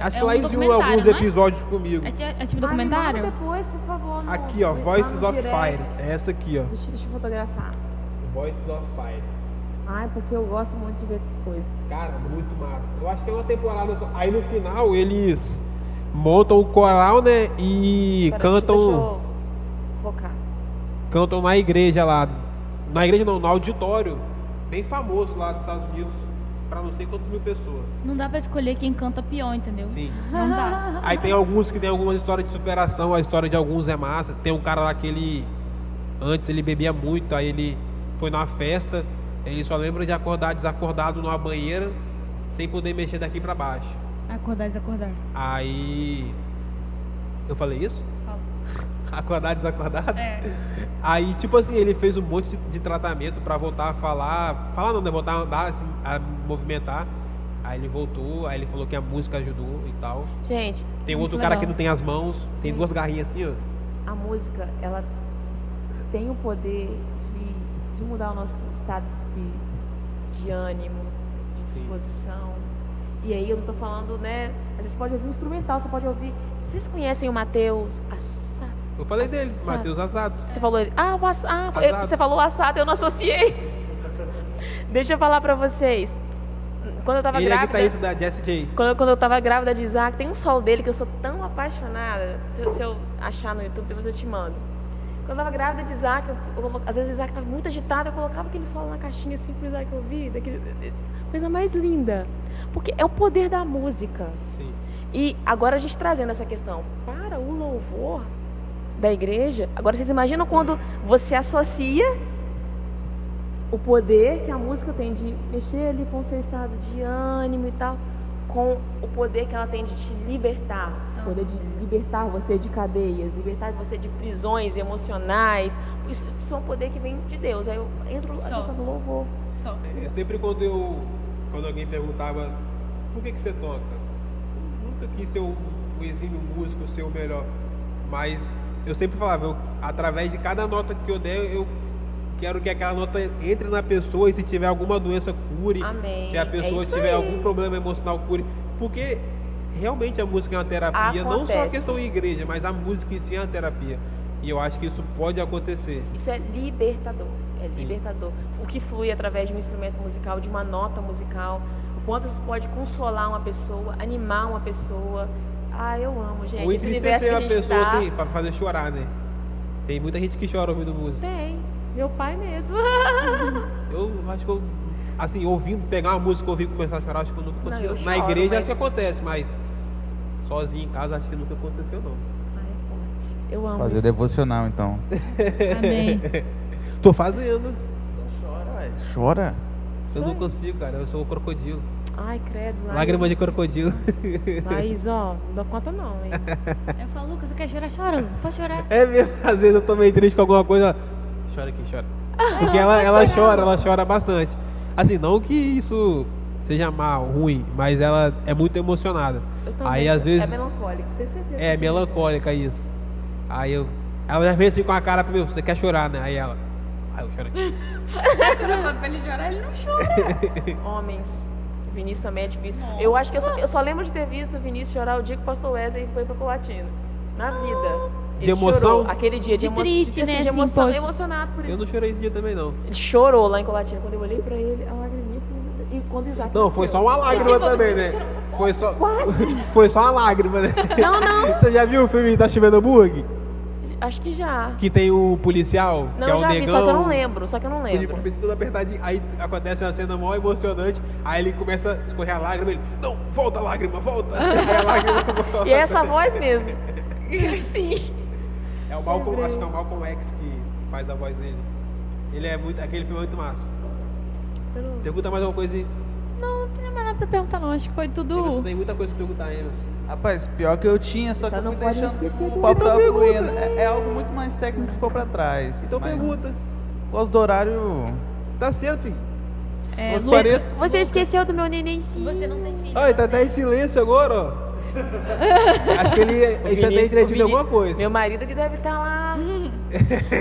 Acho que é Laís viu documentário, alguns não é? episódios comigo. É tipo Me documentário? manda depois, por favor. Aqui, ó, Voices of Fire. É essa aqui, ó. Deixa eu fotografar. Voices of Fire. Ai, porque eu gosto muito de ver essas coisas. Cara, muito massa. Eu acho que é uma temporada só. Aí no final eles montam o coral, né? E Pera, cantam. Deixa eu focar. Cantam na igreja lá. Na igreja não, no auditório. Bem famoso lá dos Estados Unidos. Pra não sei quantas mil pessoas. Não dá pra escolher quem canta pior, entendeu? Sim. Não dá. Aí tem alguns que tem algumas histórias de superação. A história de alguns é massa. Tem um cara lá que ele. Antes ele bebia muito. Aí ele foi numa festa. Ele só lembra de acordar desacordado numa banheira. Sem poder mexer daqui pra baixo. Acordar, desacordar. Aí. Eu falei isso? Fala. Acordar desacordado? É. Aí, tipo assim, ele fez um monte de tratamento pra voltar a falar. Falar não, né? Voltar a andar, assim, a movimentar. Aí ele voltou, aí ele falou que a música ajudou e tal. Gente, Tem Muito outro cara legal. que não tem as mãos, tem Sim. 2 garrinhas assim, ó. a música, ela tem o poder de mudar o nosso estado de espírito, de ânimo, de Sim. disposição. E aí eu não tô falando, né? Às vezes você pode ouvir um instrumental, você pode ouvir. Vocês conhecem o Mateus Assato? Eu falei dele, Assado. Matheus Azato. Você falou ele. Ah, Assado. você falou assado, eu não associei. Deixa eu falar pra vocês. Quando eu tava Ele é grávida. guitarrista da Jessie J. Quando eu tava grávida de Isaac, tem um solo dele que eu sou tão apaixonada. Se eu achar no YouTube, depois eu te mando. Quando eu tava grávida de Isaac, às vezes o Isaac tava muito agitado, eu colocava aquele solo na caixinha assim pro Isaac ouvir. Coisa mais linda. Porque é o poder da música. Sim. E agora a gente trazendo essa questão para o louvor da igreja, agora vocês imaginam quando você associa o poder que a música tem de mexer ali com o seu estado de ânimo e tal, com o poder que ela tem de te libertar, o poder de libertar você de cadeias, libertar você de prisões emocionais. Isso é um poder que vem de Deus. Aí eu entro na Só. questão do louvor. Só. Sempre quando alguém perguntava por que você toca, eu nunca quis ser um exímio músico, ser o melhor, mas eu sempre falava, através de cada nota que eu der, eu quero que aquela nota entre na pessoa e se tiver alguma doença, cure. Amém. Se a É pessoa isso tiver aí. algum problema emocional, cure. Porque realmente a música é uma terapia, não só a Acontece. questão de igreja, mas a música em si é uma terapia. E eu acho que isso pode acontecer. Isso é libertador. É Sim. libertador. O que flui através de um instrumento musical, de uma nota musical, o quanto isso pode consolar uma pessoa, animar uma pessoa. Ah, eu amo, gente. Ou Esse universo que entristecer a a gente pessoa, tá... assim, pra fazer chorar, né? Tem muita gente que chora ouvindo música. Tem. Meu pai mesmo. Eu acho que eu, assim, ouvindo, pegar uma música, ouvir e começar a chorar, acho que eu nunca Não, consegui. eu Na choro, igreja mas- acho que acontece, mas sozinho em casa acho que nunca aconteceu, não. Ai, é forte. Eu amo Fazer isso. devocional, então. Amém. Tô fazendo. Chora, ué. Chora? Eu não Isso aí. consigo, cara. Eu sou crocodilo. Ai, credo. Laís. Lágrima de crocodilo. Laís, ó, não dou conta não, hein? Eu falo, Lucas, você quer chorar? Chora, pode chorar. É mesmo, às vezes eu tô meio triste com alguma coisa. Chora aqui, chora. Porque ela chora bastante. Assim, não que isso seja mal, ruim, mas ela é muito emocionada. Eu também Aí, às sou- vezes- É melancólico, tenho certeza. É, que sim. melancólica isso. Aí ela já vem assim com a cara pra mim, você quer chorar, né? Aí ela. Aí eu choro aqui. Pra ele chorar, ele não chora. Homens. O Vinícius também é difícil. Nossa. Eu acho que eu só lembro de ter visto o Vinícius chorar o dia que o pastor Wesley foi pra Colatina. Na vida. De Ele emoção? chorou. Aquele dia De emo- triste, assim, né, de assim, emoção, poxa. emocionado por ele. Eu não chorei esse dia também, não. Ele chorou lá em Colatina. Quando eu olhei pra ele, a lagriminha foi... E quando o Isaac Não, foi nasceu. só uma lágrima Tipo, também, você né? Foi só. Quase. Foi só uma lágrima, né? Não, não. Você já viu o filme Tá Chovendo Hambúrguer? Acho que já. Que tem o policial, Não, que é eu o já vi, negão. só que eu não lembro. O uniforme todo apertadinho. Aí acontece uma cena mó emocionante. Aí ele começa a escorrer a lágrima. Ele, não, volta a lágrima, volta. Aí a lágrima volta. E é essa voz mesmo. Sim. É o Malcolm, acho que é o Malcolm X que faz a voz dele. Ele é muito. Aquele filme é muito massa. Eu não- Pergunta mais uma coisa aí. Não tem mais nada pra perguntar, não. Acho que foi Emerson, tudo. tem muita coisa pra perguntar, Emerson. Rapaz, pior que eu tinha, só que Só eu não fui pode deixando esquecer o do- papo Então tava pergunta. fluindo. É algo muito mais técnico que ficou pra trás. Então mas pergunta. por causa do horário. Tá certo, filho. É, Uns Lu- 40. Você esqueceu do meu nenenzinho. Você não tem filho. Ah, ele tá até em silêncio agora, ó. Acho que ele já tem Vinícius- entendido Vini- alguma coisa. Meu marido que deve estar lá. Não,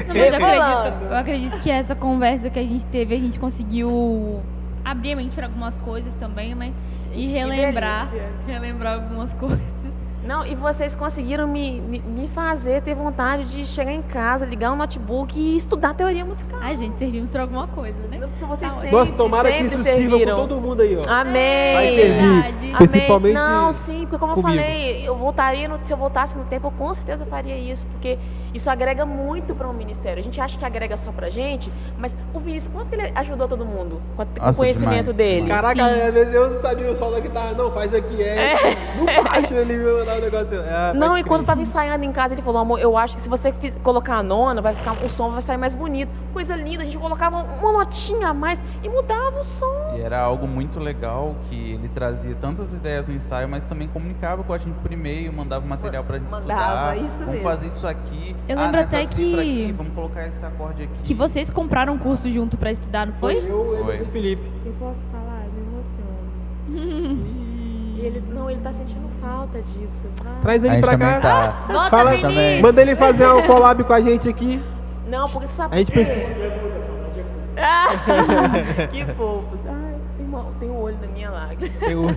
mas Rebolando. eu acredito que essa conversa que a gente teve, a gente conseguiu abrir a mente para algumas coisas também, né? E Gente, que relembrar delícia. algumas coisas. Não, e vocês conseguiram me fazer ter vontade de chegar em casa, ligar um notebook e estudar teoria musical. Ai, gente, servimos pra alguma coisa, né? Se vocês Tá sempre, Nossa, tomara que sempre isso sirva serviram. com todo mundo aí, ó. Amém. Vai É servir. verdade. Amém. Principalmente Não, sim, porque como comigo. eu falei, eu voltaria se eu voltasse no tempo, eu com certeza faria isso, porque isso agrega muito para um ministério. A gente acha que agrega só pra gente, mas o Vinícius, quanto que ele ajudou todo mundo com o Nossa, conhecimento demais, dele? demais. Caraca, Sim. às vezes eu não sabia o solo da guitarra. Não, faz aqui, no baixo ele me mandava o negócio. Não, pode e quando crer. tava ensaiando em casa, ele falou, amor, eu acho que se você colocar a nona, o som vai sair mais bonito. Coisa linda, a gente colocava uma notinha a mais e mudava o som. E era algo muito legal que ele trazia tantas ideias no ensaio, mas também comunicava com a gente por e-mail, mandava material pra gente Mandava, estudar. isso Vamos mesmo. fazer isso aqui. Eu lembro nessa até cifra que- aqui, vamos colocar esse acorde aqui. Que vocês compraram um curso junto pra estudar, não foi? Eu, Foi. e o Felipe. Eu posso falar? Eu me emociono. E ele tá sentindo falta disso. Vai. Traz A ele gente pra também cá. tá. Bota, Fala- Vinícius! Manda ele fazer um collab com a gente aqui. Não, porque você sabe A gente por quê? precisa. Que fofos. Ai, tem um olho na minha lágrima. Eu-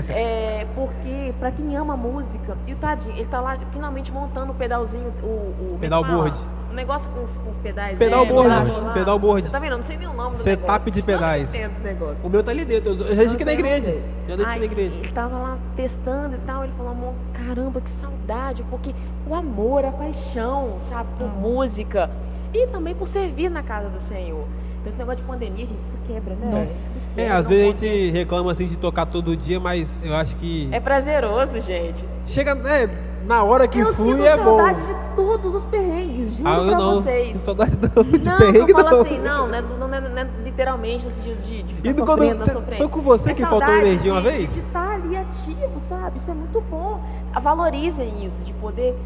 É, porque, pra quem ama música, e o tadinho, ele tá lá finalmente montando o pedalzinho, o Pedalboard. O negócio com os pedais. Pedalboard, né, de baixo lá. pedalboard. Você tá vendo? Eu não sei nem o nome do Setup negócio. de pedais. Eu não entendo o negócio. O meu tá ali dentro. Eu já Não aqui sei, na eu não igreja. sei. Já deixo aqui Aí, na igreja. ele tava lá testando e tal, ele falou, amor, caramba, que saudade, porque o amor, a paixão, sabe, por música e também por servir na casa do Senhor. Então esse negócio de pandemia, gente, isso quebra, né? Nossa. Isso É, quebra às no vezes a contexto. gente reclama assim de tocar todo dia, mas eu acho que É prazeroso, gente. chega, né, na hora que Eu flui sinto é bom. saudade de todos os perrengues, juro Eu pra não. vocês. Sinto saudade não, de Não, perrengue eu falo não. assim, não é literalmente no sentido de ficar E quando sofrendo na foi sofrência. com você É que faltou saudade energia uma de vez? estar ali ativo, sabe? Isso é muito bom. Valorizem isso, de poder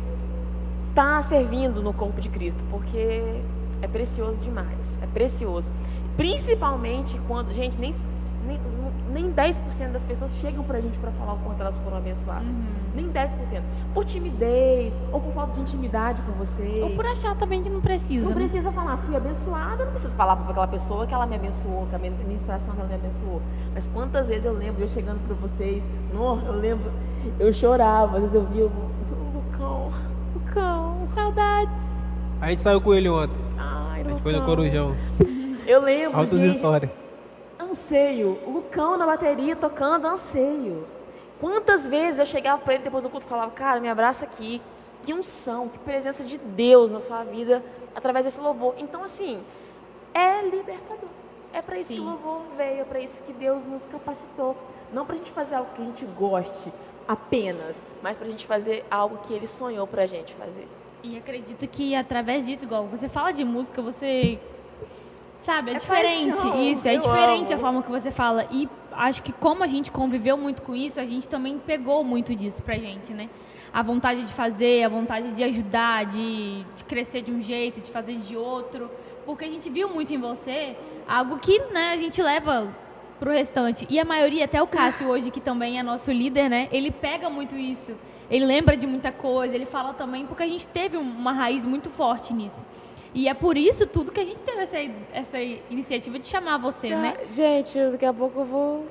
estar servindo no corpo de Cristo, porque é precioso demais. É precioso. Principalmente quando, gente, nem 10% das pessoas chegam pra gente pra falar o quanto elas foram abençoadas. Uhum. Nem 10%. Por timidez, ou por falta de intimidade com vocês. Ou por achar também que não precisa. Não né? precisa falar, fui abençoada, eu não preciso falar para aquela pessoa que ela me abençoou, que a ministração dela me abençoou. Mas quantas vezes eu lembro, eu chegando para vocês, eu lembro, eu chorava, às vezes eu via o Lucão. Saudades. A gente saiu com ele ontem. Ai, A gente Lucão. foi no Corujão. Eu lembro, Altas gente. histórias. Anseio. Lucão na bateria tocando Anseio. Quantas vezes eu chegava para ele depois do culto e falava, cara, me abraça aqui. Que unção, que presença de Deus na sua vida através desse louvor. Então, assim, é libertador. É para isso que o louvor veio, é para isso que Deus nos capacitou. Não para a gente fazer algo que a gente goste apenas, mas para a gente fazer algo que Ele sonhou para a gente fazer. E acredito que através disso, igual você fala de música, você... Sabe, é diferente. Paixão, Isso, é eu diferente amo. a forma que você fala. E acho que como a gente conviveu muito com isso, a gente também pegou muito disso pra gente, né? A vontade de fazer, a vontade de ajudar, de crescer de um jeito, de fazer de outro. Porque a gente viu muito em você algo que, né, a gente leva pro restante. E a maioria, até o Cássio hoje, que também é nosso líder, né? Ele pega muito isso. Ele lembra de muita coisa, ele fala também, porque a gente teve uma raiz muito forte nisso. E é por isso tudo que a gente teve essa iniciativa de chamar você, né? Gente, daqui a pouco eu vou...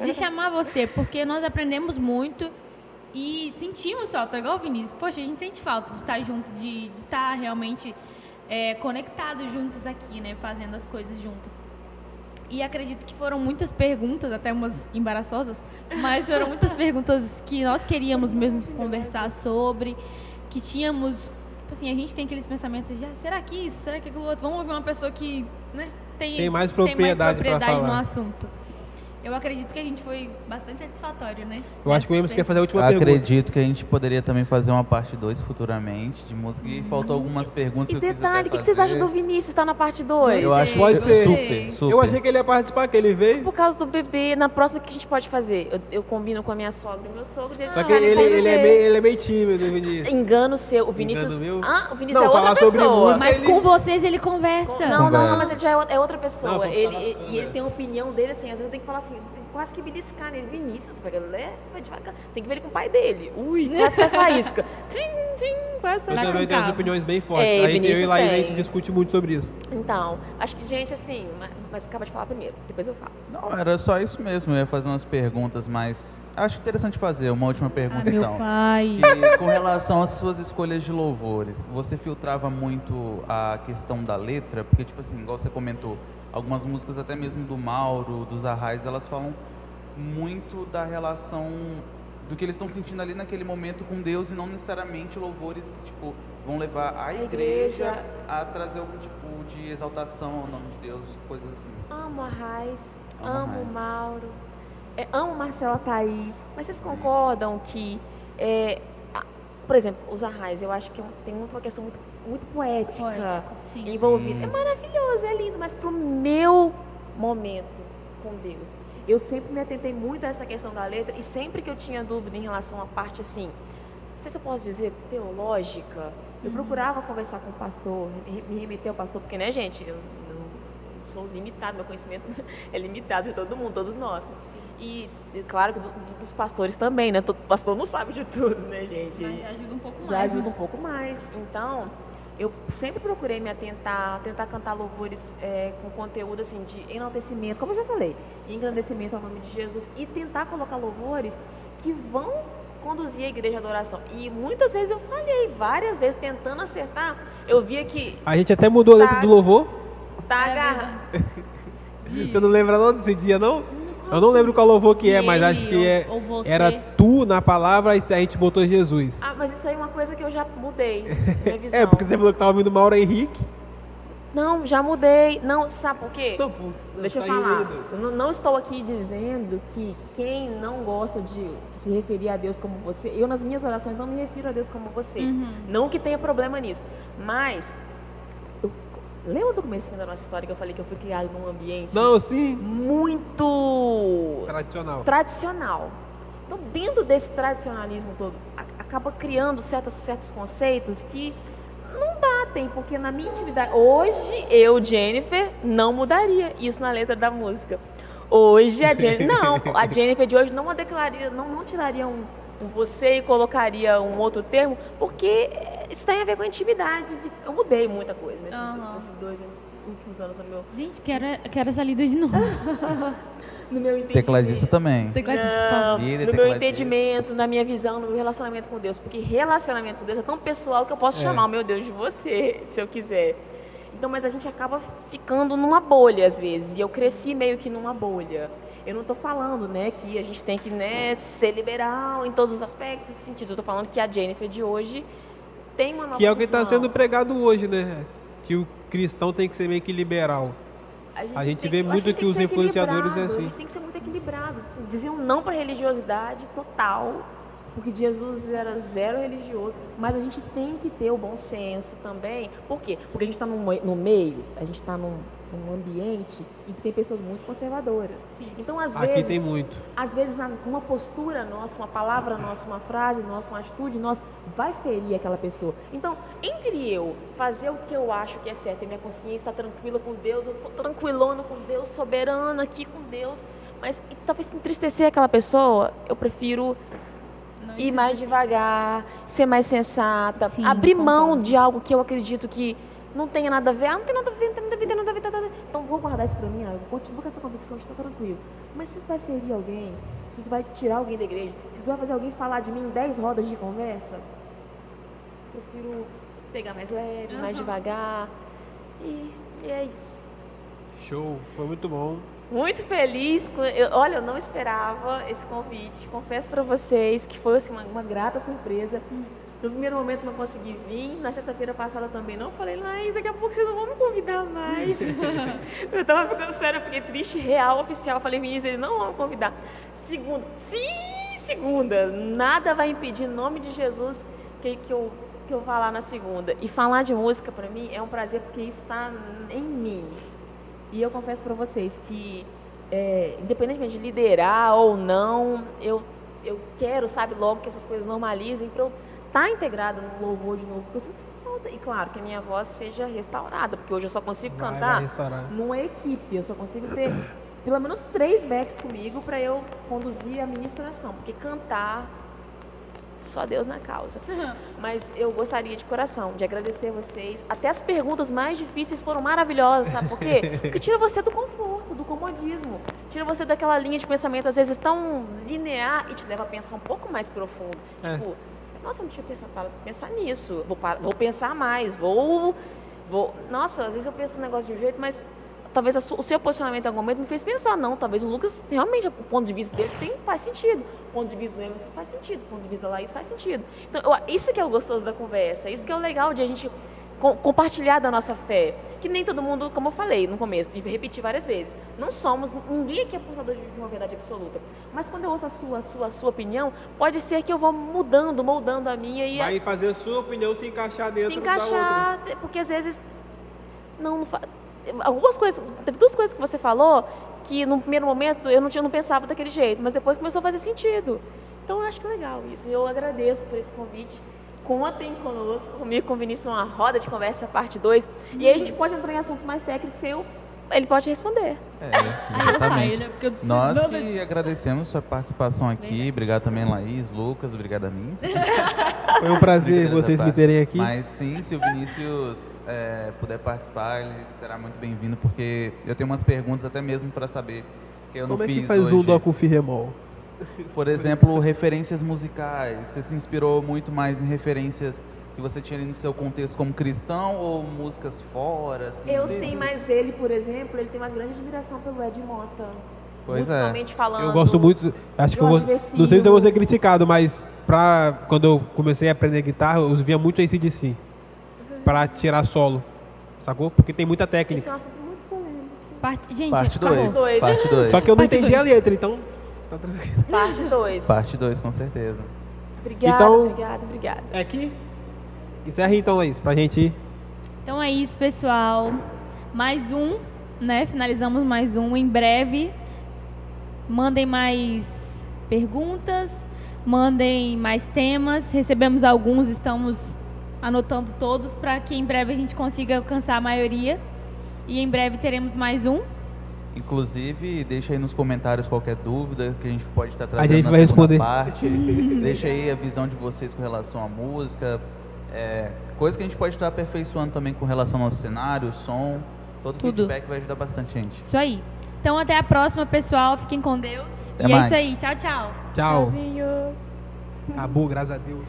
De chamar você, porque nós aprendemos muito e sentimos falta, igual o Vinícius. Poxa, a gente sente falta de estar junto, de estar realmente conectados juntos aqui, né? Fazendo as coisas juntos. E acredito que foram muitas perguntas, até umas embaraçosas, mas foram muitas perguntas que nós queríamos mesmo conversar sobre, que tínhamos... Assim, a gente tem aqueles pensamentos de, será que isso, será que aquilo outro? Vamos ouvir uma pessoa que, né, Tem mais propriedade pra falar. no assunto. Eu acredito que a gente foi bastante satisfatório, né? Eu acho que o Emerson quer fazer a última pergunta. Acredito que a gente poderia também fazer uma parte 2 futuramente de música. E faltou algumas perguntas E que eu quis detalhe, até o que vocês acham fazer. do Vinícius estar na parte 2? Eu acho Pode ser. super. Eu achei que ele ia participar, que ele veio. Por causa do bebê, na próxima, o que a gente pode fazer? Eu combino com a minha sogra e meu sogro. Eles Só que falarem com o ele bebê. é meio tímido, Vinícius. Engano seu. O Vinícius... Engano meu? Ah, o Vinícius Não, é outra falar sobre pessoa. música, Mas ele- com vocês ele conversa. Não, mas ele já é outra pessoa. Não, vamos falar nas E ele câmeras. tem a opinião dele, assim, às vezes eu tenho que falar assim, tem quase que beliscar nele. Vinícius, vai devagar. Tem que ver ele com o pai dele. Ui, com essa faísca. Trim, trim, com essa Eu Vai também com tenho as calma. opiniões bem fortes. É, eu e Vinícius Laíla, a tem. gente discute muito sobre isso. Então, acho que, gente, assim, mas acaba de falar primeiro, depois eu falo. Não, era só isso mesmo. Eu ia fazer umas perguntas, mas acho interessante fazer uma última pergunta, meu então. pai. Que, com relação às suas escolhas de louvores, você filtrava muito a questão da letra? Porque, tipo assim, igual você comentou, algumas músicas até mesmo do Mauro, dos Arrais, elas falam muito da relação do que eles estão sentindo ali naquele momento com Deus e não necessariamente louvores que, tipo, vão levar a igreja a trazer algum tipo de exaltação ao nome de Deus, coisas assim. Amo a Raiz, Amo a amo Raiz. o Mauro, amo Marcela Thaís, mas vocês concordam que, por exemplo, os Arrais, eu acho que tem uma questão muito poética Poético, sim. envolvida. Sim. É maravilhoso, é lindo, mas pro meu momento com Deus, eu sempre me atentei muito a essa questão da letra e sempre que eu tinha dúvida em relação à parte, assim, não sei se eu posso dizer teológica, eu procurava conversar com o pastor, me remeter ao pastor, porque, né, gente, eu sou limitado, meu conhecimento é limitado de todo mundo, todos nós. E, claro, que dos pastores também, né? Todo pastor não sabe de tudo, né, gente? Mas já ajuda um pouco mais. Já ajuda né? um pouco mais. Então, eu sempre procurei me tentar cantar louvores com conteúdo, assim, de enaltecimento, como eu já falei, engrandecimento ao nome de Jesus, e tentar colocar louvores que vão conduzir a igreja à adoração. E muitas vezes eu falhei, várias vezes tentando acertar, eu via que A gente até mudou a letra do louvor. tá É agarrado. Você não lembra não desse dia, não? Eu não lembro qual louvor que é, mas acho que ou você. era tu na palavra e a gente botou Jesus. Ah, mas isso aí é uma coisa que eu já mudei, minha visão. É, porque você falou que tava ouvindo Mauro Henrique. Não, já mudei. Não, sabe por quê? Não, pô, Deixa eu tá falar. indo. Eu não estou aqui dizendo que quem não gosta de se referir a Deus como você, eu nas minhas orações não me refiro a Deus como você. Não que tenha problema nisso. Mas, lembra do começo da nossa história que eu falei que eu fui criado num ambiente Não, sim. muito Tradicional. tradicional. Então, dentro desse tradicionalismo todo, acaba criando certos conceitos que não batem, porque na minha intimidade, hoje eu, Jennifer, não mudaria isso na letra da música. Hoje a Jennifer de hoje não declararia, não tiraria um você e colocaria um outro termo, porque isso tem a ver com a intimidade. Eu mudei muita coisa nesses 2 últimos anos Gente, quero essa lida de novo. no meu entendimento. Tecladista também. Tecladista, por Não, favor. Líder, no meu tecladista. entendimento, na minha visão, no meu relacionamento com Deus. Porque relacionamento com Deus é tão pessoal que eu posso chamar o meu Deus de você, se eu quiser. Então, mas a gente acaba ficando numa bolha às vezes. E eu cresci meio que numa bolha. Eu não estou falando, né, que a gente tem que, né, ser liberal em todos os aspectos e sentidos. Eu estou falando que a Jennifer de hoje tem uma nova Que é o que está visão. sendo pregado hoje, né? Que o cristão tem que ser meio que liberal. A gente vê muito que os influenciadores é assim. A gente tem que ser muito equilibrado. Diziam não para a religiosidade total, porque Jesus era zero religioso, mas a gente tem que ter o bom senso também. Por quê? Porque a gente está no meio, a gente está num ambiente em que tem pessoas muito conservadoras. Então, às Aqui vezes, tem muito. Às vezes, uma postura nossa, uma palavra nossa, uma frase nossa, uma atitude nossa, vai ferir aquela pessoa. Então, entre eu fazer o que eu acho que é certo e minha consciência está tranquila com Deus, eu sou tranquilona com Deus, soberana aqui com Deus, mas talvez entristecer aquela pessoa, eu prefiro ir mais devagar, ser mais sensata, Sim, abrir mão concordo. de algo que eu acredito que não tenha nada a ver. Não tem nada a ver, não tem nada a ver, não tem nada a ver, então vou guardar isso pra mim, eu continuo com essa convicção de estar tranquilo. Mas se isso vai ferir alguém, se isso vai tirar alguém da igreja, se isso vai fazer alguém falar de mim em 10 rodas de conversa, eu prefiro pegar mais leve, mais devagar, e é isso. Show, foi muito bom. Muito feliz, olha, eu não esperava esse convite, confesso pra vocês que foi assim, uma grata surpresa. No primeiro momento não consegui vir, na sexta-feira passada também não, falei, Laís, daqui a pouco vocês não vão me convidar mais. Eu tava ficando sério, eu fiquei triste, real, oficial, falei, meninas, eles não vão me convidar. Segunda, nada vai impedir, em nome de Jesus, que eu vá lá na segunda. E falar de música pra mim é um prazer, porque isso tá em mim. E eu confesso para vocês que, independentemente de liderar ou não, eu quero, sabe, logo que essas coisas normalizem para eu estar integrada no louvor de novo, porque eu sinto falta. E claro, que a minha voz seja restaurada, porque hoje eu só consigo cantar numa equipe, eu só consigo ter pelo menos 3 backs comigo para eu conduzir a ministração, porque cantar, só Deus na causa. Mas eu gostaria de coração de agradecer vocês. Até as perguntas mais difíceis foram maravilhosas, sabe por quê? Porque tira você do conforto, do comodismo. Tira você daquela linha de pensamento, às vezes, tão linear e te leva a pensar um pouco mais profundo. Tipo, nossa, eu não tinha pensado para pensar nisso. Vou pensar mais, Nossa, às vezes eu penso um negócio de um jeito, mas talvez o seu posicionamento em algum momento me fez pensar, não, talvez o Lucas, realmente, o ponto de vista dele faz sentido. O ponto de vista do Emerson faz sentido. O ponto de vista da Laís faz sentido. Então, isso que é o gostoso da conversa, isso que é o legal de a gente compartilhar da nossa fé. Que nem todo mundo, como eu falei no começo, e repetir várias vezes, não somos, ninguém aqui é portador de uma verdade absoluta. Mas quando eu ouço a sua opinião, pode ser que eu vou moldando a minha e Vai fazer a sua opinião se encaixar dentro da outra. Porque às vezes não faz. Algumas coisas, teve 2 coisas que você falou que no primeiro momento eu não pensava daquele jeito, mas depois começou a fazer sentido. Então eu acho que é legal isso. Eu agradeço por esse convite. Contem conosco, comigo, com o Vinícius, para uma roda de conversa, parte 2. E aí a gente pode entrar em assuntos mais técnicos e ele pode responder. Aí eu saio, né? Porque eu preciso Nós que agradecemos sua participação aqui. Obrigado também, Laís, Lucas, obrigado a mim. Foi um prazer vocês me terem aqui. Mas sim, se o Vinícius puder participar, ele será muito bem-vindo, porque eu tenho umas perguntas até mesmo para saber que eu não Como é fiz que faz hoje. um docu-firemol? Por exemplo, referências musicais. Você se inspirou muito mais em referências que você tinha ali no seu contexto como cristão ou músicas fora? Assim, Eu sim, mas ele, por exemplo, ele tem uma grande admiração pelo Ed Mota. Pois musicalmente falando. Eu gosto muito, acho que Jorge Vecino. não sei se eu vou ser criticado, mas quando eu comecei a aprender guitarra, eu via muito AC/DC para tirar solo, sacou? Porque tem muita técnica. Esse é um assunto muito polêmico. Gente, Parte acabou. 2. Parte 2. Só que eu não Parte entendi dois. a letra, então tá tranquilo. Parte 2. Parte 2, com certeza. Obrigada, Então- obrigada. É aqui? Encerra então, Laís, pra gente ir. Então é isso, pessoal. Mais um, né? Finalizamos mais um. Em breve, mandem mais perguntas, mandem mais temas. Recebemos alguns, estamos anotando todos para que em breve a gente consiga alcançar a maioria. E em breve teremos mais um. Inclusive, deixa aí nos comentários qualquer dúvida que a gente pode estar A trazendo gente na vai segunda responder. parte. Deixa aí a visão de vocês com relação à música. Coisa que a gente pode estar aperfeiçoando também com relação ao nosso cenário, som. Todo Tudo. feedback vai ajudar bastante gente. Isso aí. Então até a próxima, pessoal. Fiquem com Deus. Até e mais. é isso aí. Tchau, tchau. Tchau. Tchauzinho. Acabou, graças a Deus.